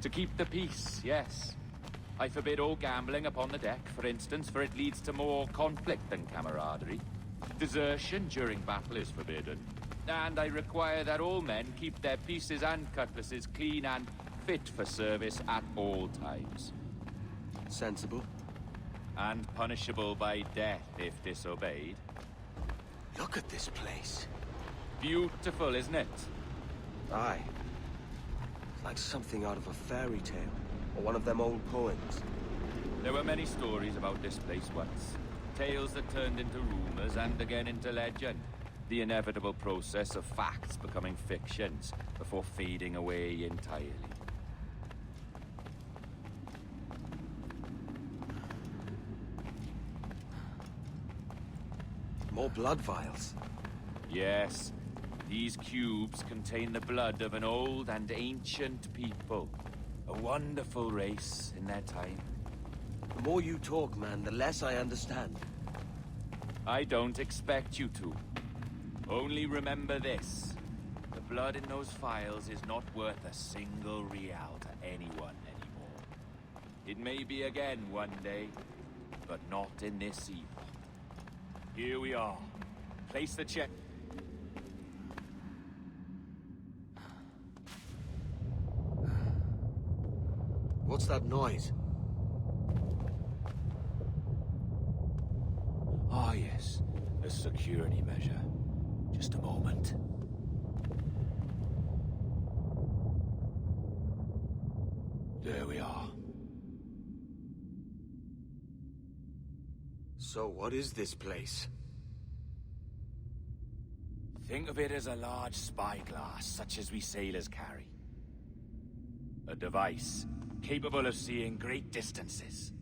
To keep the peace, yes. I forbid all gambling upon the deck, for instance, for it leads to more conflict than camaraderie. Desertion during battle is forbidden. And I require that all men keep their pieces and cutlasses clean and fit for service at all times. Sensible. And punishable by death if disobeyed. Look at this place. Beautiful, isn't it? Aye. Like something out of a fairy tale. Or one of them old poems. There were many stories about this place once. Tales that turned into rumors and again into legend. The inevitable process of facts becoming fictions before fading away entirely. More blood vials. Yes. These cubes contain the blood of an old and ancient people. A wonderful race in their time. The more you talk, man, the less I understand. I don't expect you to. Only remember this. The blood in those files is not worth a single real to anyone anymore. It may be again one day, but not in this epoch. Here we are. Place the check. What's that noise? Ah, yes. A security measure. Just a moment. There we are. So what is this place? Think of it as a large spyglass, such as we sailors carry. A device capable of seeing great distances.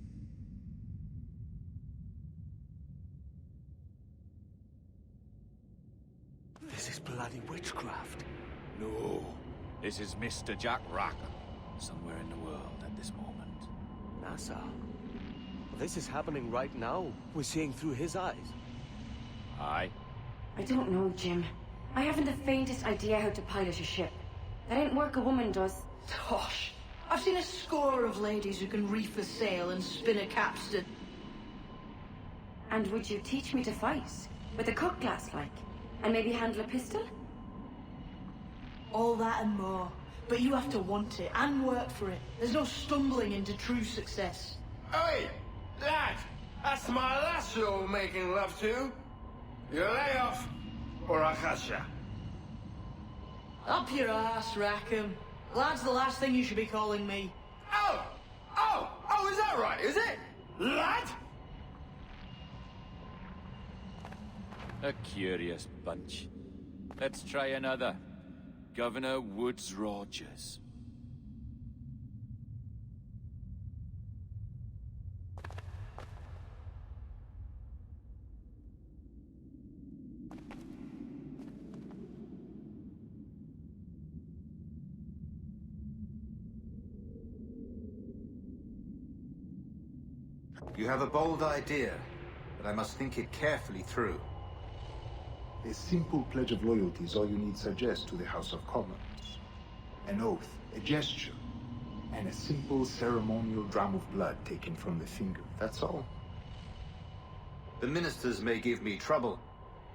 This is bloody witchcraft. No, this is Mr. Jack Rackham, somewhere in the world at this moment. NASA. This is happening right now. We're seeing through his eyes. Aye. I don't know, Jim. I haven't the faintest idea how to pilot a ship. That ain't work a woman does. Tosh. I've seen a score of ladies who can reef a sail and spin a capstan. And would you teach me to fight? With a cut glass, like? And maybe handle a pistol? All that and more. But you have to want it and work for it. There's no stumbling into true success. Hey, lad! That's my lass you're making love to. You lay off, or I'll catch ya. Up your ass, Rackham. Lad's the last thing you should be calling me. Oh, is that right, is it? Lad? A curious bunch. Let's try another. Governor Woods Rogers. You have a bold idea, but I must think it carefully through. A simple pledge of loyalty is all you need suggest to the House of Commons. An oath, a gesture, and a simple ceremonial dram of blood taken from the finger. That's all. The ministers may give me trouble,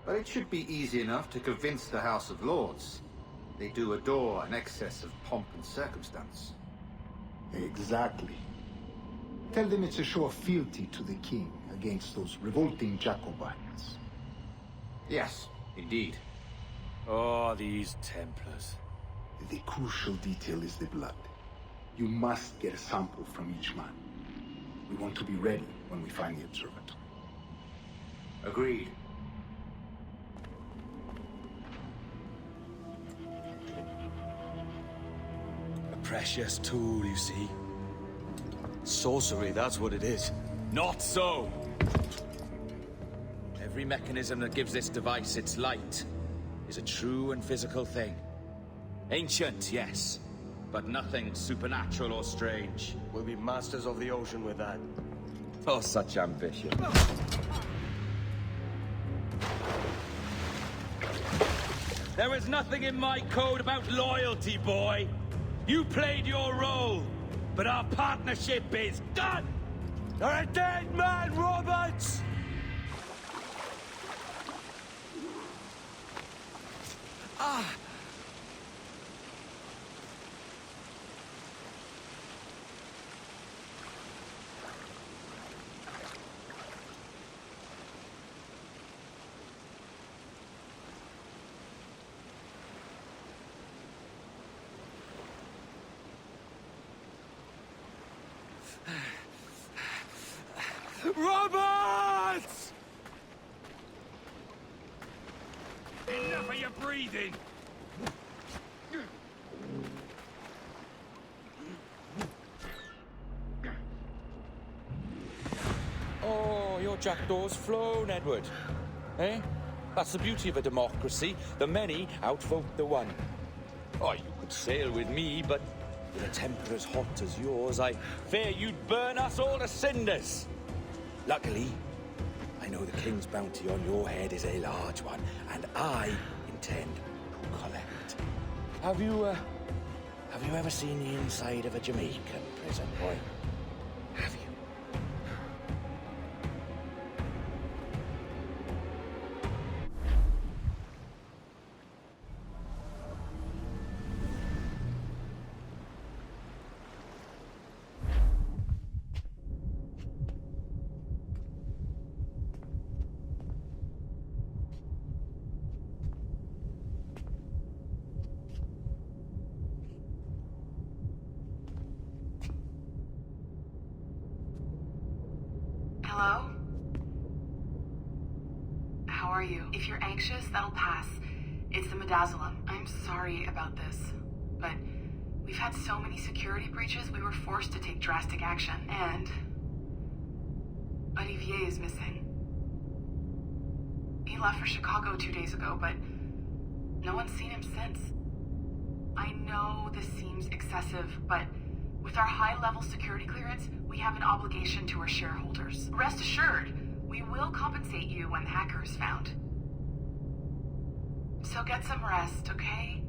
but it should be easy enough to convince the House of Lords. They do adore an excess of pomp and circumstance. Exactly. Tell them it's a show of fealty to the king against those revolting Jacobites. Yes, indeed. Oh, these Templars. The crucial detail is the blood. You must get a sample from each man. We want to be ready when we find the observatory. Agreed. A precious tool, you see. Sorcery, that's what it is. Not so! Every mechanism that gives this device its light is a true and physical thing. Ancient, yes, but nothing supernatural or strange. We'll be masters of the ocean with that. Oh, such ambition. There is nothing in my code about loyalty, boy. You played your role, but our partnership is done! You're a dead man, Roberts! Ah! Roberts! Enough of your breathing! Oh, your jackdaw's flown, Edward. Eh? That's the beauty of a democracy. The many outvote the one. Oh, you could sail with me, but with a temper as hot as yours, I fear you'd burn us all to cinders. Luckily, I know the king's bounty on your head is a large one, and I intend to collect. Have you ever seen the inside of a Jamaican prison, boy? Have you? Hello? How are you? If you're anxious, that'll pass. It's the Midazolam. I'm sorry about this, but we've had so many security breaches, we were forced to take drastic action, and Olivier is missing. He left for Chicago 2 days ago, but no one's seen him since. I know this seems excessive, but with our high-level security clearance, we have an obligation to our shareholders. Rest assured, we will compensate you when the hacker is found. So get some rest, okay?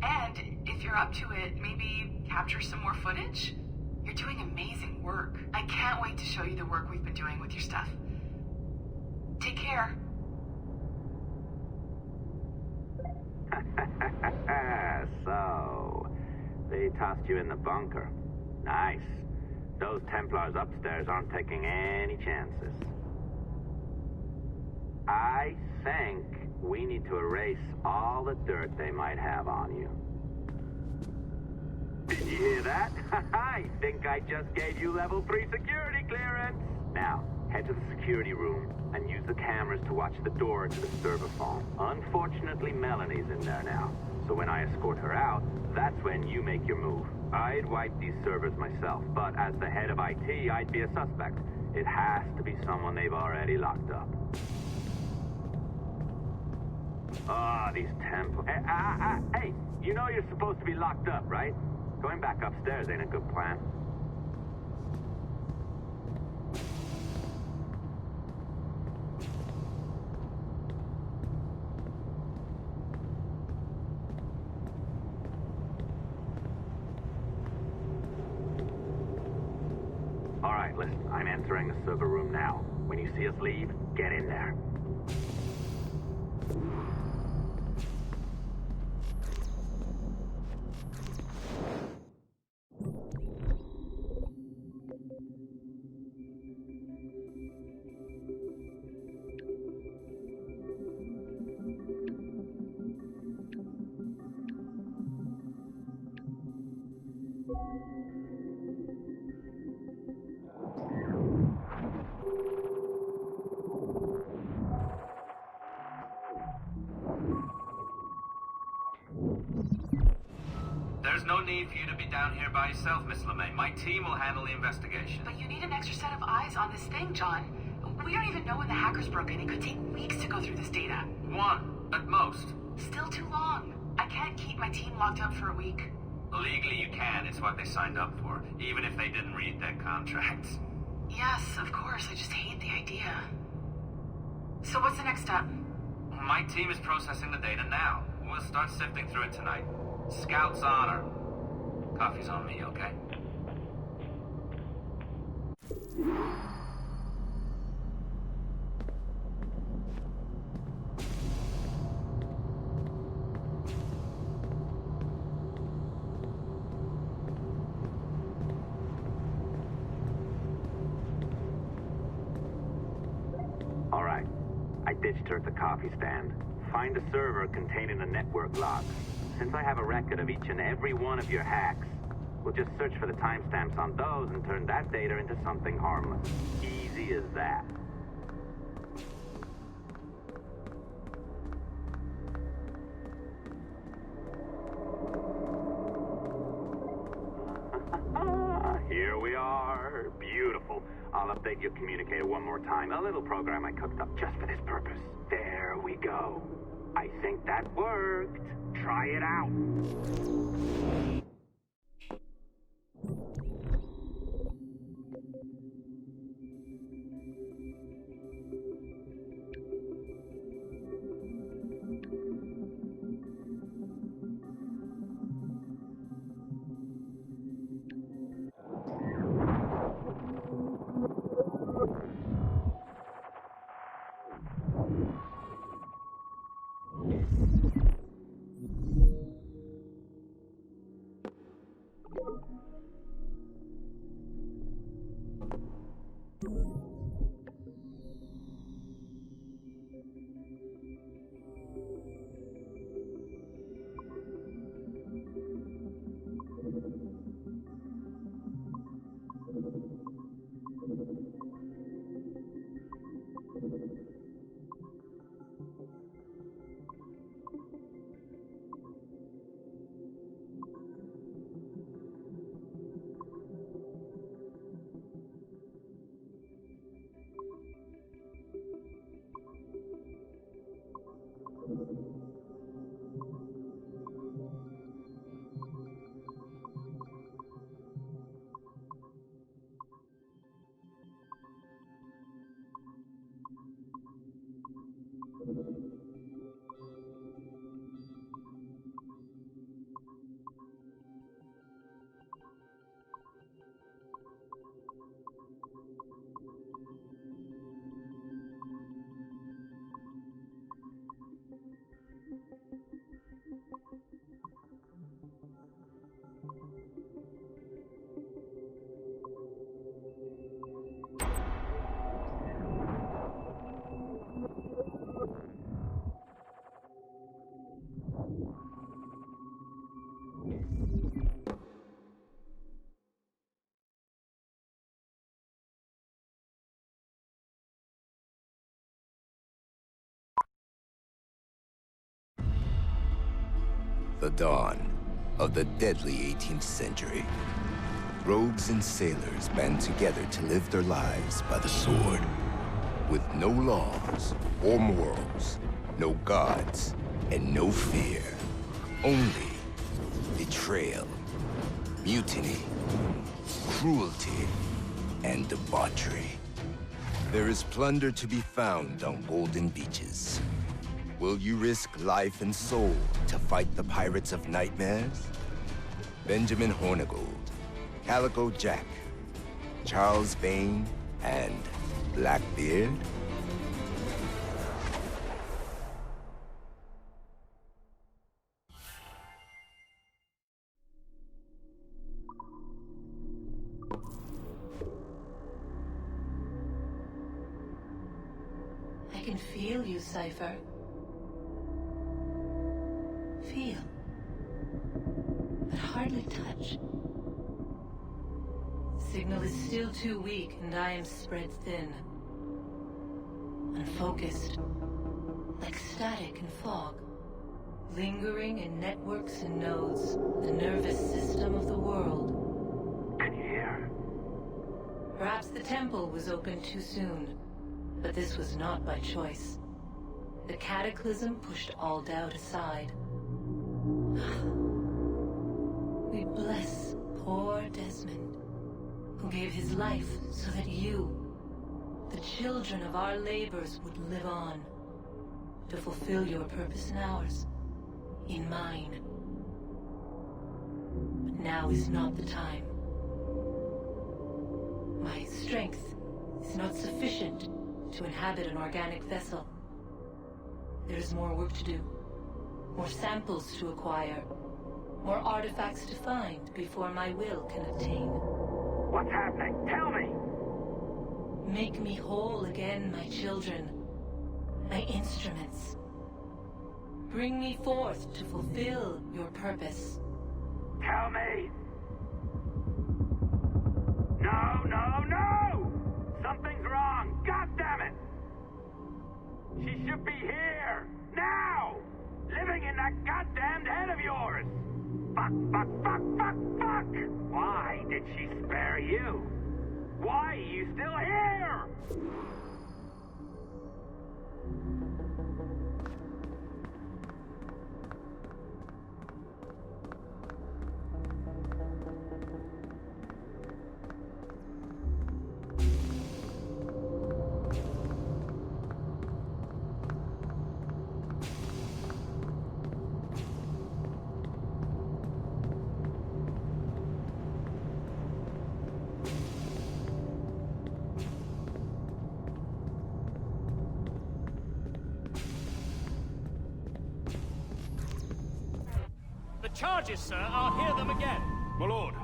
And if you're up to it, maybe capture some more footage? You're doing amazing work. I can't wait to show you the work we've been doing with your stuff. Take care. So, they tossed you in the bunker. Nice. Those Templars upstairs aren't taking any chances. I think we need to erase all the dirt they might have on you. Did you hear that? I think I just gave you level 3 security clearance. Now, head to the security room and use the cameras to watch the door to the server phone. Unfortunately, Melanie's in there now. So when I escort her out, that's when you make your move. I'd wipe these servers myself, but as the head of IT, I'd be a suspect. It has to be someone they've already locked up. Ah, these Templars. Hey, you know you're supposed to be locked up, right? Going back upstairs ain't a good plan. I'm entering the server room now. When you see us leave, get in there. There's no need for you to be down here by yourself, Miss LeMay. My team will handle the investigation. But you need an extra set of eyes on this thing, John. We don't even know when the hackers broke in. It could take weeks to go through this data. One, at most. Still too long. I can't keep my team locked up for a week. Legally you can. It's what they signed up for, even if they didn't read their contracts. Yes, of course. I just hate the idea. So what's the next step? My team is processing the data now. We'll start sifting through it tonight. Scout's honor. Coffee's on me, okay? All right. I ditched her at the coffee stand. Find a server containing the network logs. Since I have a record of each and every one of your hacks, we'll just search for the timestamps on those and turn that data into something harmless. Easy as that. Here we are. Beautiful. I'll update your communicator one more time. A little program I cooked up just for this purpose. There we go. I think that worked. Try it out. The dawn of the deadly 18th century. Rogues and sailors band together to live their lives by the sword. With no laws or morals, no gods, and no fear. Only betrayal, mutiny, cruelty, and debauchery. There is plunder to be found on golden beaches. Will you risk life and soul to fight the pirates of nightmares? Benjamin Hornigold, Calico Jack, Charles Vane, And Blackbeard? I can feel you, Cypher. Feel. But hardly touch. Signal is still too weak, and I am spread thin. Unfocused. Like static and fog. Lingering in networks and nodes. The nervous system of the world. Can you hear? Perhaps the temple was opened too soon. But this was not by choice. The cataclysm pushed all doubt aside. We bless poor Desmond, who gave his life so that you, the children of our labors, would live on, to fulfill your purpose in ours, in mine. But now is not the time. My strength is not sufficient to inhabit an organic vessel. There is more work to do, more samples to acquire, more artifacts to find before my will can obtain. What's happening? Tell me! Make me whole again, my children, my instruments. Bring me forth to fulfill your purpose. Tell me! No, no, no! Something's wrong! God damn it! She should be here! Now! Living in that goddamned head of yours! Fuck, fuck, fuck, fuck, fuck! Why did she spare you? Why are you still here? The charges, sir, I'll hear them again. My lord,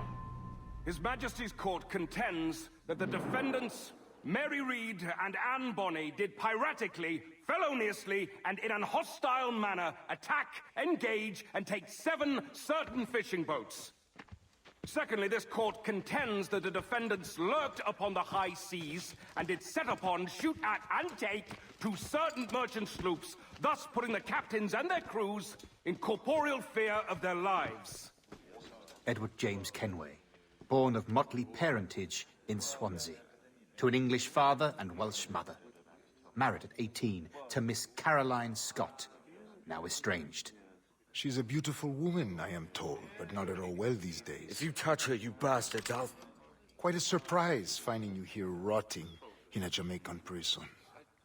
His Majesty's court contends that the defendants, Mary Reed and Anne Bonny, did piratically, feloniously, and in an hostile manner attack, engage, and take 7 certain fishing boats. Secondly, this court contends that the defendants lurked upon the high seas and did set upon, shoot at, and take 2 certain merchant sloops, thus putting the captains and their crews in corporeal fear of their lives. Edward James Kenway, born of motley parentage in Swansea, to an English father and Welsh mother. Married at 18 to Miss Caroline Scott, now estranged. She's a beautiful woman, I am told, but not at all well these days. If you touch her, you bastard, I'll... Quite a surprise finding you here rotting in a Jamaican prison.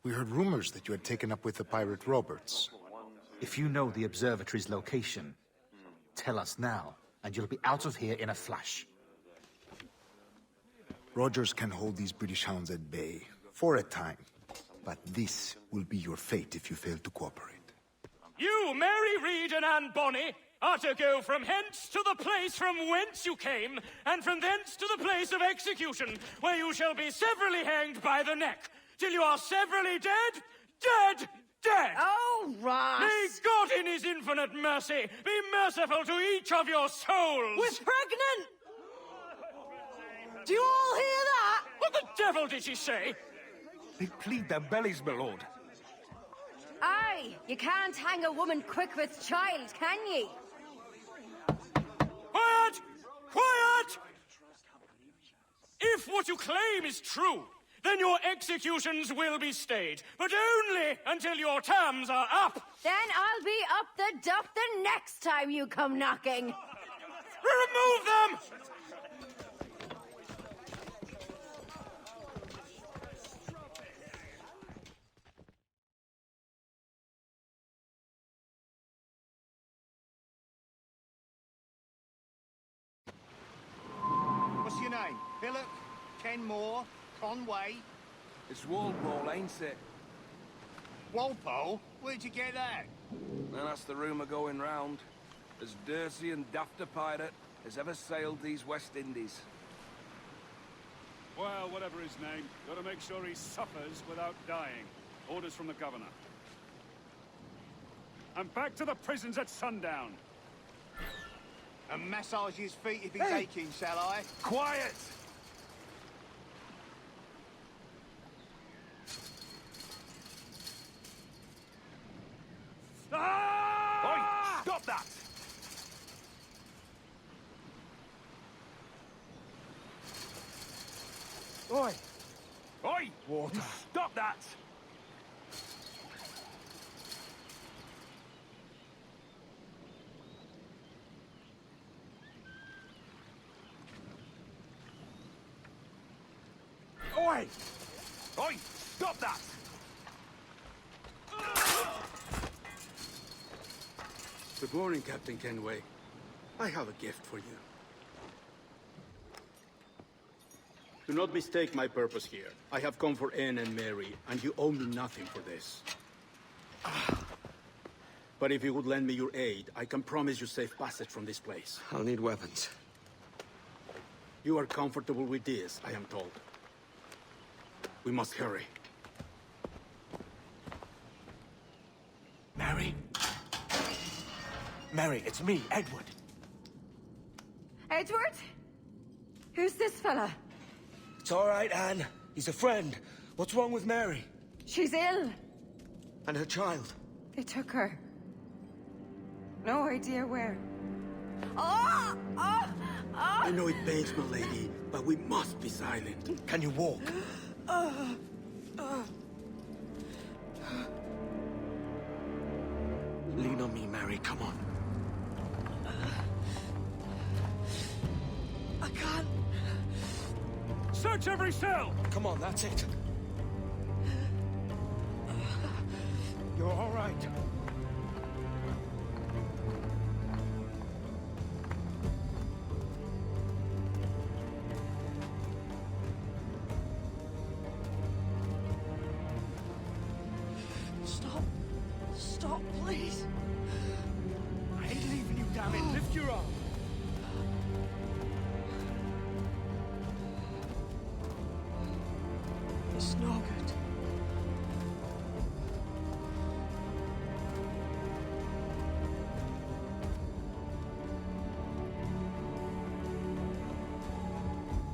We heard rumors that you had taken up with the pirate Roberts. If you know the observatory's location, tell us now, and you'll be out of here in a flash. Rogers can hold these British hounds at bay, for a time. But this will be your fate if you fail to cooperate. You, Mary Reed and Anne Bonny, are to go from hence to the place from whence you came, and from thence to the place of execution, where you shall be severally hanged by the neck, till you are severally dead, dead, dead! Oh, Ross! May God in his infinite mercy be merciful to each of your souls! We're pregnant! Do you all hear that? What the devil did she say? They plead their bellies, my lord. Aye, you can't hang a woman quick with child, can ye? Quiet! Quiet! If what you claim is true, then your executions will be stayed, but only until your terms are up. Then I'll be up the duck the next time you come knocking. Remove them! What's your name? Billock? Kenmore? Conway? It's Walpole, ain't it? Walpole? Where'd you get that? And that's the rumour going round. As dirty and daft a pirate as ever sailed these West Indies. Well, whatever his name, gotta make sure he suffers without dying. Orders from the governor. And back to the prisons at sundown. And massage his feet if he's aching, shall I? Quiet! Ah! Oi! Stop that! Oi! Oi! Water. Stop that! Oi! Oi! Stop that! Good morning, Captain Kenway. I have a gift for you. Do not mistake my purpose here. I have come for Anne and Mary, and you owe me nothing for this. But if you would lend me your aid, I can promise you safe passage from this place. I'll need weapons. You are comfortable with this, I am told. We must hurry. Mary? Mary, it's me, Edward. Edward? Who's this fella? It's all right, Anne. He's a friend. What's wrong with Mary? She's ill. And her child? They took her. No idea where. Oh! Oh! Oh! I know it pains, my lady, but we must be silent. Can you walk? Lean on me, Mary. Come on. I can't. Search every cell! Come on, that's it. You're all right. Stop. Stop, please. I ain't leaving you, damn it. Lift your arm. It's no good.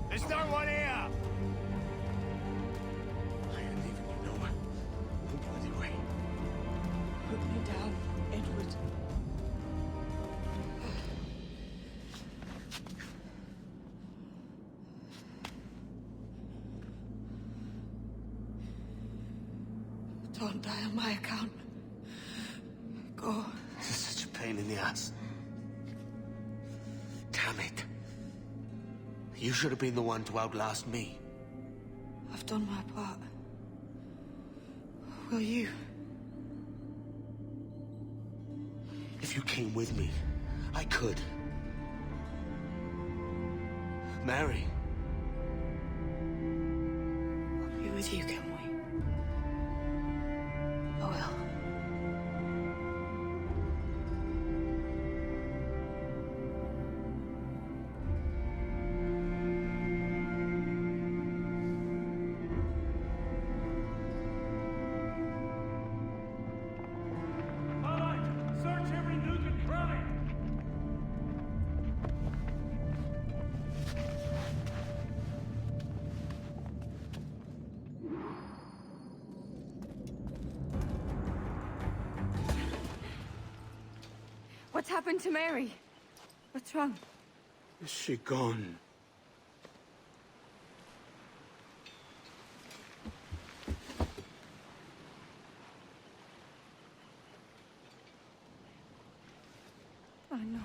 There's no one here! I ain't leaving you nowhere. No bloody way. Put me down, Edward. Don't die on my account. Go. This is such a pain in the ass. Damn it. You should have been the one to outlast me. I've done my part. Will you? If you came with me, I could. Mary. I'll be with you, Kenway. I will. All right, search every nook and cranny! What's happened to Mary? What's wrong? Is she gone? Oh, no.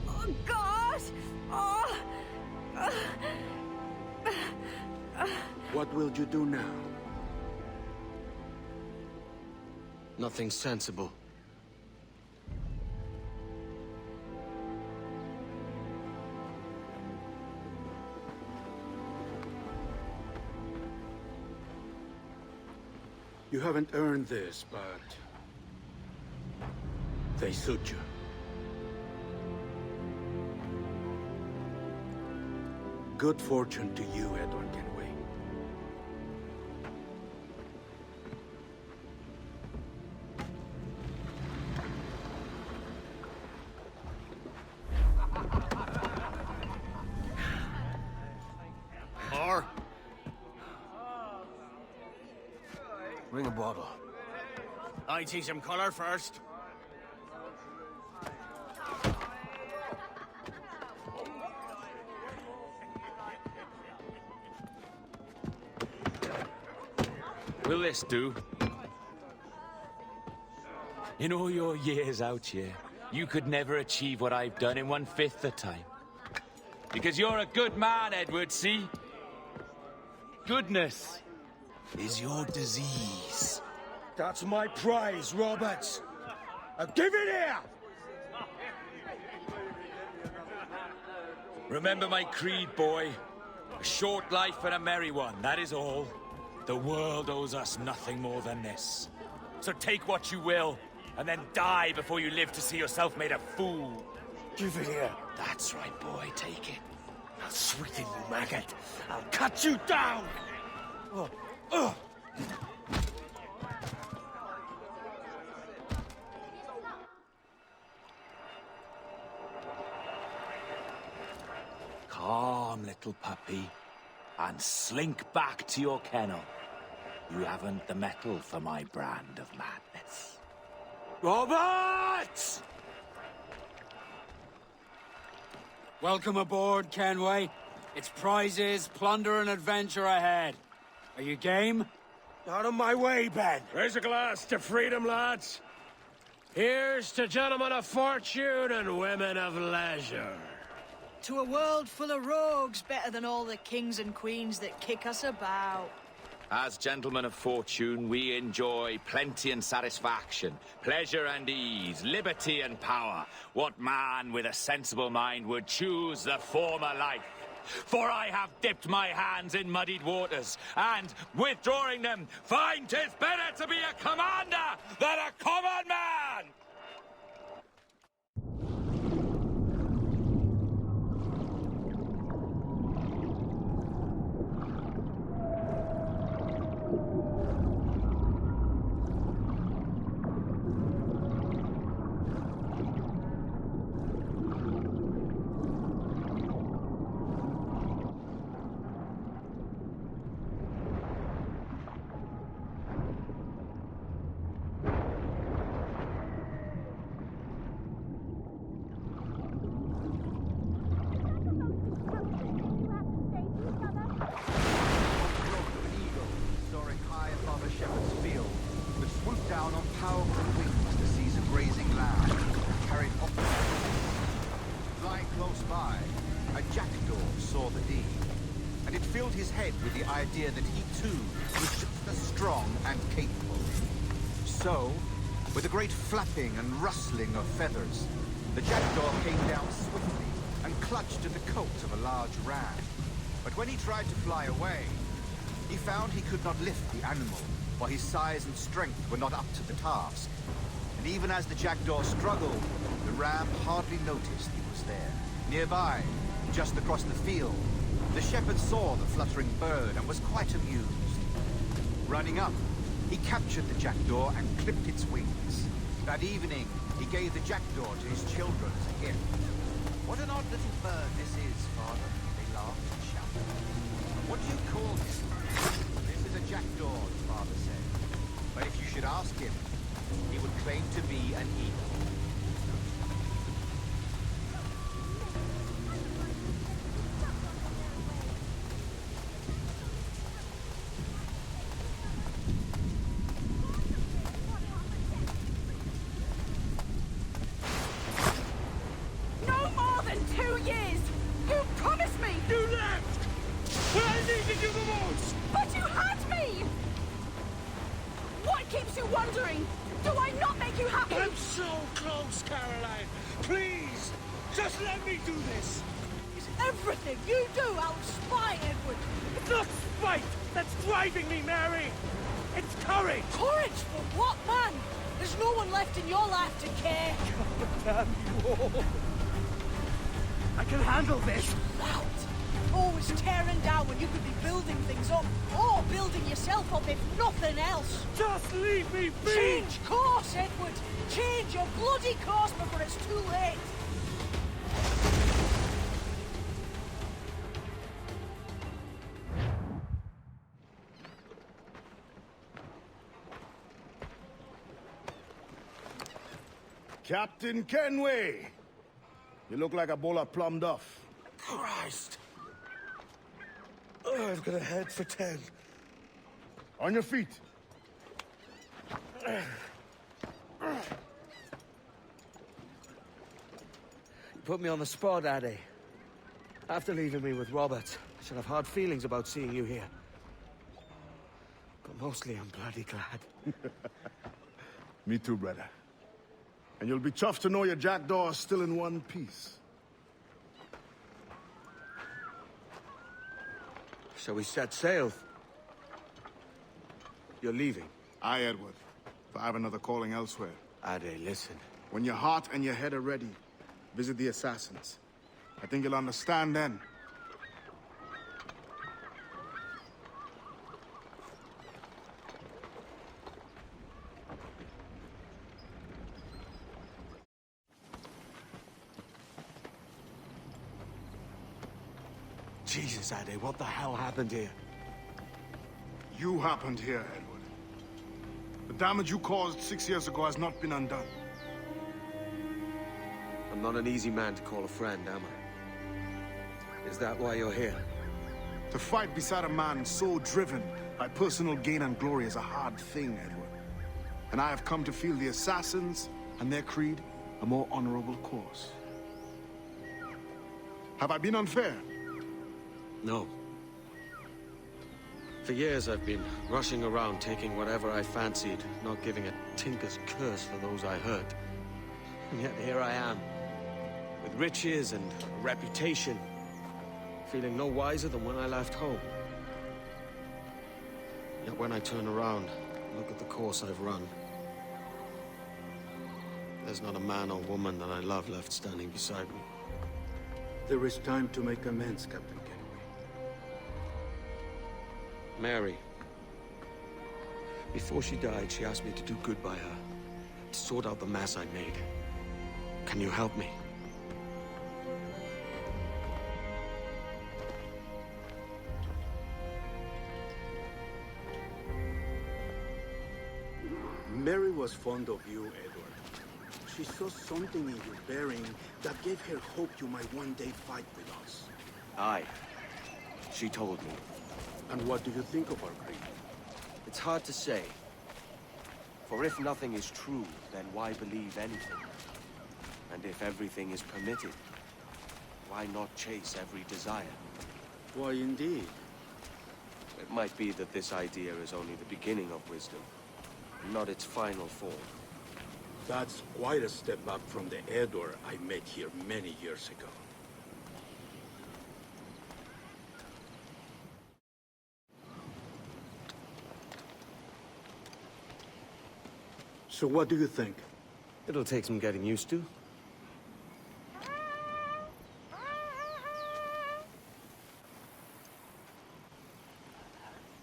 Oh, God! Oh! What will you do now? Nothing sensible. You haven't earned this, but... they suit you. Good fortune to you, Edward Kenway. Or? Bring a bottle. I see some color first. Will this do? In all your years out here, you could never achieve what I've done in 1/5 the time. Because you're a good man, Edward, see? Goodness is your disease. That's my prize, Roberts. Now give it here! Remember my creed, boy. A short life and a merry one, that is all. The world owes us nothing more than this. So take what you will, and then die before you live to see yourself made a fool. Give it here. That's right, boy, take it. I'll sweeten you, maggot. I'll cut you down! Calm, little puppy, and slink back to your kennel. You haven't the mettle for my brand of madness. Roberts! Welcome aboard, Kenway. It's prizes, plunder, and adventure ahead. Are you game? Out of my way, Ben. Raise a glass to freedom, lads. Here's to gentlemen of fortune and women of leisure. To a world full of rogues, better than all the kings and queens that kick us about. As gentlemen of fortune, we enjoy plenty and satisfaction, pleasure and ease, liberty and power. What man with a sensible mind would choose the former life? For I have dipped my hands in muddied waters, and, withdrawing them, find 'tis better to be a commander than a common man! Idea that he too was just as strong and capable. So, with a great flapping and rustling of feathers, the jackdaw came down swiftly and clutched at the coat of a large ram. But when he tried to fly away, he found he could not lift the animal, for his size and strength were not up to the task. And even as the jackdaw struggled, the ram hardly noticed he was there. Nearby, just across the field, the shepherd saw the fluttering bird and was quite amused. Running up, he captured the jackdaw and clipped its wings. That evening, he gave the jackdaw to his children as a gift. "What an odd little bird this is, Father," they laughed and shouted. "What do you call him?" "This is a jackdaw," the father said. "But if you should ask him, he would claim to be an eagle." Everything you do out spite, Edward. It's not spite that's driving me, Mary. It's courage! Courage for what, man? There's no one left in your life to care. Damn you all. I can handle this. Loud. Always tearing down when you could be building things up, or building yourself up if nothing else. Just leave me be! Change course, Edward! Change your bloody course before it's too late! Captain Kenway! You look like a bowl of plum duff. Christ! I've got a head for 10. On your feet. You put me on the spot, Addy. After leaving me with Robert, I should have hard feelings about seeing you here. But mostly I'm bloody glad. Me too, brother. And you'll be chuffed to know your jackdaw is still in one piece. Shall we set sail? You're leaving? Aye, Edward. But I have another calling elsewhere. Ade, listen. When your heart and your head are ready, visit the assassins. I think you'll understand then. Jesus, Ade, what the hell happened here? You happened here, Edward. The damage you caused 6 years ago has not been undone. I'm not an easy man to call a friend, am I? Is that why you're here? To fight beside a man so driven by personal gain and glory is a hard thing, Edward. And I have come to feel the assassins and their creed a more honorable course. Have I been unfair? No. For years I've been rushing around, taking whatever I fancied, not giving a tinker's curse for those I hurt. And yet here I am, with riches and a reputation, feeling no wiser than when I left home. Yet when I turn around, look at the course I've run. There's not a man or woman that I love left standing beside me. There is time to make amends, Captain Kenway. Mary. Before she died, she asked me to do good by her, to sort out the mess I made. Can you help me? Mary was fond of you, Edward. She saw something in your bearing that gave her hope you might one day fight with us. Aye. She told me. And what do you think of our creed? It's hard to say. For if nothing is true, then why believe anything? And if everything is permitted, why not chase every desire? Why, indeed. It might be that this idea is only the beginning of wisdom, not its final form. That's quite a step up from the Edward I met here many years ago. So what do you think? It'll take some getting used to.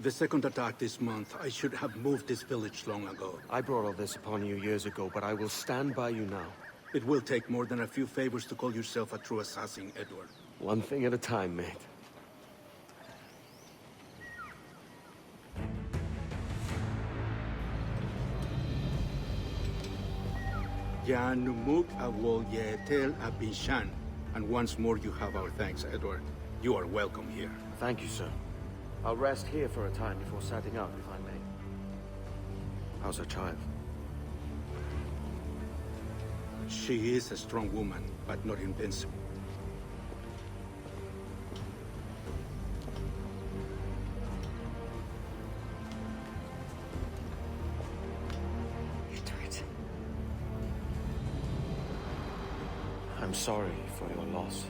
The second attack this month, I should have moved this village long ago. I brought all this upon you years ago, but I will stand by you now. It will take more than a few favors to call yourself a true assassin, Edward. One thing at a time, mate. Janumuk awol yetel abinshan. And once more you have our thanks, Edward. You are welcome here. Thank you, sir. I'll rest here for a time before setting out, if I may. How's her child? She is a strong woman, but not invincible. Edward. I'm sorry for your loss.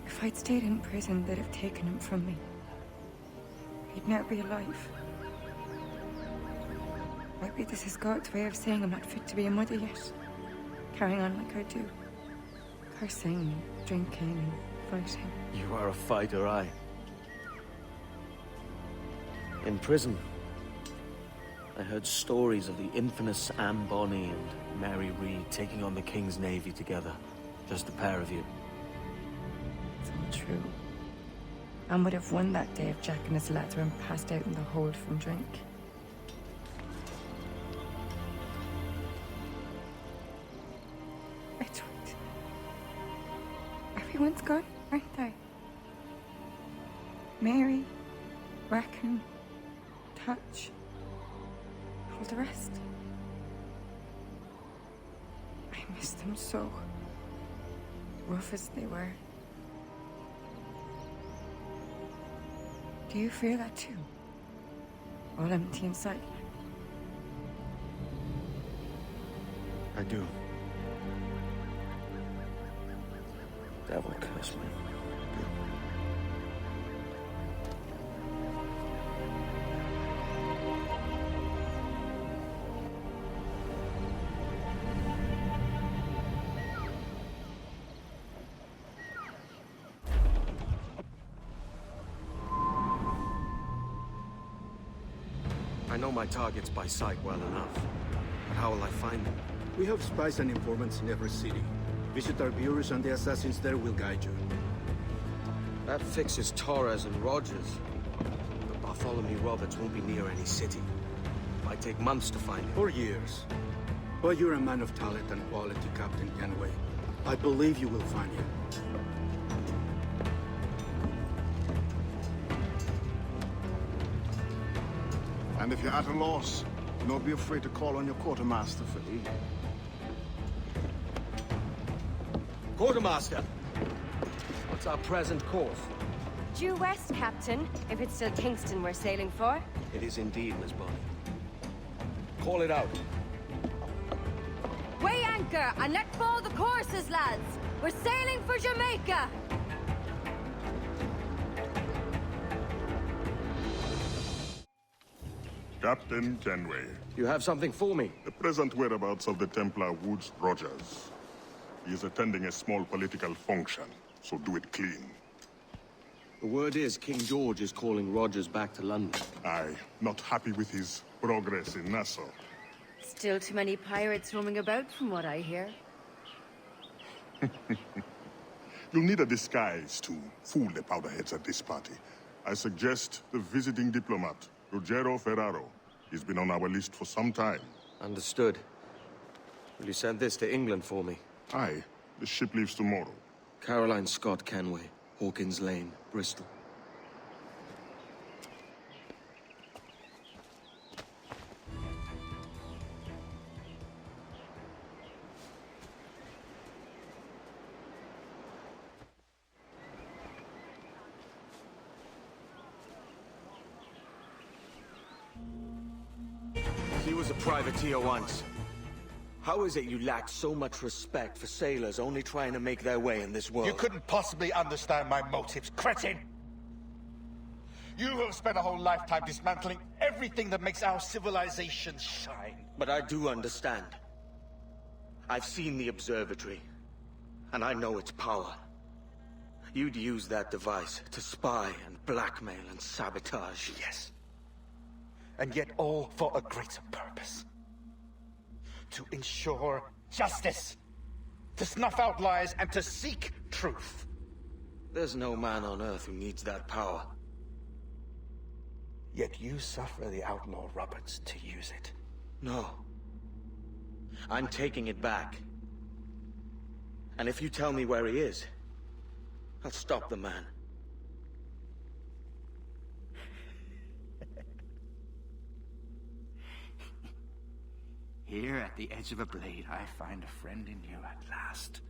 If I'd stayed in prison, they'd have taken him from me. He He'd never be alive. Maybe this is God's way of saying I'm not fit to be a mother yet. Carrying on like I do. Cursing, drinking, fighting. You are a fighter, aye. In prison, I heard stories of the infamous Anne Bonny and Mary Read taking on the King's Navy together. Just the pair of you. It's all true. Anne would have won that day if Jack and his lads weren't passed out in the hold from drink. Edward. Everyone's gone, aren't they? Mary, Bracken, Touch, all the rest. I miss them so. Rough as they were. Do you feel that too? All empty inside? I do. Devil curse me. I know my targets by sight well enough. But how will I find them? We have spies and informants in every city. Visit our bureaus and the assassins there will guide you. That fixes Torres and Rogers. But Bartholomew Roberts won't be near any city. Might take months to find him. Or years. But you're a man of talent and quality, Captain Kenway. I believe you will find him. And if you're at a loss, do not be afraid to call on your quartermaster for aid. Quartermaster! What's our present course? Due west, Captain, if it's still Kingston we're sailing for. It is indeed, Miss Bonny. Call it out. Weigh anchor and let fall the courses, lads! We're sailing for Jamaica! Captain Kenway. You have something for me? The present whereabouts of the Templar Woods Rogers. He is attending a small political function, so do it clean. The word is King George is calling Rogers back to London. Aye, not happy with his progress in Nassau. Still too many pirates roaming about from what I hear. You'll need a disguise to fool the powderheads at this party. I suggest the visiting diplomat, Ruggiero Ferraro. He's been on our list for some time. Understood. Will you send this to England for me? Aye. The ship leaves tomorrow. Caroline Scott Kenway, Hawkins Lane, Bristol. He was a privateer once. How is it you lack so much respect for sailors only trying to make their way in this world? You couldn't possibly understand my motives, cretin! You have spent a whole lifetime dismantling everything that makes our civilization shine. But I do understand. I've seen the observatory, and I know its power. You'd use that device to spy and blackmail and sabotage. Yes. And yet all for a greater purpose. To ensure justice. To snuff out lies and to seek truth. There's no man on Earth who needs that power. Yet you suffer the outlaw Roberts to use it. No. I'm taking it back. And if you tell me where he is, I'll stop the man. Here at the edge of a blade, I find a friend in you at last.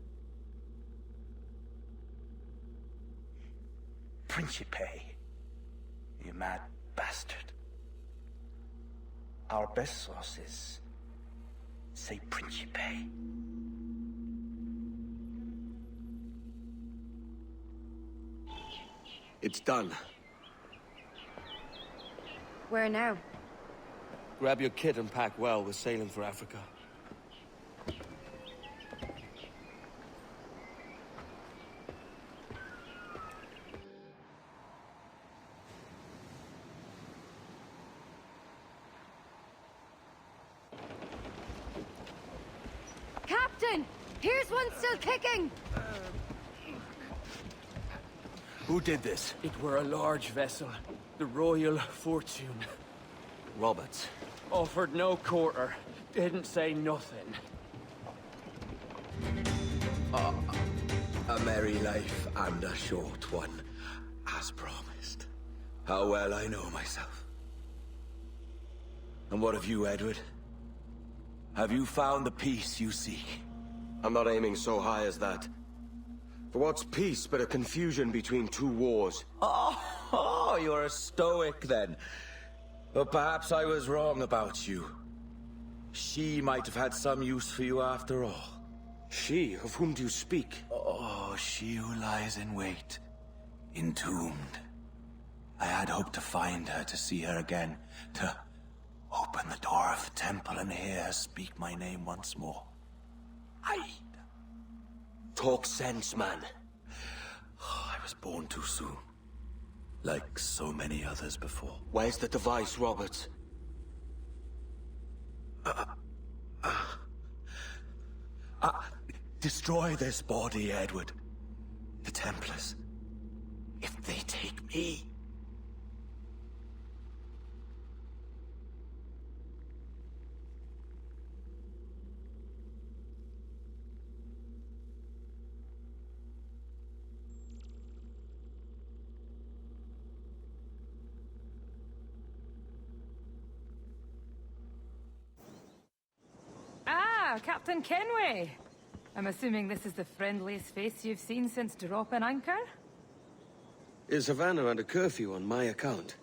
Principe, you mad bastard. Our best sources say Principe. It's done. Where now? Grab your kit and pack well. We're sailing for Africa. Captain! Here's one still kicking! Who did this? It were a large vessel, the Royal Fortune. Roberts. Offered no quarter, didn't say nothing. A merry life and a short one, as promised. How well I know myself. And what of you, Edward? Have you found the peace you seek? I'm not aiming so high as that. For what's peace but a confusion between two wars? Oh, you're a stoic then. But perhaps I was wrong about you. She might have had some use for you after all. She? Of whom do you speak? Oh, she who lies in wait, entombed. I had hoped to find her, to see her again, to open the door of the temple and hear her speak my name once more. Talk sense, man. I was born too soon. Like so many others before. Where's the device, Roberts? Destroy this body, Edward. The Templars. If they take me... Ah, Captain Kenway. I'm assuming this is the friendliest face you've seen since dropping anchor? Is Havana under curfew on my account?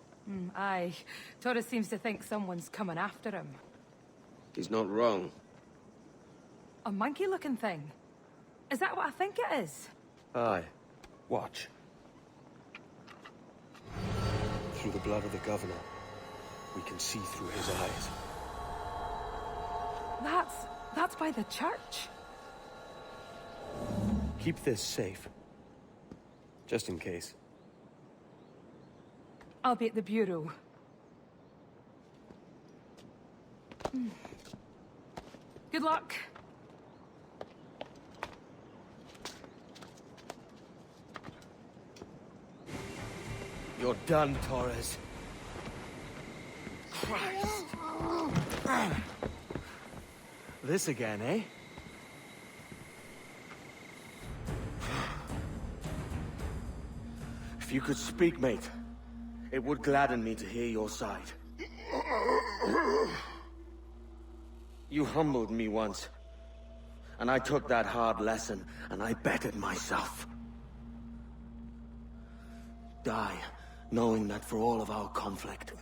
Aye. Torres seems to think someone's coming after him. He's not wrong. A monkey-looking thing? Is that what I think it is? Aye. Watch. Through the blood of the governor, we can see through his eyes. That's by the church. Keep this safe. Just in case. I'll be at the bureau. Good luck. You're done, Torres. Christ. This again, eh? If you could speak, mate, it would gladden me to hear your side. You humbled me once, and I took that hard lesson, and I bettered myself. Die, knowing that for all of our conflict,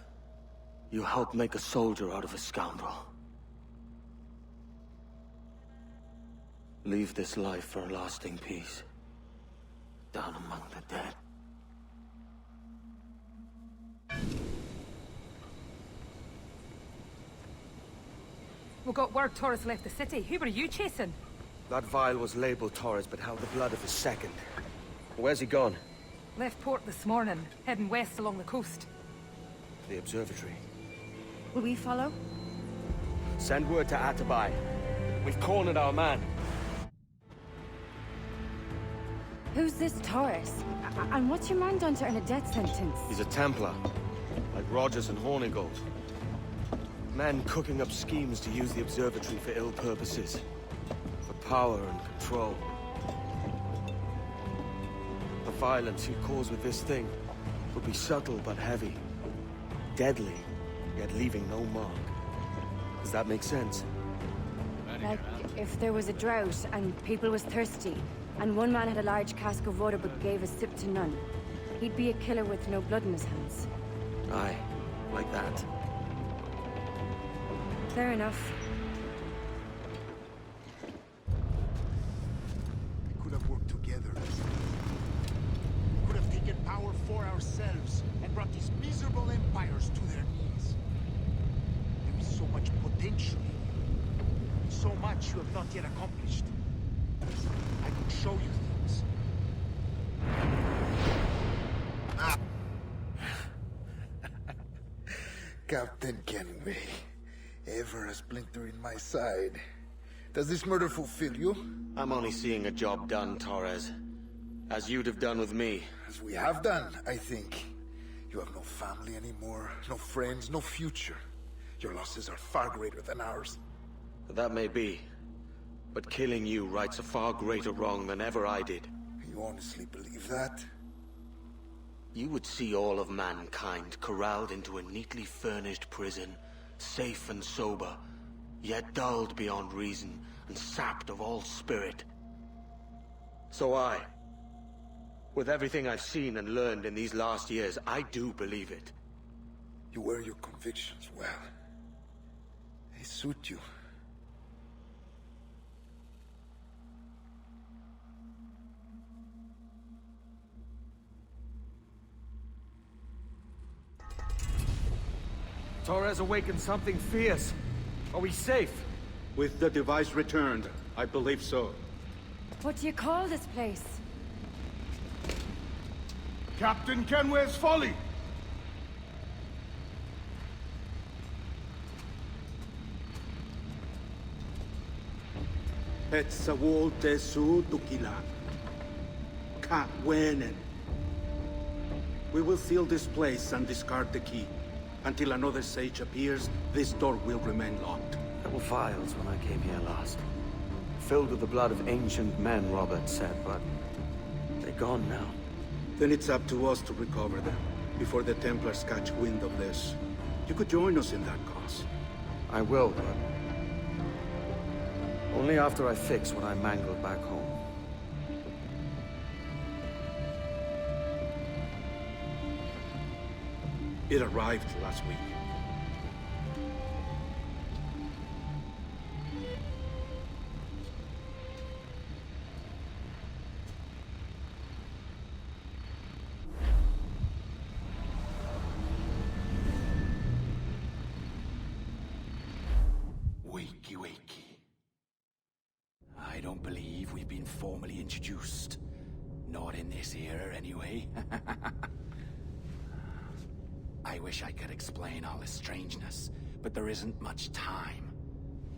you helped make a soldier out of a scoundrel. Leave this life for a lasting peace, down among the dead. We got word Torres left the city. Who were you chasing? That vial was labeled Torres, but held the blood of his second. Where's he gone? Left port this morning, heading west along the coast. The observatory. Will we follow? Send word to Atabai. We've cornered our man. Who's this Torres? And what's your man done to earn a death sentence? He's a Templar, like Rogers and Hornigold. Men cooking up schemes to use the observatory for ill purposes. For power and control. The violence he'd cause with this thing would be subtle but heavy. Deadly, yet leaving no mark. Does that make sense? Like, if there was a drought and people was thirsty, and one man had a large cask of water but gave a sip to none, he'd be a killer with no blood in his hands. Aye, like that. Fair enough. We could have worked together. We could have taken power for ourselves and brought these miserable empires to their knees. century. So much you have not yet accomplished. I could show you things. Captain Kenway, ever a splinter in my side. Does this murder fulfill you? I'm only seeing a job done, Torres. As you'd have done with me. As we have done, I think. You have no family anymore, no friends, no future. Your losses are far greater than ours. That may be. But killing you rights a far greater wrong than ever I did. You honestly believe that? You would see all of mankind corralled into a neatly furnished prison, safe and sober, yet dulled beyond reason and sapped of all spirit. So with everything I've seen and learned in these last years, I do believe it. You wear your convictions well. They suit you. Torres awakened something fierce. Are we safe? With the device returned, I believe so. What do you call this place? Captain Kenway's folly! Etsawol tesu tukila. Ka wenen. We will seal this place and discard the key. Until another sage appears, this door will remain locked. There were vials when I came here last. Filled with the blood of ancient men, Robert said, but they're gone now. Then it's up to us to recover them, before the Templars catch wind of this. You could join us in that cause. I will, but only after I fix what I mangled back home. It arrived last week. Wakey, wakey. I don't believe we've been formally introduced. Not in this era, anyway. I wish I could explain all this strangeness, but there isn't much time.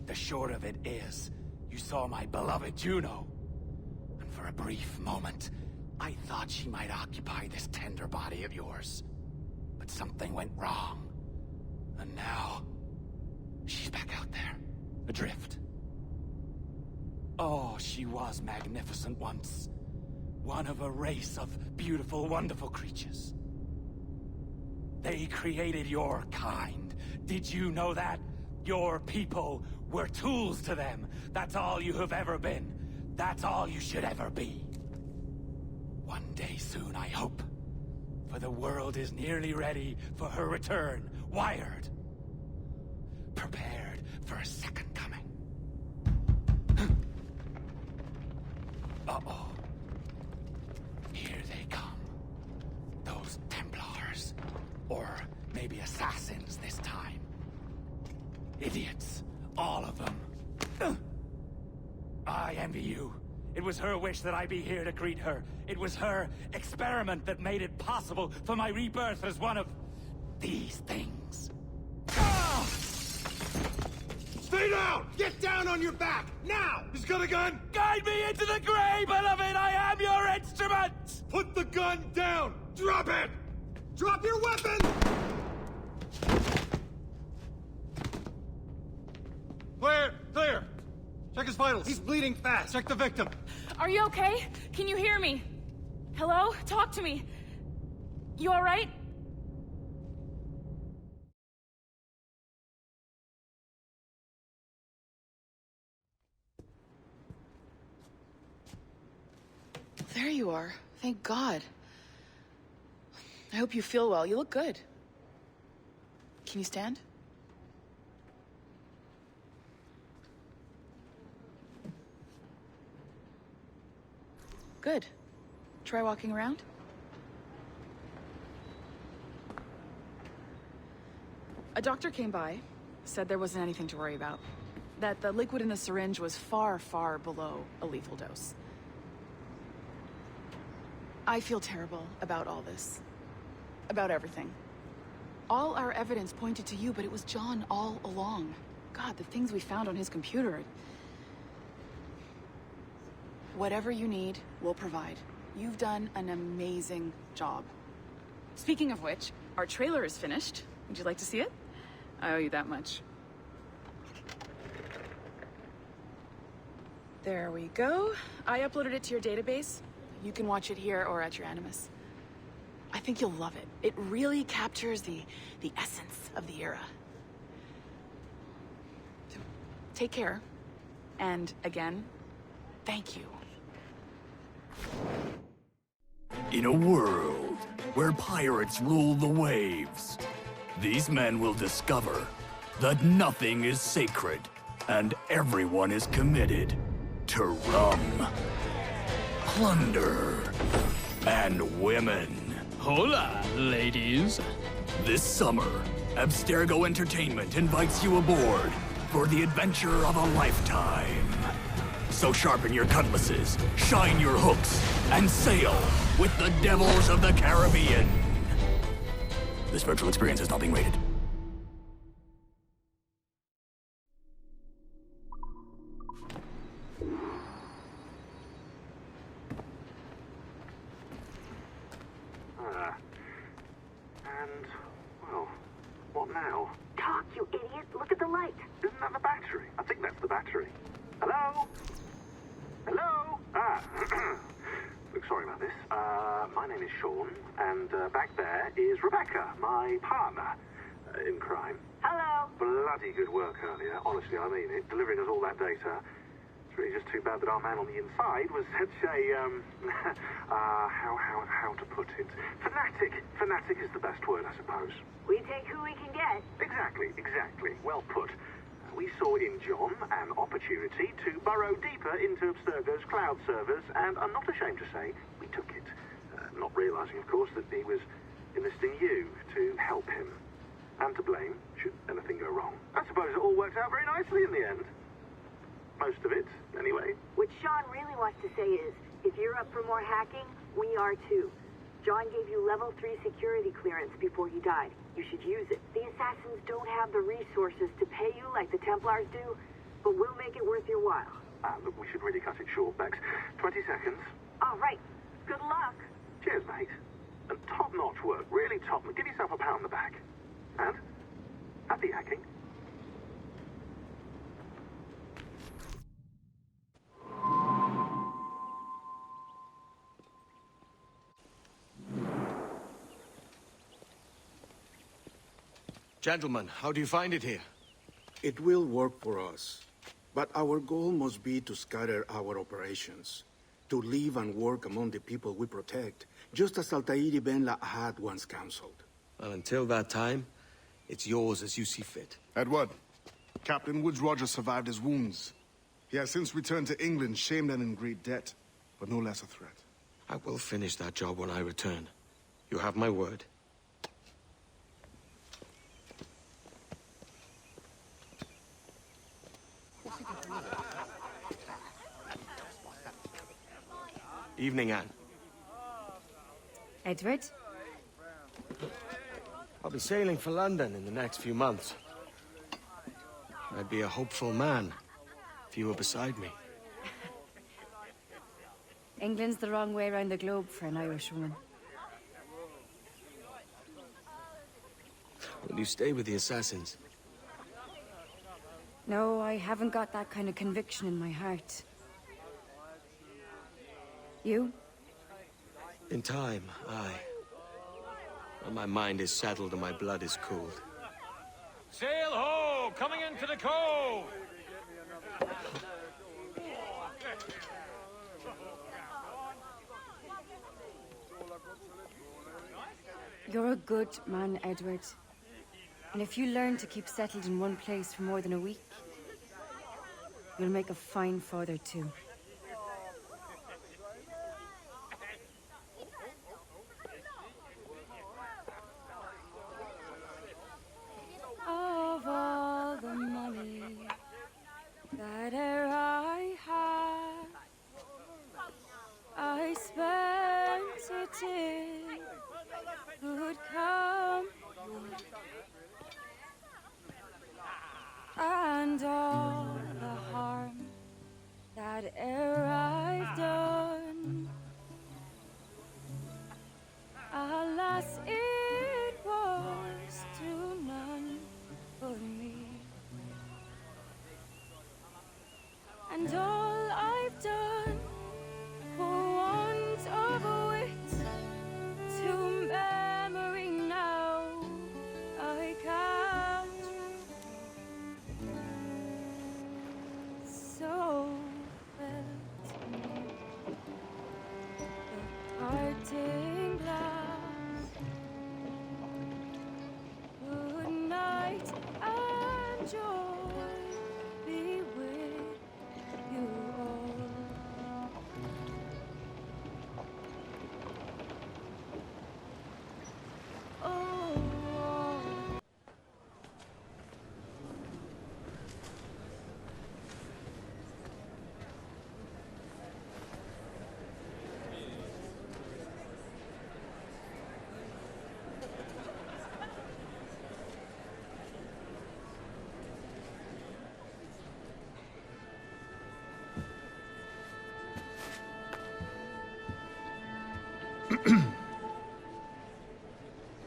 The short of it is, you saw my beloved Juno. And for a brief moment, I thought she might occupy this tender body of yours. But something went wrong. And now, she's back out there, adrift. Oh, she was magnificent once. One of a race of beautiful, wonderful creatures. They created your kind. Did you know that? Your people were tools to them. That's all you have ever been. That's all you should ever be. One day soon, I hope. For the world is nearly ready for her return. Wired. Prepared for a second coming. Uh-oh. Here they come. Those Templars. Or maybe assassins this time. Idiots. All of them. I envy you. It was her wish that I be here to greet her. It was her experiment that made it possible for my rebirth as one of these things. Ah! Stay down! Get down on your back! Now! He's got a gun! Guide me into the grave, beloved! I am your instrument! Put the gun down! Drop it! Drop your weapon! Clear! Clear! Check his vitals. He's bleeding fast. Check the victim. Are you okay? Can you hear me? Hello? Talk to me. You all right? There you are. Thank God. I hope you feel well. You look good. Can you stand? Good. Try walking around. A doctor came by. said there wasn't anything to worry about. That the liquid in the syringe was far, far below a lethal dose. I feel terrible about all this. About everything. All our evidence pointed to you, but it was John all along. God, the things we found on his computer. Whatever you need, we'll provide. You've done an amazing job. Speaking of which, our trailer is finished. Would you like to see it? I owe you that much. There we go. I uploaded it to your database. You can watch it here or at your Animus. I think you'll love it. It really captures the essence of the era. So, take care. And again, thank you. In a world where pirates rule the waves, these men will discover that nothing is sacred and everyone is committed to rum, plunder, and women. Hola, ladies. This summer, Abstergo Entertainment invites you aboard for the adventure of a lifetime. So sharpen your cutlasses, shine your hooks, and sail with the devils of the Caribbean. This virtual experience is not being rated. And, well, what now? Talk, you idiot! Look at the light! Isn't that the battery? I think that's the battery. Hello? Hello? Look, sorry about this. My name is Sean, and back there is Rebecca, my partner in crime. Hello. Bloody good work earlier. Honestly, I mean it. Delivering us all that data. It's really just too bad that our man on the inside was such a, how to put it? Fanatic. Fanatic is the best word, I suppose. We take who we can get. Exactly. Well put. We saw in John an opportunity to burrow deeper into Abstergo's cloud servers, and I'm not ashamed to say we took it. Not realizing, of course, that he was enlisting you to help him. And to blame, should anything go wrong. I suppose it all worked out very nicely in the end. Most of it, anyway. What Sean really wants to say is, if you're up for more hacking, we are too. John gave you level 3 security clearance before he died. You should use it. The assassins don't have the resources to pay you like the Templars do, but we'll make it worth your while. Look, we should really cut it short, Bex. 20 seconds. All right. Good luck. Cheers, mate. And top-notch work. Really top. Give yourself a pat on the back. And happy hacking. Gentlemen, how do you find it here? It will work for us. But our goal must be to scatter our operations. To live and work among the people we protect, just as Altair Ben Lahad once counseled. Well, until that time, it's yours as you see fit. Edward, Captain Woods Rogers survived his wounds. He has since returned to England, shamed and in great debt, but no less a threat. I will finish that job when I return. You have my word. Evening, Anne. Edward? I'll be sailing for London in the next few months. I'd be a hopeful man if you were beside me. England's the wrong way around the globe for an Irish woman. Will you stay with the assassins? No, I haven't got that kind of conviction in my heart. You? In time, aye. When my mind is settled and my blood is cooled. Sail ho! Coming into the cove! You're a good man, Edward. And if you learn to keep settled in one place for more than a week, you'll make a fine father too. Of all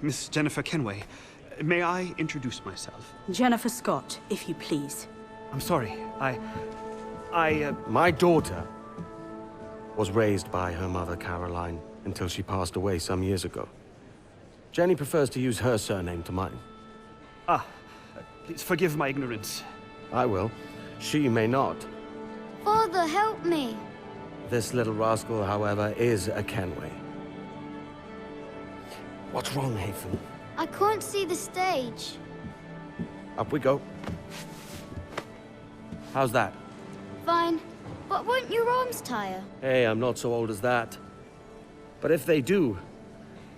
Miss Jennifer Kenway, may I introduce myself? Jennifer Scott, if you please. I'm sorry, My daughter was raised by her mother, Caroline, until she passed away some years ago. Jenny prefers to use her surname to mine. Please forgive my ignorance. I will. She may not. Father, help me. This little rascal, however, is a Kenway. What's wrong, Haytham? I can't see the stage. Up we go. How's that? Fine. But won't your arms tire? Hey, I'm not so old as that. But if they do,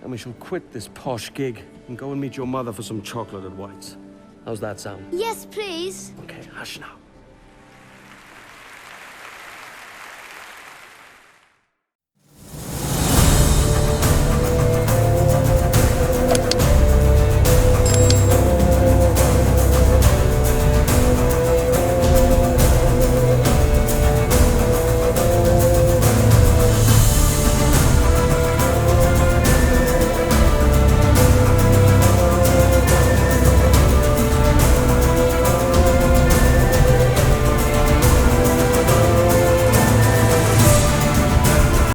then we shall quit this posh gig and go and meet your mother for some chocolate at White's. How's that sound? Yes, please. Okay, hush now.